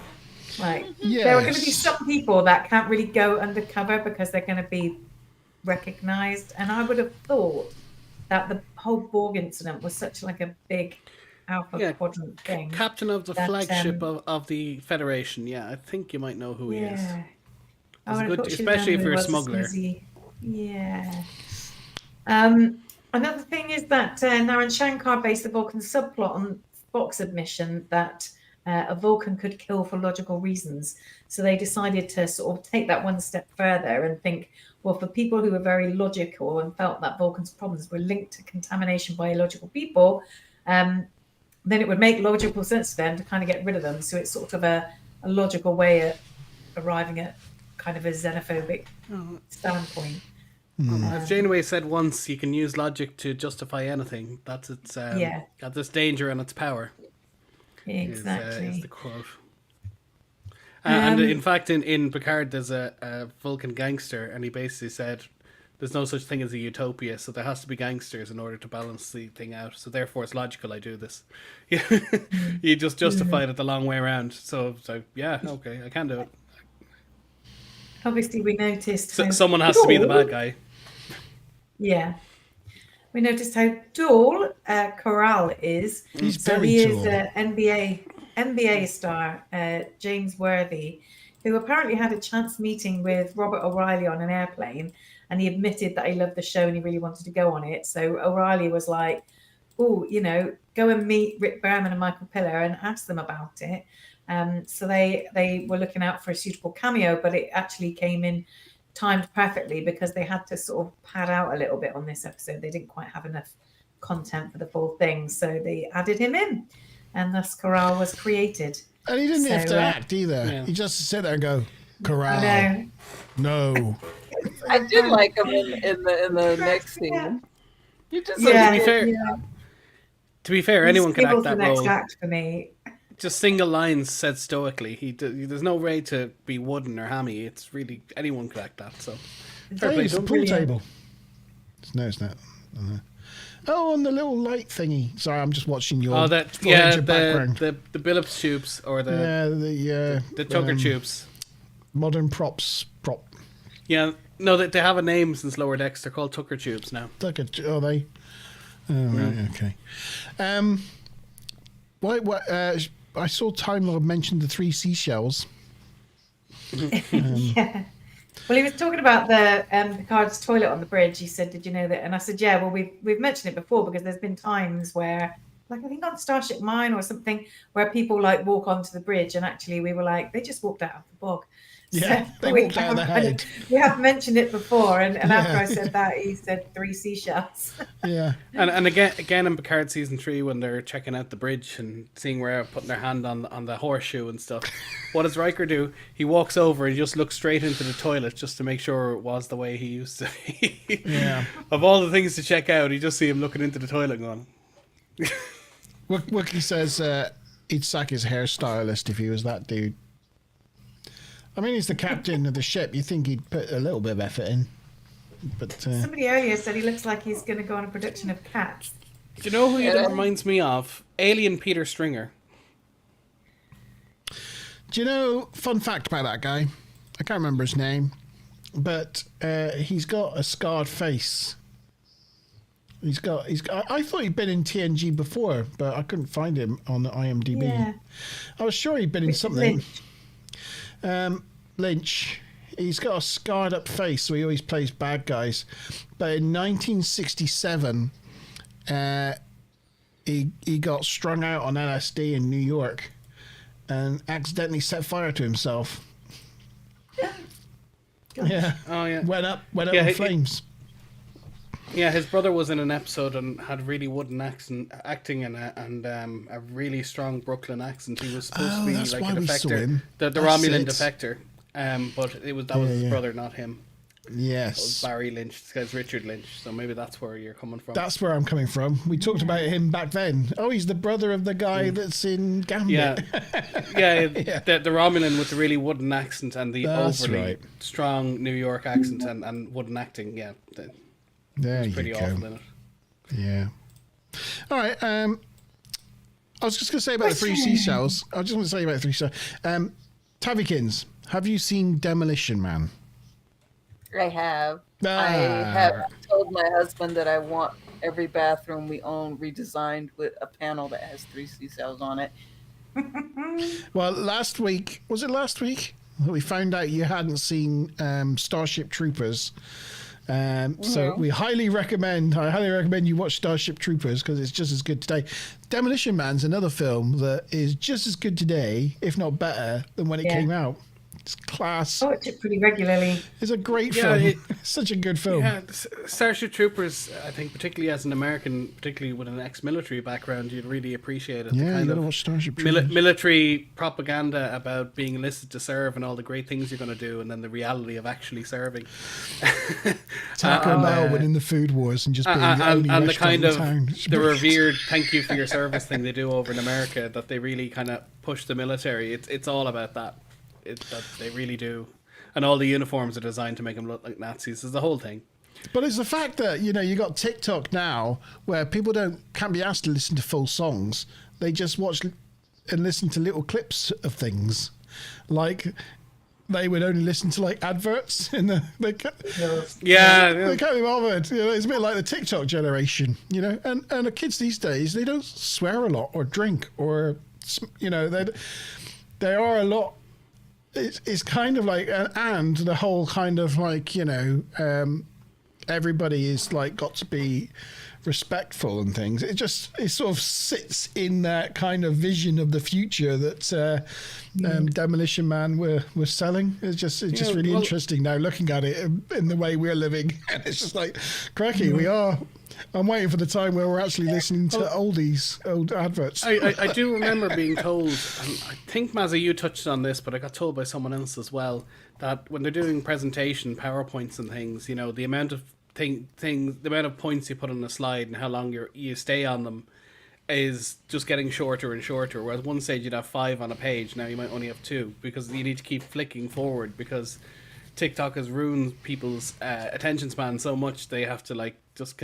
Like, there are going to be some people that can't really go undercover because they're going to be recognized. And I would have thought that the whole Borg incident was such like a big Alpha Quadrant thing. Captain of the flagship of the Federation. Yeah, I think you might know who he is. Good, especially if you're a smuggler. Yeah. Another thing is that Naran Shankar based the Vulcan subplot on Spock's admission that a Vulcan could kill for logical reasons. So they decided to sort of take that one step further and think, well, for people who were very logical and felt that Vulcan's problems were linked to contamination by illogical people, then it would make logical sense for them to kind of get rid of them. So it's sort of a logical way of arriving at kind of a xenophobic standpoint. As Janeway said once, you can use logic to justify anything. That's its got this danger and its power. Exactly. Is the quote. And in fact, in Picard, there's a Vulcan gangster, and he basically said there's no such thing as a utopia, so there has to be gangsters in order to balance the thing out. So therefore, it's logical I do this. You just justified it the long way around. So yeah, okay, I can do it. Obviously, we noticed someone has to be the bad guy. Yeah. We noticed how tall Corral is. He's so very he tall. is an NBA star, James Worthy, who apparently had a chance meeting with Robert O'Reilly on an airplane, and he admitted that he loved the show and he really wanted to go on it. So O'Reilly was like, oh, go and meet Rick Berman and Michael Piller and ask them about it. So they were looking out for a suitable cameo, but it actually came in timed perfectly because they had to sort of pad out a little bit on this episode. They didn't quite have enough content for the full thing, so they added him in, and thus Corral was created. And he didn't have to act either. Yeah. He just sit there and go, Corral. No. I did like him in the next scene. Yeah. You just to be fair, anyone can act that the role. Next act for me. Just single lines said stoically. There's no way to be wooden or hammy. It's really anyone could act that. So it's a pool table. No, it's not. Oh, and the little light thingy. Sorry, I'm just watching your. The Billups tubes or the Tucker tubes. Modern prop. Yeah, no, they have a name since Lower Decks. They're called Tucker tubes now. Tucker, are they? Oh, right, okay. I saw Time Lord mention the 3 seashells. Yeah. Well, he was talking about the Picard's toilet on the bridge. He said, "Did you know that?" And I said, "Yeah. Well, we've mentioned it before because there's been times where, like I think on Starship Mine or something, where people like walk onto the bridge, and actually we were like, they just walked out of the bog." Yeah, so they walked out of the head. We have mentioned it before, and after I said that, he said 3 seashells. Yeah, and again in Picard season 3 when they're checking out the bridge and seeing where putting their hand on the horseshoe and stuff, what does Riker do? He walks over and just looks straight into the toilet just to make sure it was the way he used to be. Yeah. Of all the things to check out, you just see him looking into the toilet going. Wookie says he'd sack his hairstylist if he was that dude. I mean, he's the captain of the ship. You think he'd put a little bit of effort in. But somebody earlier said he looks like he's going to go on a production of Cats. Do you know who that reminds me of? Alien Peter Stringer. Do you know, fun fact about that guy? I can't remember his name, but he's got a scarred face. He's got. I thought he'd been in TNG before, but I couldn't find him on the IMDb. Yeah. I was sure he'd been in something. Lynch. He's got a scarred up face, so he always plays bad guys. But in 1967, he got strung out on LSD in New York and accidentally set fire to himself. Yeah. Oh yeah. Went up in flames. Yeah, his brother was in an episode and had really wooden acting and a really strong Brooklyn accent. He was supposed to be like a defector, the Romulan defector. but that was his brother, not him. Yes. It was Barry Lynch. This guy's Richard Lynch. So maybe that's where you're coming from. That's where I'm coming from. We talked about him back then. Oh, he's the brother of the guy that's in Gambit. Yeah, The Romulan with the really wooden accent and the overly strong New York accent and wooden acting. Yeah, there you pretty go. awful in it. Yeah. All right. I was just going to say about the three seashells. I just want to say about the three seashells. Tavykins, have you seen Demolition Man? I have. I have told my husband that I want every bathroom we own redesigned with a panel that has 3 seashells on it. Well, last week, was it last week? We found out you hadn't seen Starship Troopers. So I highly recommend you watch Starship Troopers because it's just as good today. Demolition Man's another film that is just as good today, if not better, than when it came out. It's class. I watch it pretty regularly. It's a great film. It's such a good film. Yeah, Starship Troopers, I think, particularly as an American, particularly with an ex-military background, you'd really appreciate it. Yeah, you gotta watch Starship Troopers. Military propaganda about being enlisted to serve and all the great things you're going to do, and then the reality of actually serving. Taco Bell winning the food wars and just being the only and the restaurant kind in of town. the revered thank you for your service thing they do over in America, that they really kind of push the military. It's all about that. That they really do, and all the uniforms are designed to make them look like Nazis. Is the whole thing. But it's the fact that you got TikTok now, where people can't be asked to listen to full songs. They just watch and listen to little clips of things, like they would only listen to like adverts in the. They can't be bothered. It's a bit like the TikTok generation, and the kids these days, they don't swear a lot or drink or they are a lot. It's kind of like, and the whole kind of like, everybody is like got to be respectful and things. It sort of sits in that kind of vision of the future that Demolition Man were selling. It's just really interesting now looking at it in the way we're living. And it's just like, cracky, I'm waiting for the time where we're actually listening to old adverts. I do remember being told, and I think Mazza, you touched on this, but I got told by someone else as well, that when they're doing presentation, PowerPoints and things, the amount of the amount of points you put on a slide and how long you stay on them is just getting shorter and shorter. Whereas one stage you'd have 5 on a page, now you might only have 2 because you need to keep flicking forward because TikTok has ruined people's attention span so much they have to like just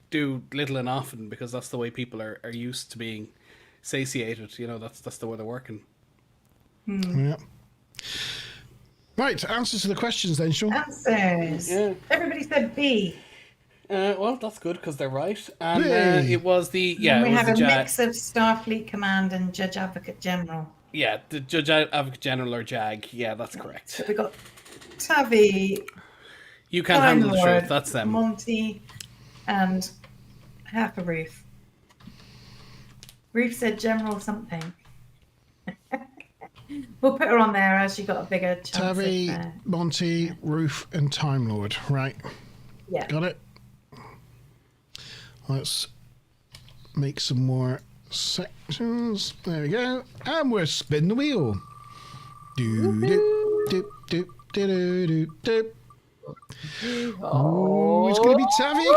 do little and often because that's the way people are used to being satiated. That's the way they're working. Yeah. Right, answers to the questions then, Sean. Answers. Yeah. Everybody said B. Well, that's good because they're right. And it was the we have a mix of Starfleet Command and Judge Advocate General. Yeah, the Judge Advocate General or JAG. Yeah, that's correct. So we got Tavi. You Can't Handle the Truth. That's them. Monty and half a Ruth. Ruth said General something. We'll put her on there as she got a bigger chance. Tavi, Monty, Ruth, and Time Lord. Right. Yeah. Got it. Let's make some more sections. There we go. And we'll spin the wheel. Do do do do do do do. Oh, it's going to be Tavi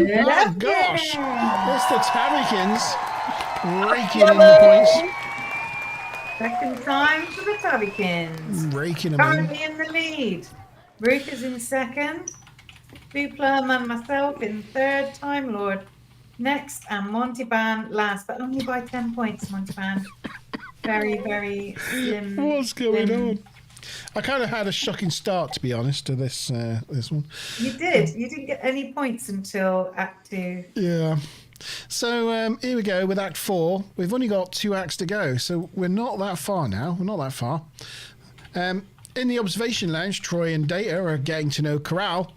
again. Oh gosh, it's the Tavykins raking in the points. Second time for the Tavykins. Raking them currently in the lead. Ruth is in second. Buplum and myself in third. Time Lord next, and Monty Ban last, but only by 10 points. Monty Ban, very, very slim. What's going on? I kind of had a shocking start, to be honest, to this one. You did. You didn't get any points until Act 2. Yeah. So here we go with Act 4. We've only got 2 acts to go, so we're not that far now. We're not that far. In the observation lounge, Troy and Data are getting to know Corral,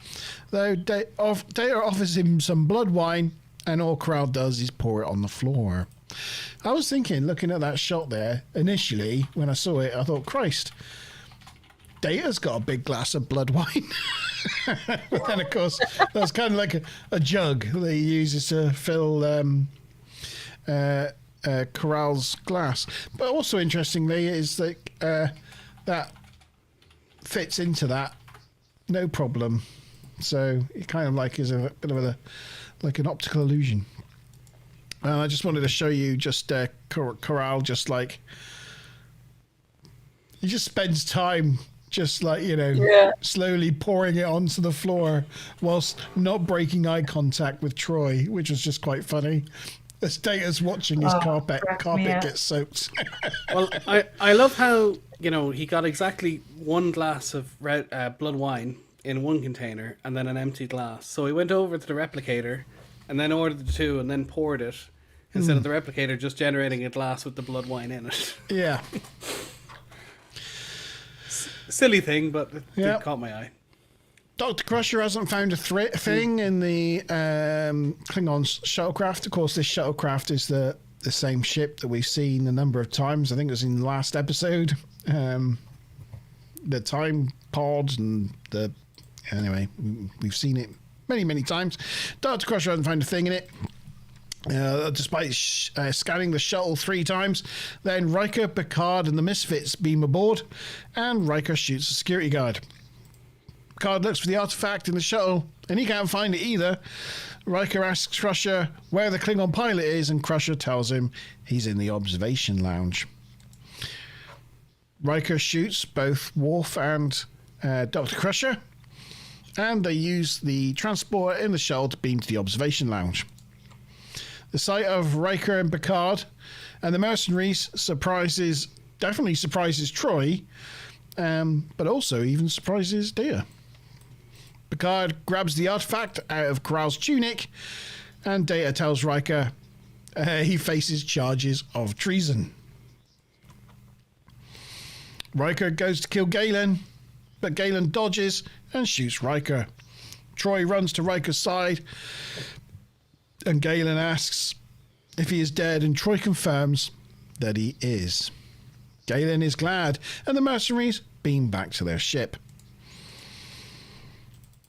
though Data offers him some blood wine, and all Corral does is pour it on the floor. I was thinking, looking at that shot there, initially, when I saw it, I thought, Christ, Data's got a big glass of blood wine. But then, of course, that's kind of like a jug that he uses to fill Corral's glass. But also, interestingly, is that fits into that, no problem. So it kind of like is a bit of like an optical illusion. I just wanted to show you just Corral just like he just spends time just like, slowly pouring it onto the floor whilst not breaking eye contact with Troy, which was just quite funny. As Data's watching his carpet get soaked. Well, I love how, he got exactly one glass of blood wine in one container and then an empty glass. So he went over to the replicator and then ordered the two and then poured it instead of the replicator just generating a glass with the blood wine in it. Yeah. Silly thing, but it caught my eye. Dr. Crusher hasn't found a thing in the Klingons shuttlecraft. Of course, this shuttlecraft is the same ship that we've seen a number of times. I think it was in the last episode. The time pod and anyway, we've seen it many, many times. Dr. Crusher hasn't found a thing in it. Despite scanning the shuttle 3 times, then Riker, Picard, and the Misfits beam aboard, and Riker shoots a security guard. Picard looks for the artifact in the shuttle, and he can't find it either. Riker asks Crusher where the Klingon pilot is, and Crusher tells him he's in the observation lounge. Riker shoots both Worf and Dr. Crusher, and they use the transporter in the shuttle to beam to the observation lounge. The sight of Riker and Picard and the mercenaries definitely surprises Troy, but also even surprises Data. Picard grabs the artifact out of Corral's tunic, and Data tells Riker he faces charges of treason. Riker goes to kill Galen, but Galen dodges and shoots Riker. Troy runs to Riker's side, and Galen asks if he is dead, and Troy confirms that he is. Galen is glad, and the mercenaries beam back to their ship.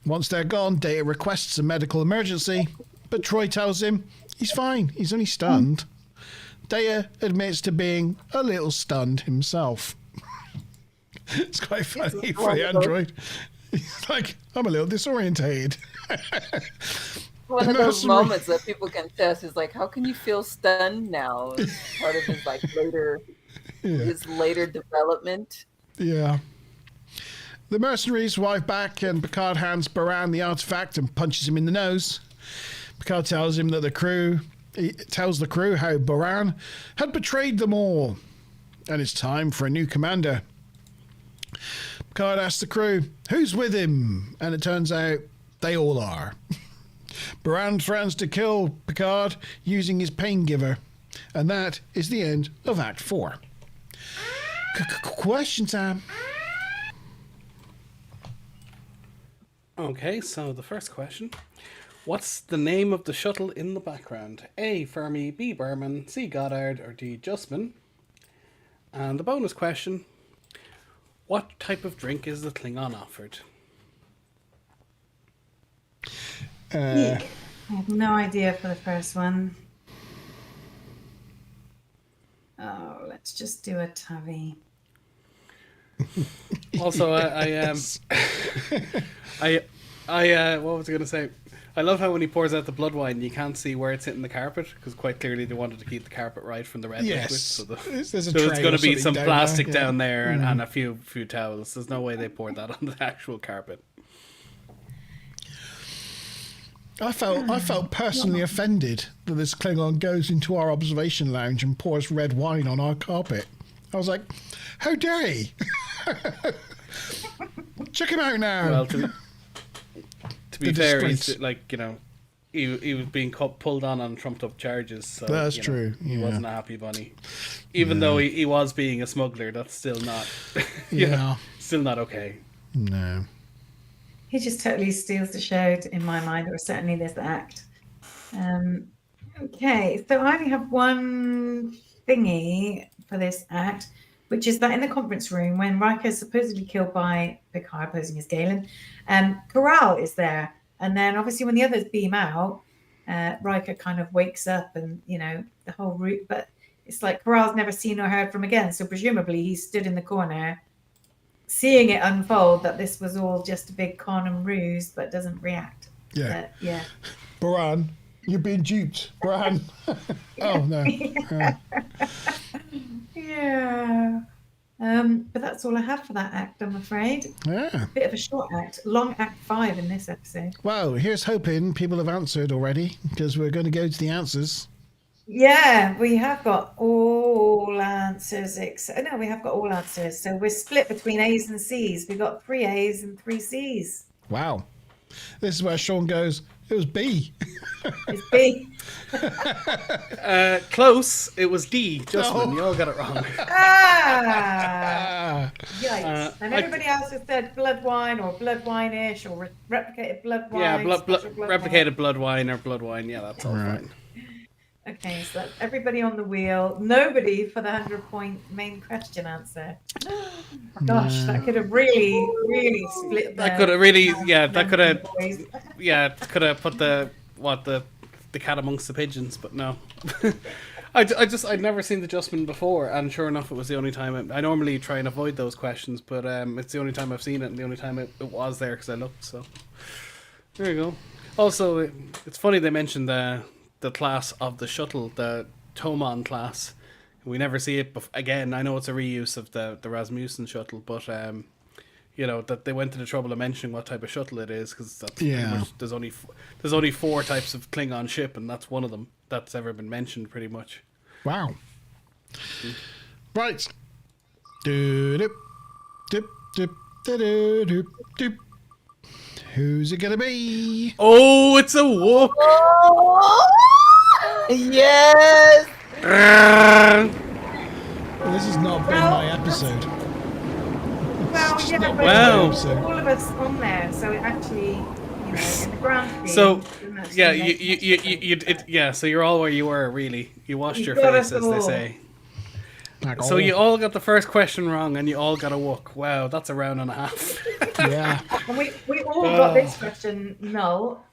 Once they're gone, Data requests a medical emergency, but Troy tells him he's fine, he's only stunned. Data admits to being a little stunned himself. It's quite funny for the android. He's like, I'm a little disorientated. One of those moments that people can test is like, how can you feel stunned now? It's part of his his later development. Yeah. The mercenaries arrive back, and Picard hands Baran the artifact and punches him in the nose. Picard tells him that he tells the crew how Baran had betrayed them all, and it's time for a new commander. Picard asks the crew who's with him, and it turns out they all are. Baran threatens to kill Picard using his pain giver, and that is the end of Act 4. Question time. Okay, so the first question. What's the name of the shuttle in the background? A. Fermi, B. Berman, C. Goddard, or D. Justman? And the bonus question. What type of drink is the Klingon offered? I have no idea for the first one. Oh, let's just do a Tavi. Also, I what was I going to say? I love how when he pours out the blood wine, you can't see where it's hitting the carpet, because quite clearly they wanted to keep the carpet right from the red liquid. So there's it's going to be some plastic down there and a few towels. There's no way they poured that on the actual carpet. I felt personally offended that this Klingon goes into our observation lounge and pours red wine on our carpet. I was like, how dare he? Check him out now. Well, to be fair, he's like, he was being pulled on trumped up charges. So that's true. He wasn't a happy bunny. Even though he was being a smuggler, that's still not still not okay. No. He just totally steals the show in my mind, or certainly this act. Okay, so I only have one thingy for this act, which is that in the conference room, when Riker is supposedly killed by Picard posing as Galen, Corral is there. And then obviously when the others beam out, Riker kind of wakes up and, the whole route. But it's like Corral's never seen or heard from again. So presumably he stood in the corner seeing it unfold that this was all just a big con and ruse, but doesn't react. Yeah. But, yeah. Baran, you're being duped. Baran. Oh, no. Yeah. But that's all I have for that act, I'm afraid. Yeah. Bit of a short act. Long act 5 in this episode. Well, here's hoping people have answered already, because we're going to go to the answers. Yeah, we have got all answers. No, we have got all answers. So we're split between A's and C's. We've got 3 A's and 3 C's. Wow. This is where Sean goes, it was B. It's B. Close. It was D. Justman, you all got it wrong. Yikes. And everybody else has said blood wine or blood wine-ish or replicated blood wine. Yeah, replicated wine. blood wine or blood wine. Yeah, that's all fine. Okay, so that's everybody on the wheel. Nobody for the 100-point main question answer. Gosh, that could have really split. That could have really, that could have, could have put the cat amongst the pigeons, but no. I'd never seen the Justman before, and sure enough, it was the only time. I normally try and avoid those questions, but it's the only time I've seen it, and the only time it was there because I looked. So there you go. Also, it's funny they mentioned the class of the shuttle, the Tomon class. We never see it again. I know it's a reuse of the Rasmussen shuttle, but that they went to the trouble of mentioning what type of shuttle it is, because there's only 4 types of Klingon ship, and that's one of them that's ever been mentioned, pretty much. Wow. Right. Doop, doop, doop, doop, doop, doop. Who's it gonna be? Oh, it's a Wook. Oh, yes. Well, this has not been my episode. Well, yeah, but Wow. all of us on there, so it actually, in the grand scheme. So, doesn't actually yeah, make sense. so you're all where you were, really. You washed your got face, us as they all. say. Like, So you all got the first question wrong, and you all got a Wook. Wow, that's a round and a half. Yeah. And we all got this question null.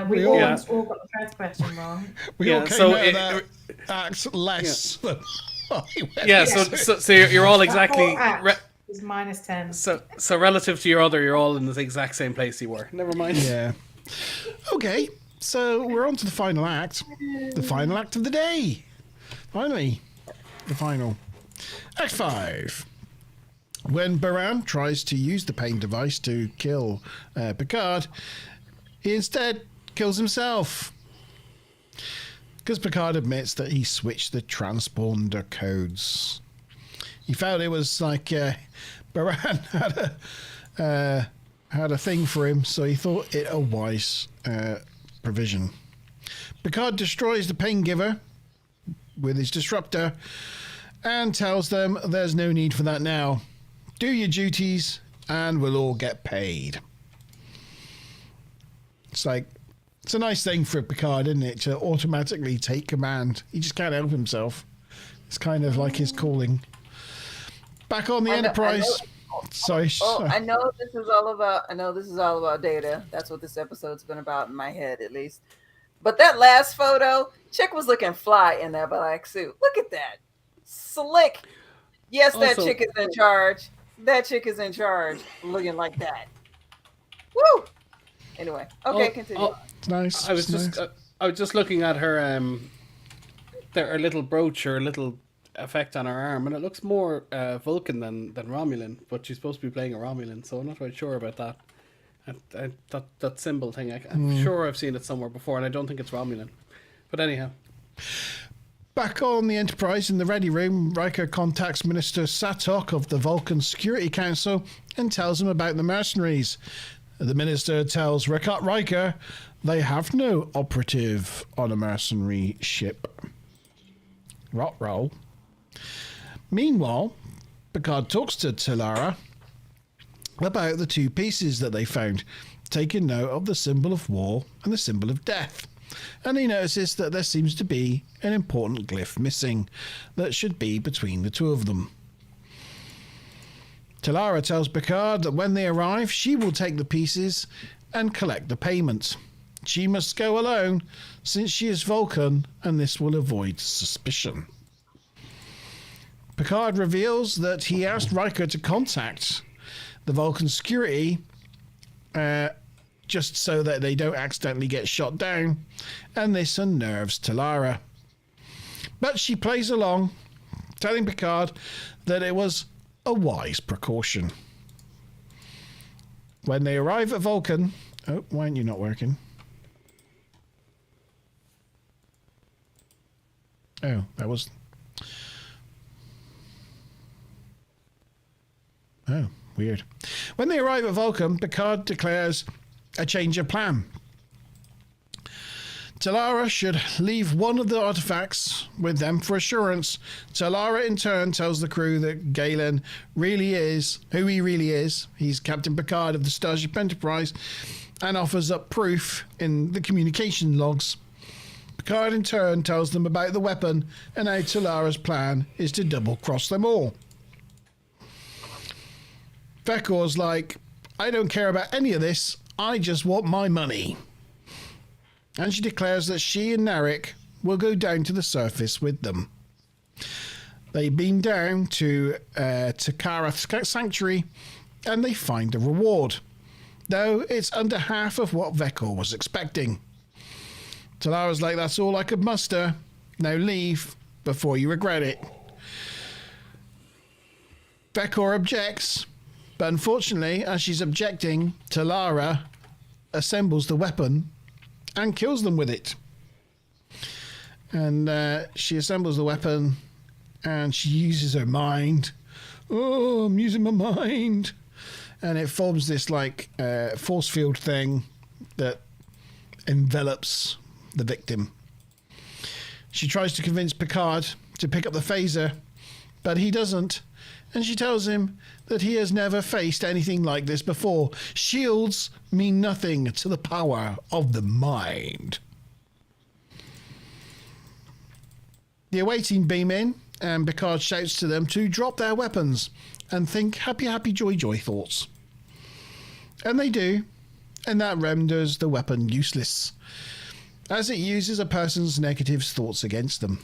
We all all- all got the first question wrong. We all Yeah, came so out of it- that act less than I went. Yeah, so you're all exactly. That whole act is minus 10. So relative to your other, you're all in the exact same place you were. Never mind. Yeah. Okay, so we're on to the final act. The final act of the day. Finally, the final. Act 5. When Baran tries to use the pain device to kill Picard, he instead kills himself. Because Picard admits that he switched the transponder codes. He felt it was like Baran had a thing for him, so he thought it a wise provision. Picard destroys the pain giver with his disruptor and tells them there's no need for that now. Do your duties and we'll all get paid. It's a nice thing for Picard, isn't it, to automatically take command. He just can't help himself. It's kind of like his calling. Back on the Enterprise. Sorry. I know this is all about Data. That's what this episode's been about in my head, at least. But that last photo, chick was looking fly in that black suit. Look at that. Slick. Yes, that Also- chick is in charge. That chick is in charge, looking like that. Woo! Anyway, okay, continue. It's nice. I was just looking at her her little brooch or little effect on her arm, and it looks more Vulcan than Romulan. But she's supposed to be playing a Romulan, so I'm not quite sure about that. That symbol thing. I'm sure I've seen it somewhere before, and I don't think it's Romulan. But anyhow. Back on the Enterprise in the ready room, Riker contacts Minister Satok of the Vulcan Security Council and tells him about the mercenaries. The minister tells Riker they have no operative on a mercenary ship. Rot roll. Meanwhile, Picard talks to Tilara about the 2 pieces that they found, taking note of the symbol of war and the symbol of death. And he notices that there seems to be an important glyph missing that should be between the 2 of them. Tilara tells Picard that when they arrive, she will take the pieces and collect the payment. She must go alone since she is Vulcan, and this will avoid suspicion. Picard reveals that he asked Riker to contact the Vulcan security, just so that they don't accidentally get shot down, and this unnerves Talara. But she plays along, telling Picard that it was a wise precaution. When they arrive at Vulcan... Oh, why aren't you not working? Oh, that was... Oh, weird. When they arrive at Vulcan, Picard declares a change of plan. Talara should leave one of the artifacts with them for assurance. Talara in turn tells the crew that Galen really is who he really is. He's Captain Picard of the Starship Enterprise, and offers up proof in the communication logs. Picard in turn tells them about the weapon and how Talara's plan is to double-cross them all. Vekor's like, I don't care about any of this, I just want my money. And she declares that she and Narek will go down to the surface with them. They beam down to Takara Sanctuary and they find a reward, though it's under half of what Vekor was expecting. Talara's like, that's all I could muster. Now leave before you regret it. Vekor objects, but unfortunately, as she's objecting, Talara assembles the weapon and kills them with it. And she assembles the weapon and she uses her mind. Oh, I'm using my mind. And it forms this like force field thing that envelops the victim. She tries to convince Picard to pick up the phaser, but he doesn't. And she tells him that he has never faced anything like this before. Shields mean nothing to the power of the mind. The awaiting beam in, and Picard shouts to them to drop their weapons and think happy, happy, joy, joy thoughts. And they do, and that renders the weapon useless, as it uses a person's negative thoughts against them.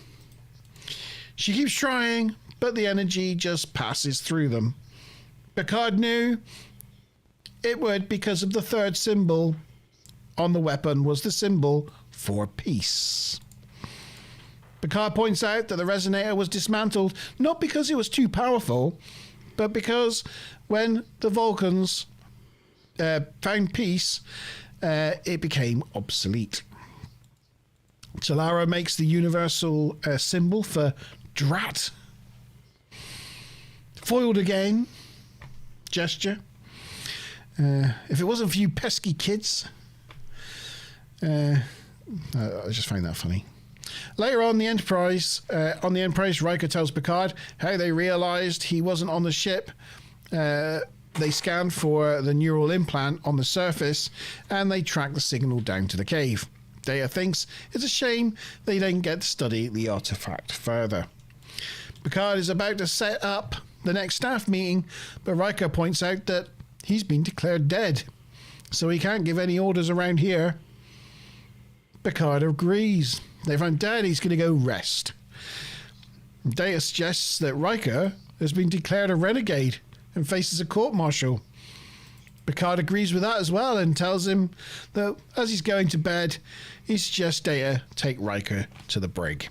She keeps trying, but the energy just passes through them. Picard knew it would because of the third symbol on the weapon was the symbol for peace. Picard points out that the resonator was dismantled not because it was too powerful, but because when the Vulcans found peace, it became obsolete. Talara makes the universal symbol for drat. Foiled again. Gesture. If it wasn't for you pesky kids. I just find that funny. Later on the Enterprise, Riker tells Picard how they realized he wasn't on the ship. They scanned for the neural implant on the surface and they tracked the signal down to the cave. Data thinks it's a shame they didn't get to study the artifact further. Picard is about to set up the next staff meeting, but Riker points out that he's been declared dead, so he can't give any orders around here. Picard agrees. If I'm dead, he's going to go rest. Data suggests that Riker has been declared a renegade and faces a court-martial. Picard agrees with that as well and tells him that as he's going to bed, he suggests Data take Riker to the brig.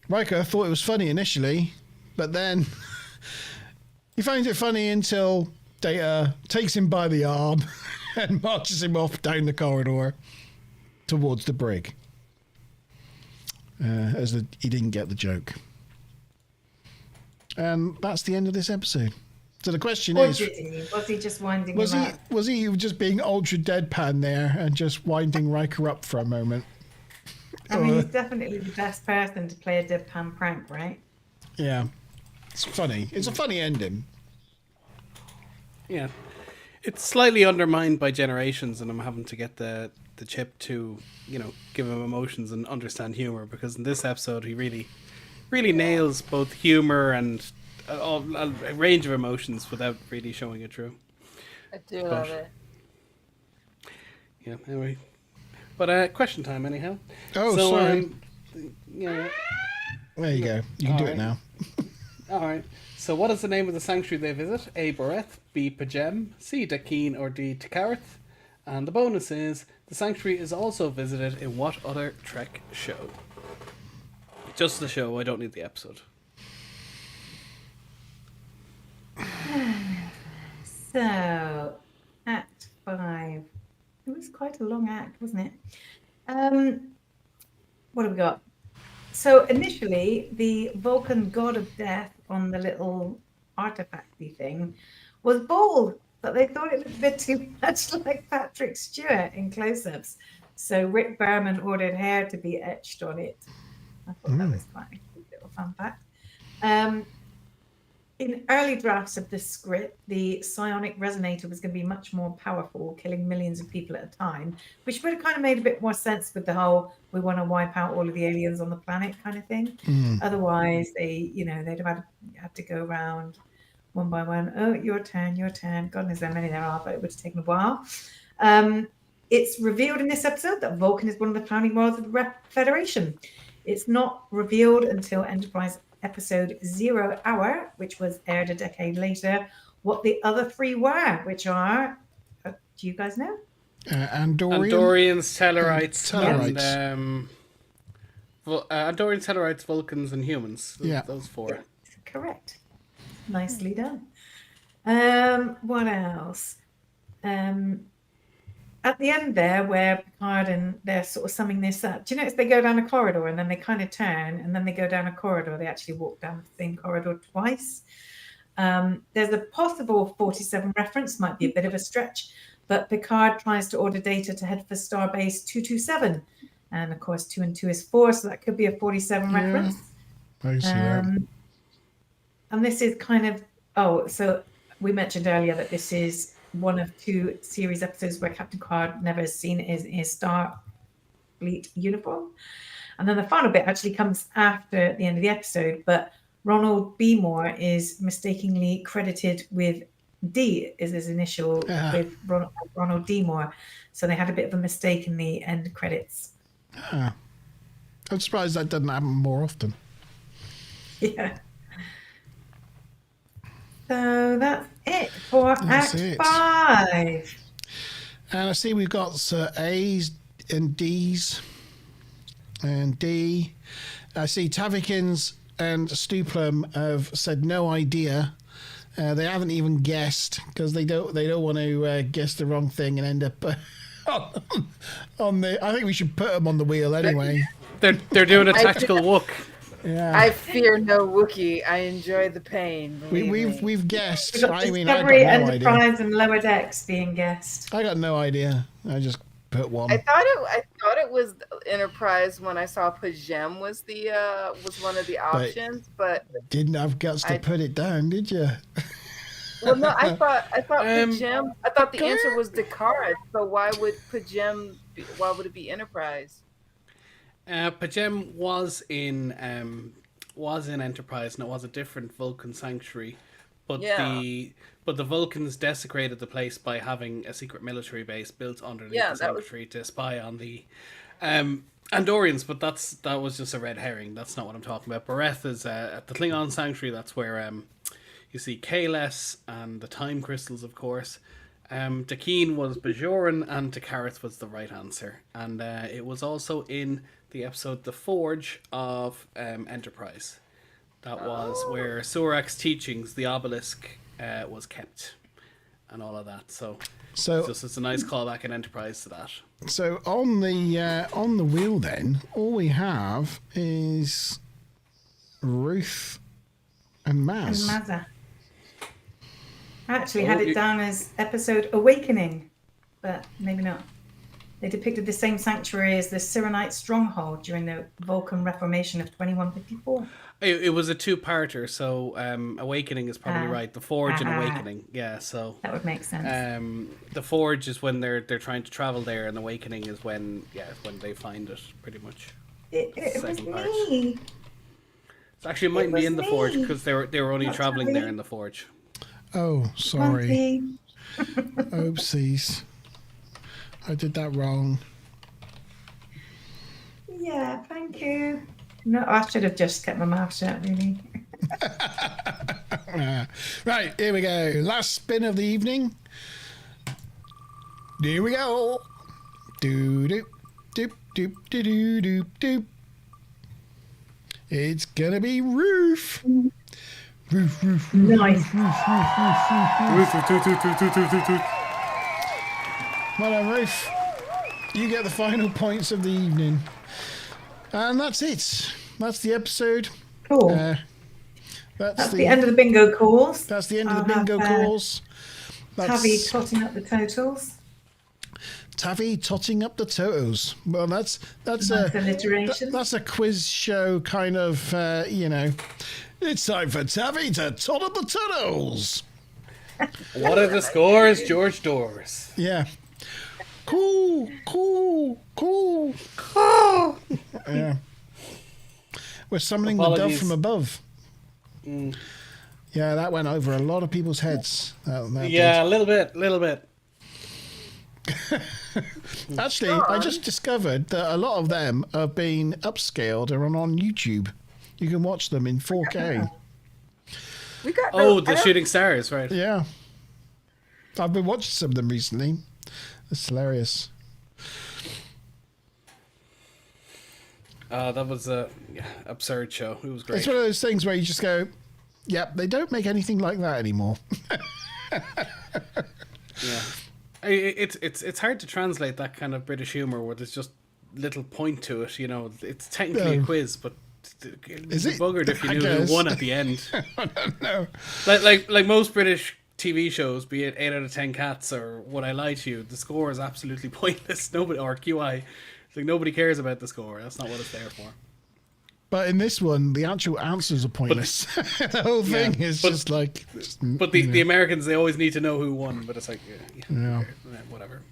Riker thought it was funny initially, but then he finds it funny until Data takes him by the arm and marches him off down the corridor towards the brig. He didn't get the joke. And that's the end of this episode. So the question is... Was he just winding him up? Was he just being ultra deadpan there and just winding Riker up for a moment? I mean, he's definitely the best person to play a deadpan prank, right? Yeah. It's funny. It's a funny ending. Yeah. It's slightly undermined by generations, and I'm having to get the chip to, give him emotions and understand humor, because in this episode he really nails both humor and a range of emotions without really showing it through. I do love it. Yeah, anyway. But question time anyhow. Oh, sorry. Yeah. There you go. You can do it now. All right. So what is the name of the sanctuary they visit? A. Boreth, B. Pajem, C. Dakeen, or D. Takareth? And the bonus is, the sanctuary is also visited in what other Trek show? Just the show, I don't need the episode. So, Act 5. It was quite a long act, wasn't it? What have we got? So initially, the Vulcan god of death on the little artifacty thing was bald, but they thought it looked a bit too much like Patrick Stewart in close-ups. So Rick Berman ordered hair to be etched on it. I thought that was quite a cute little fun fact. In early drafts of the script, the psionic resonator was going to be much more powerful, killing millions of people at a time, which would have kind of made a bit more sense with the whole "we want to wipe out all of the aliens on the planet" kind of thing. Otherwise, they'd have had to go around one by one. Oh, your turn, your turn. God knows how many there are, but it would have taken a while. It's revealed in this episode that Vulcan is one of the founding royals of the Federation. It's not revealed until Enterprise episode 0 Hour, which was aired a decade later, what the other three were, which are, do you guys know? Andorians, Tellarites, Tellarites. Andorians, Tellarites, Vulcans, and humans. Yeah. Those four. Correct. Nicely done. What else? At the end there, where Picard and they're sort of summing this up, do you notice they go down a corridor and then they kind of turn and then they go down a corridor? They actually walk down the same corridor twice. There's a possible 47 reference, might be a bit of a stretch, but Picard tries to order Data to head for Starbase 227. And of course, 2 and 2 is 4, so that could be a 47 reference. I see that. And this is kind of, so we mentioned earlier that this is one of 2 series episodes where Captain Picard never is seen in his Starfleet uniform. And then the final bit actually comes after the end of the episode, but Ronald B. Moore is mistakenly credited with D is his initial with Ronald D. Moore. So they had a bit of a mistake in the end credits. I'm surprised that doesn't happen more often. Yeah. So that's it for Act 5. And I see we've got A's and D's and D. I see Tavikins and Stuplum have said no idea. They haven't even guessed because they don't want to guess the wrong thing and end up on the. I think we should put them on the wheel anyway. They're doing a tactical whook. Yeah. I fear no Wookiee. I enjoy the pain. We've guessed. We've got I mean, I got Discovery, no Enterprise, idea. and Lower Decks being guessed. I got no idea. I just put one. I thought it was Enterprise when I saw Pajem was one of the options, but didn't have guts to put it down, did you? Well, no, I thought Pajem. I thought the answer was Picard. So why would Pajem? Why would it be Enterprise? Pajem was in Enterprise, and it was a different Vulcan sanctuary, but the Vulcans desecrated the place by having a secret military base built underneath the sanctuary to spy on the Andorians. But that was just a red herring. That's not what I'm talking about. Boreth is at the Klingon sanctuary. That's where you see Kales and the time crystals, of course. Dakeen was Bajoran, and Takareth was the right answer, and it was also in the episode The Forge of Enterprise. That was where Surak's teachings, the obelisk, was kept, and all of that. So it's a nice callback in Enterprise to that. So on the wheel, then all we have is Ruth and Maz. And Mazza. I actually had it down as episode Awakening, but maybe not. They depicted the same sanctuary as the Cyrenite stronghold during the Vulcan Reformation of 2154. It was a 2-parter, so Awakening is probably right. The Forge and Awakening, yeah. So that would make sense. The Forge is when they're trying to travel there, and Awakening is when they find it, pretty much. It was me. So actually, it mightn't be in the Forge because they were only traveling there in the Forge. Oh, sorry. Oopsies. I did that wrong. Yeah, thank you. No, I should have just kept my mouth shut, really. Right, here we go. Last spin of the evening. Here we go. Doo doop doop doop doop doop doop doop. It's gonna be Roof. Roof, roof, roof, Nice. Well done, Roof. You get the final points of the evening. And that's it. That's the episode. Cool. That's the end of the bingo calls. That's the end of the bingo calls. Tavi totting up the totals. Tavi totting up the totals. Well, that's Nice alliteration. that's a quiz show kind of, It's time for Tavi to tot up the totals. What are the scores, George Doors? Yeah. Cool. Yeah. We're summoning the dove Apologies. from above. Yeah, that went over a lot of people's heads. That Yeah, a little bit. did. Actually, I just discovered that a lot of them have been upscaled and are on YouTube. You can watch them in 4K. We got The shooting stars, right? Yeah. I've been watching some of them recently. It's hilarious. That was a absurd show. It was great. It's one of those things where you just go, yep, they don't make anything like that anymore. Yeah, it's hard to translate that kind of British humor where there's just little point to it. It's technically a quiz, but Is you'd it? be buggered if you I knew guess. who won at the end. I don't know. Like most British TV shows, be it 8 out of 10 Cats or Would I Lie to You, the score is absolutely pointless. Nobody, or QI, it's like nobody cares about the score. That's not what it's there for. But in this one, the actual answers are pointless. The whole thing is just like... But the Americans, they always need to know who won. But it's like, Yeah. whatever.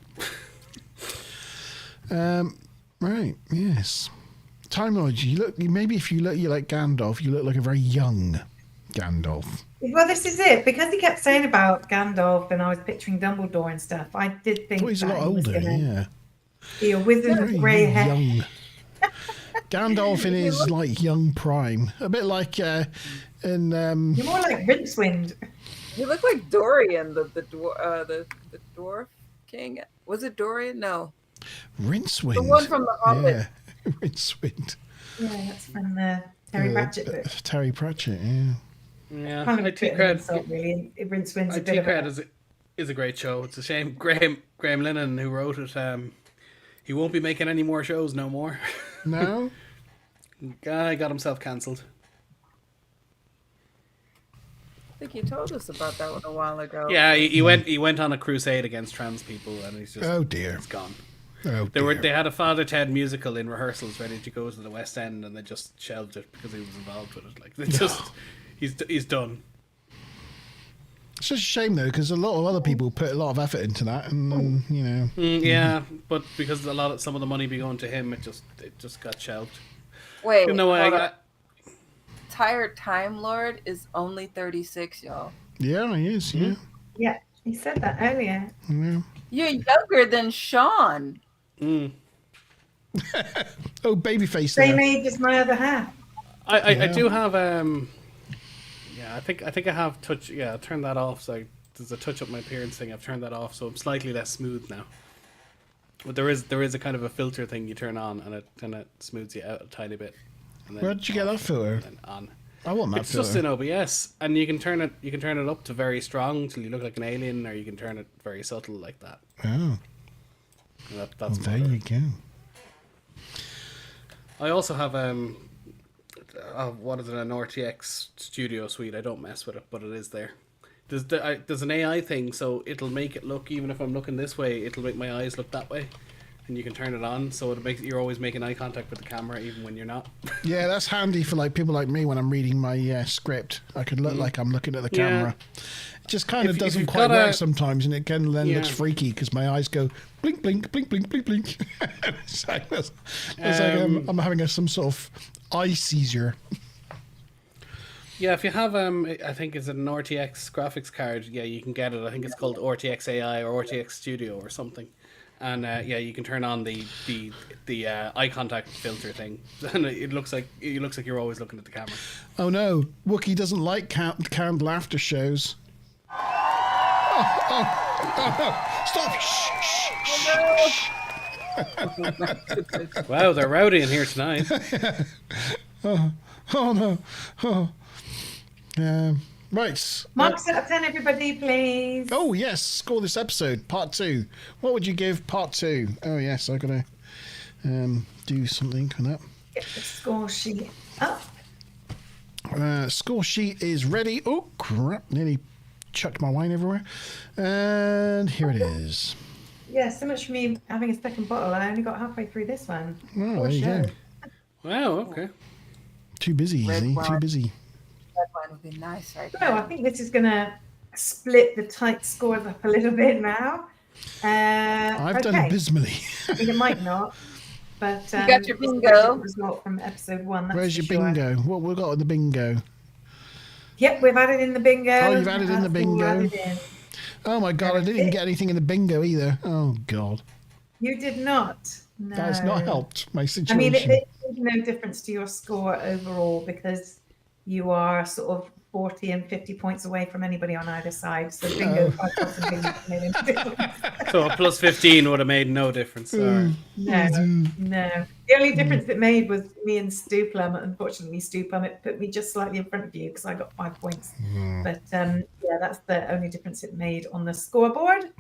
Right, yes. Time Lord, maybe if you look like Gandalf, you look like a very young Gandalf. Well, this is it. Because he kept saying about Gandalf and I was picturing Dumbledore and stuff, I did think Oh, he's a that lot he was older, gonna yeah. be a wizard Very with grey hair. young. Gandalf in his like young prime, a bit like You're more like Rincewind. You look like Dorian, the dwarf king. Was it Dorian? No, Rincewind. the one from The Hobbit. Yeah, Rincewind. Yeah, that's from the Terry Pratchett book. Terry Pratchett, yeah. Yeah, Kind of I a bit take of an credit. insult, really. Rincewind's a I bit take of credit a... is a great show. It's a shame Graham Lennon, who wrote it, he won't be making any more shows no more. No? Guy got himself cancelled. I think you told us about that one a while ago. Yeah, he went on a crusade against trans people, and he's just Oh dear. it's gone. Oh They had a Father Ted musical in rehearsals ready to go to the West End, and they just shelved it because he was involved with it. Like they just he's done. It's just a shame though, because a lot of other people put a lot of effort into that, and Yeah, but because some of the money be going to him, it just got shelved. Wait, You know what? hold on. Tired Time Lord is only 36, y'all. yeah, he is, yeah. Yeah, he said that earlier. Yeah. You're younger than Sean. Oh, babyface Same there. age as my other half. I do have I think I have touch. Yeah, I turned that off. So there's a touch up my appearance thing. I've turned that off, so I'm slightly less smooth now. But there is a kind of a filter thing you turn on, and it smooths you out a tiny bit. And then Where did you get that filter? and then on. I want that It's filter. just in OBS, and you can turn it up to very strong till you look like an alien, or you can turn it very subtle like that. Oh, And that's there better. you go. I also have what is it, an RTX Studio Suite. I don't mess with it, but it is there. There's an AI thing, so it'll make it look, even if I'm looking this way, it'll make my eyes look that way, and you can turn it on, so it makes you're always making eye contact with the camera, even when you're not. Yeah, that's handy for like people like me when I'm reading my script. I can look like I'm looking at the Yeah. camera. It just kind of If doesn't you've quite got work a- sometimes, and it can then looks Yeah. freaky because my eyes go blink, blink, blink, blink, blink, blink. it's like I'm having some sort of eye seizure. Yeah, if you have I think it's an RTX graphics card. Yeah, you can get it. I think it's called RTX AI or RTX Studio or something. And you can turn on the eye contact filter thing, and it looks like you're always looking at the camera. Oh no, Wookiee doesn't like canned laughter shows. Oh, stop! Shh. Wow, they're rowdy in here tonight. Oh no. Oh. Right. Marks out of 10, everybody, please. Oh yes, score this episode, part 2. What would you give part 2? Oh yes, I gotta do something for that. Get the score sheet up. Score sheet is ready. Oh crap! Nearly chucked my wine everywhere. And here it is. Yeah, so much for me having a second bottle. I only got halfway through this one. Oh, there you go. Wow. Okay. Too busy, Izzy. Too busy. That one would be nice, right? No, I think this is going to split the tight scores up a little bit now. I've done abysmally. I think it might not. But You got your bingo result from episode 1. That's Where's your sure. bingo? What we got in the bingo? Yep, we've added in the bingo. Oh, you've added in the That's all bingo. added in. Oh my god, I didn't even get anything in the bingo either. Oh god. You did not. No. That's not helped my I situation. mean, it made no difference to your score overall because you are sort of 40 and 50 points away from anybody on either side. So bingo, Oh. 5 bingo made any difference. So a plus 15 would have made no difference. Sorry. No. The only difference it made was me and Stu Plum. Unfortunately, Stu Plum, it put me just slightly in front of you because I got 5 points. But that's the only difference it made on the scoreboard,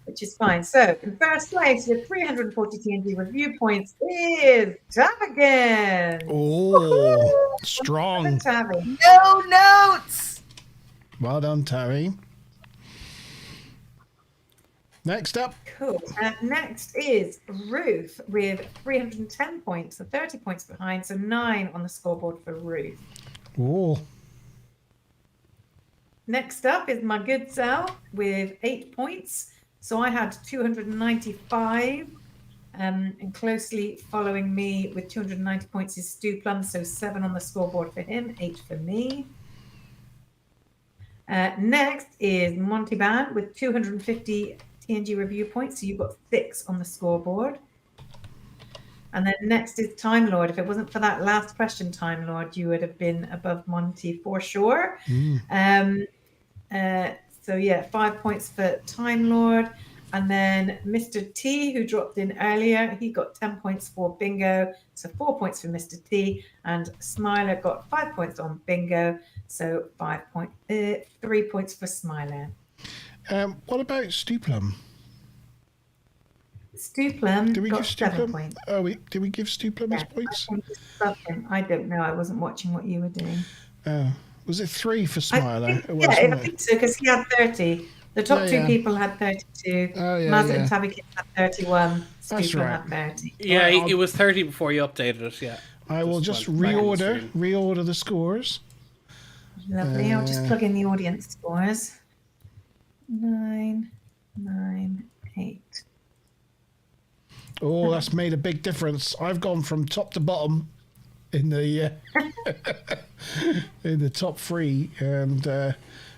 which is fine. So in first place with 340 TNG review points is Tavigan. Oh, strong. Tavi. No notes. Well done, Terry. Next up. Cool. Next is Ruth with 310 points, so 30 points behind, so 9 on the scoreboard for Ruth. Oh. Next up is my good Sal with 8 points. So I had 295, and closely following me with 290 points is Stu Plum, so 7 on the scoreboard for him, 8 for me. Next is Monty Ban with 250 TNG review points, so you've got 6 on the scoreboard. And then next is Time Lord. If it wasn't for that last question, Time Lord, you would have been above Monty for sure. So yeah, 5 points for Time Lord. And then Mr. T, who dropped in earlier, he got 10 points for bingo. So 4 points for Mr. T. And Smiler got 5 points on bingo. So 3 points for Smiler. What about Stuplum? Stuplum Did we got give 7 Stuplum? points. Oh, did we give Stuplum his points? I don't know. I wasn't watching what you were doing. Oh, was it 3 for Smiler? I think so, because he had 30. The top two people had 32. Oh, yeah, Mazza yeah. and Tavikin had 31. That's Stuplum right. had 30. Yeah, it was 30 before you updated it. Yeah. I will just went back on the reorder the scores. Lovely. I'll just plug in the audience scores. 9, 9, 8. Oh, that's made a big difference. I've gone from top to bottom in the in the top 3, and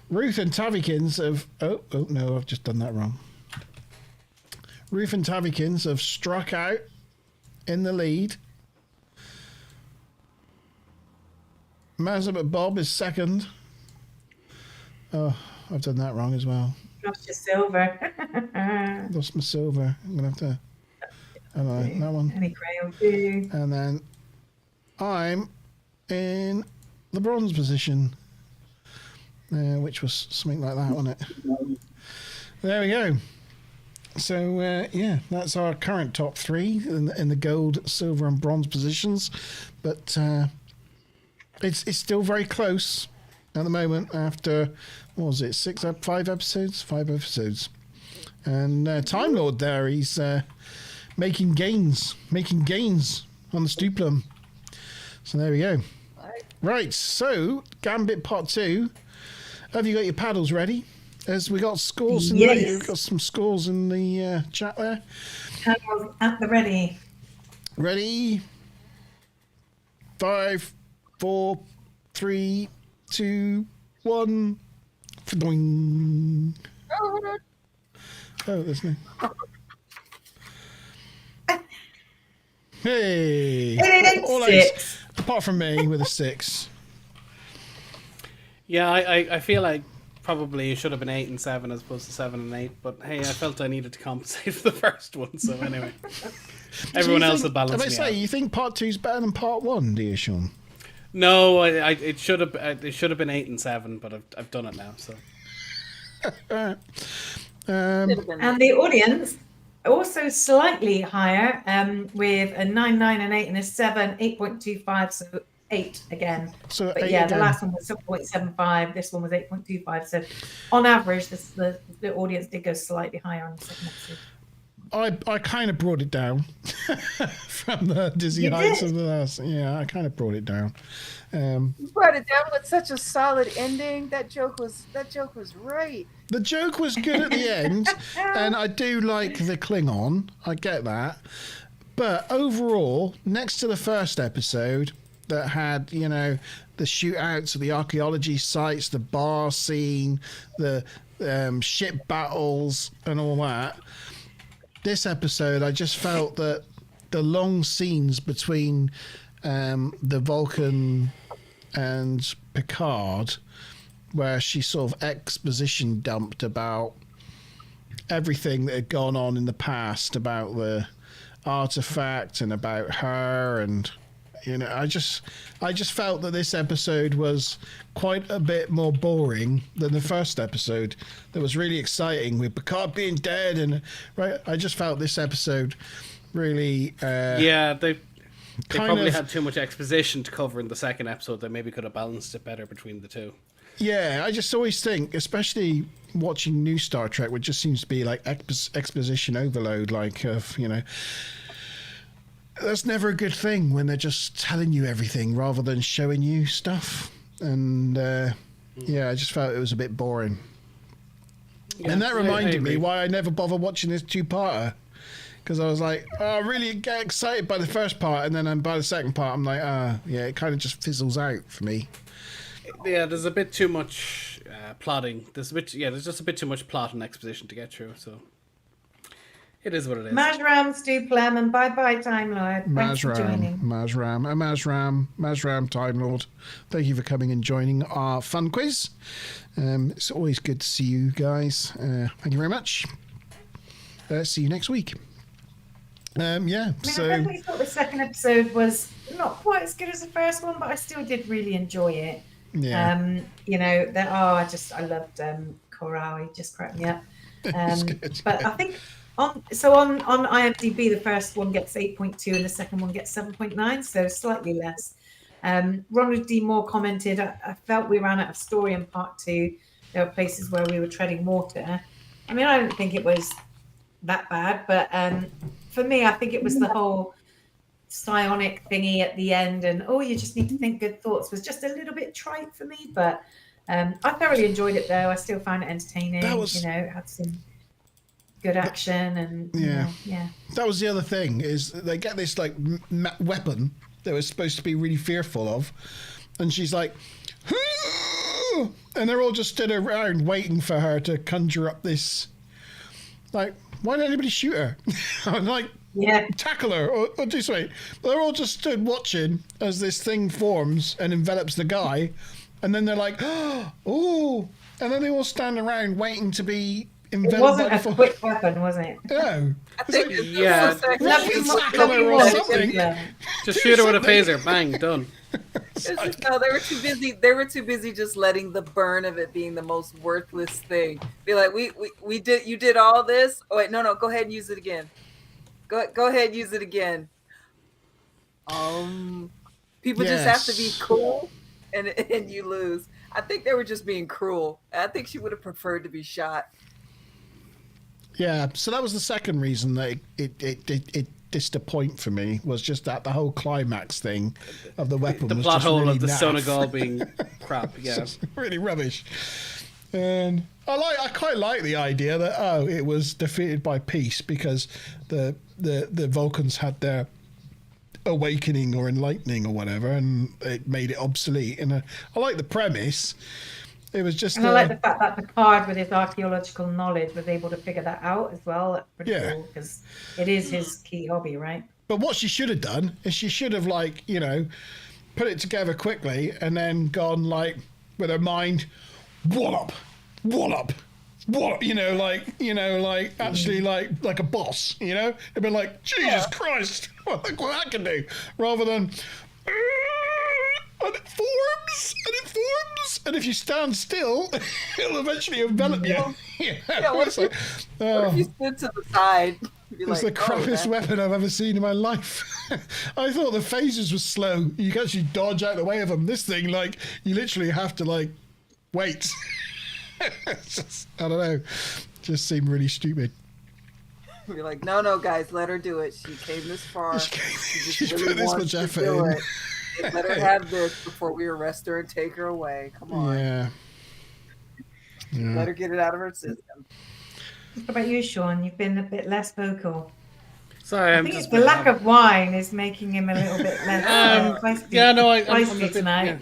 Ruth and Tavikins have. Oh no, I've just done that wrong. Ruth and Tavikins have struck out in the lead. Mazza Bob is second. Oh, I've done that wrong as well. Lost your silver. Lost my silver. I'm gonna have to. That one. Any grey will do. And then I'm in the bronze position, which was something like that, wasn't it? There we go. So yeah, that's our current top 3 in the gold, silver, and bronze positions. But it's still very close at the moment. After what was it, 5 episodes? 5 episodes. And Time Lord there, he's making gains on the Stuplum. So there we go. Right, so Gambit Part 2. Have you got your paddles ready? As we got scores in there, you've got some scores in the chat there. Paddles at the ready. Ready? 5, 4, 3, 2, 1. Doing. Oh, there's no. Hey, all Six. apart from me with a 6. Yeah, I feel like probably it should have been 8 and 7 as opposed to 7 and 8. But hey, I felt I needed to compensate for the first one. So anyway, everyone else will balance me out. You think part 2 is better than part 1, do you, Sean? No, it should have been 8 and 7, but I've done it now. So. And the audience also slightly higher, with a 9, 9, and 8, and a 7, 8.25, so 8 again. So but 8 yeah, again. the last one was 7.75. This one was 8.25. So on average, the audience did go slightly higher on the second episode. I kind of brought it down from the dizzy heights of the last. Yeah, I kind of brought it down. You brought it down with such a solid ending. That joke was right. The joke was good at the end, and I do like the Klingon. I get that. But overall, next to the first episode that had, the shootouts at the archaeology sites, the bar scene, the ship battles, and all that, this episode, I just felt that the long scenes between the Vulcan and Picard, where she sort of exposition dumped about everything that had gone on in the past, about the artifact and about her, and I just felt that this episode was quite a bit more boring than the first episode. That was really exciting with Picard being dead, and right. I just felt this episode really. They probably had too much exposition to cover in the second episode. They maybe could have balanced it better between the two. Yeah, I just always think, especially watching new Star Trek, which just seems to be like exposition overload, that's never a good thing when they're just telling you everything rather than showing you stuff. And I just felt it was a bit boring. Yeah, and that reminded me why I never bother watching this 2-parter. Because I was like, I really get excited by the first part, and then by the second part, I'm like, it kind of just fizzles out for me. Yeah, there's a bit too much plotting. There's just a bit too much plot and exposition to get through. So it is what it is. Mazram, Stu Plem, and bye Time Lord. Thanks for joining. Mazram, Time Lord. Thank you for coming and joining our fun quiz. It's always good to see you guys. Thank you very much. See you next week. I definitely thought the second episode was not quite as good as the first one, but I still did really enjoy it. Yeah. I loved Coral. He just cracked me up. But I think on IMDb, the first one gets 8.2 and the second one gets 7.9, so slightly less. Ronald D. Moore commented, I felt we ran out of story in part 2. There were places where we were treading water. I mean, I don't think it was that bad, but for me, I think it was the whole psionic thingy at the end, and you just need to think good thoughts was just a little bit trite for me, but I thoroughly enjoyed it though. I still found it entertaining. It had some good action, and that was the other thing, is they get this like weapon that was supposed to be really fearful of, and she's like, and they're all just stood around waiting for her to conjure up this, like, why didn't anybody shoot her? Tackle her or do something. They're all just stood watching as this thing forms and envelops the guy, and then they're like, oh, and then they all stand around waiting to be enveloped. It wasn't a quick weapon, was it? No. Tackle her or something. Just shoot her with a phaser. Bang, done. No, they were too busy. They were too busy just letting the burn of it being the most worthless thing. Be like, we did. You did all this. Oh wait, no. Go ahead and use it again. Go ahead, use it again. People just have to be cool, and you lose. I think they were just being cruel. I think she would have preferred to be shot. Yeah, so that was the second reason that it disappointed for me, was just that the whole climax thing of the weapon. The was plot just hole really of the naff. Sonagal being crap. Yeah, really rubbish. And I quite like the idea that it was defeated by peace because the Vulcans had their awakening or enlightening or whatever, and it made it obsolete. And I like the premise. It was just. And I like the fact that Picard, with his archaeological knowledge, was able to figure that out as well. That's pretty cool, because it is his key hobby, right? But what she should have done is she should have, like, you know, put it together quickly and then gone, like, with her mind, wallop, you know, like actually like a boss, you know? It'd be like, Jesus Christ, look what that can do, rather than and it forms, and if you stand still, it'll eventually envelop you. What if you stood to the side? It's the crappiest weapon I've ever seen in my life. I thought the phasers were slow. You can actually dodge out the way of them. This thing, like, you literally have to, like, wait. Just, I don't know. Just seemed really stupid. You're like, no, guys, let her do it. She came this far. She's put this much effort in. Let her have this before we arrest her and take her away. Come on. Yeah. Let her get it out of her system. What about you, Sean? You've been a bit less vocal. Sorry, I think it's the lack of wine is making him a little bit less feisty. Yeah, no, I'm feisty tonight.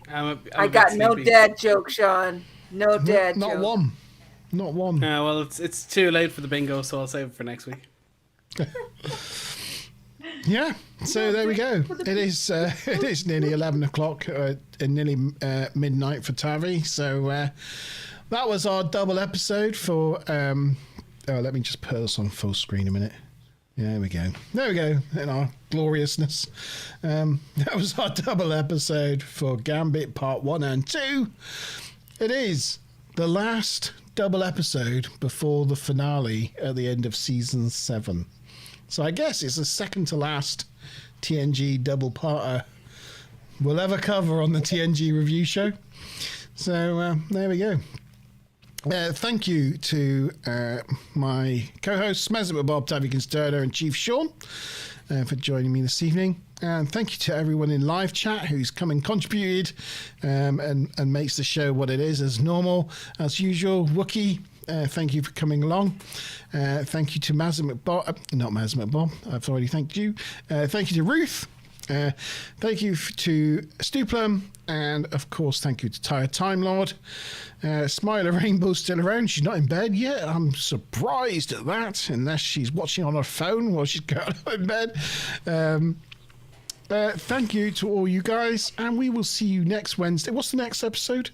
I got no dad joke, Sean. No dad joke. Not one. Yeah, well, it's too late for the bingo, so I'll save it for next week. Yeah, so there we go. It is nearly 11 o'clock and nearly midnight for Tavi. So that was our double episode for. Let me just put this on full screen a minute. Yeah, there we go. In our gloriousness. That was our double episode for Gambit Part 1 and 2. It is the last double episode before the finale at the end of Season 7. So I guess it's the second to last TNG double-parter we'll ever cover on the TNG review show. So there we go. Thank you to my co-hosts, Mesut Bob, Tavi Consterno, and Chief Sean for joining me this evening. And thank you to everyone in live chat who's come and contributed and makes the show what it is as normal. As usual, Wookie, thank you for coming along. Thank you to Not Maz McBob, I've already thanked you. Thank you to Ruth. Thank you to Stuplum, and of course thank you to Tired Time Lord. Smiler Rainbow's still around. She's not in bed yet. I'm surprised at that, unless she's watching on her phone while she's going in bed. Thank you to all you guys, and we will see you next Wednesday. What's the next episode?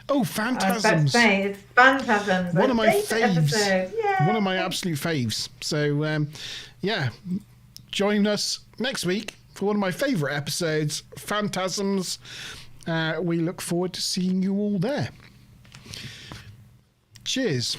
Oh, Phantasms. I was about to say, it's Phantasms. One of my faves. One of my absolute faves. So, join us next week for one of my favourite episodes, Phantasms. We look forward to seeing you all there. Cheers.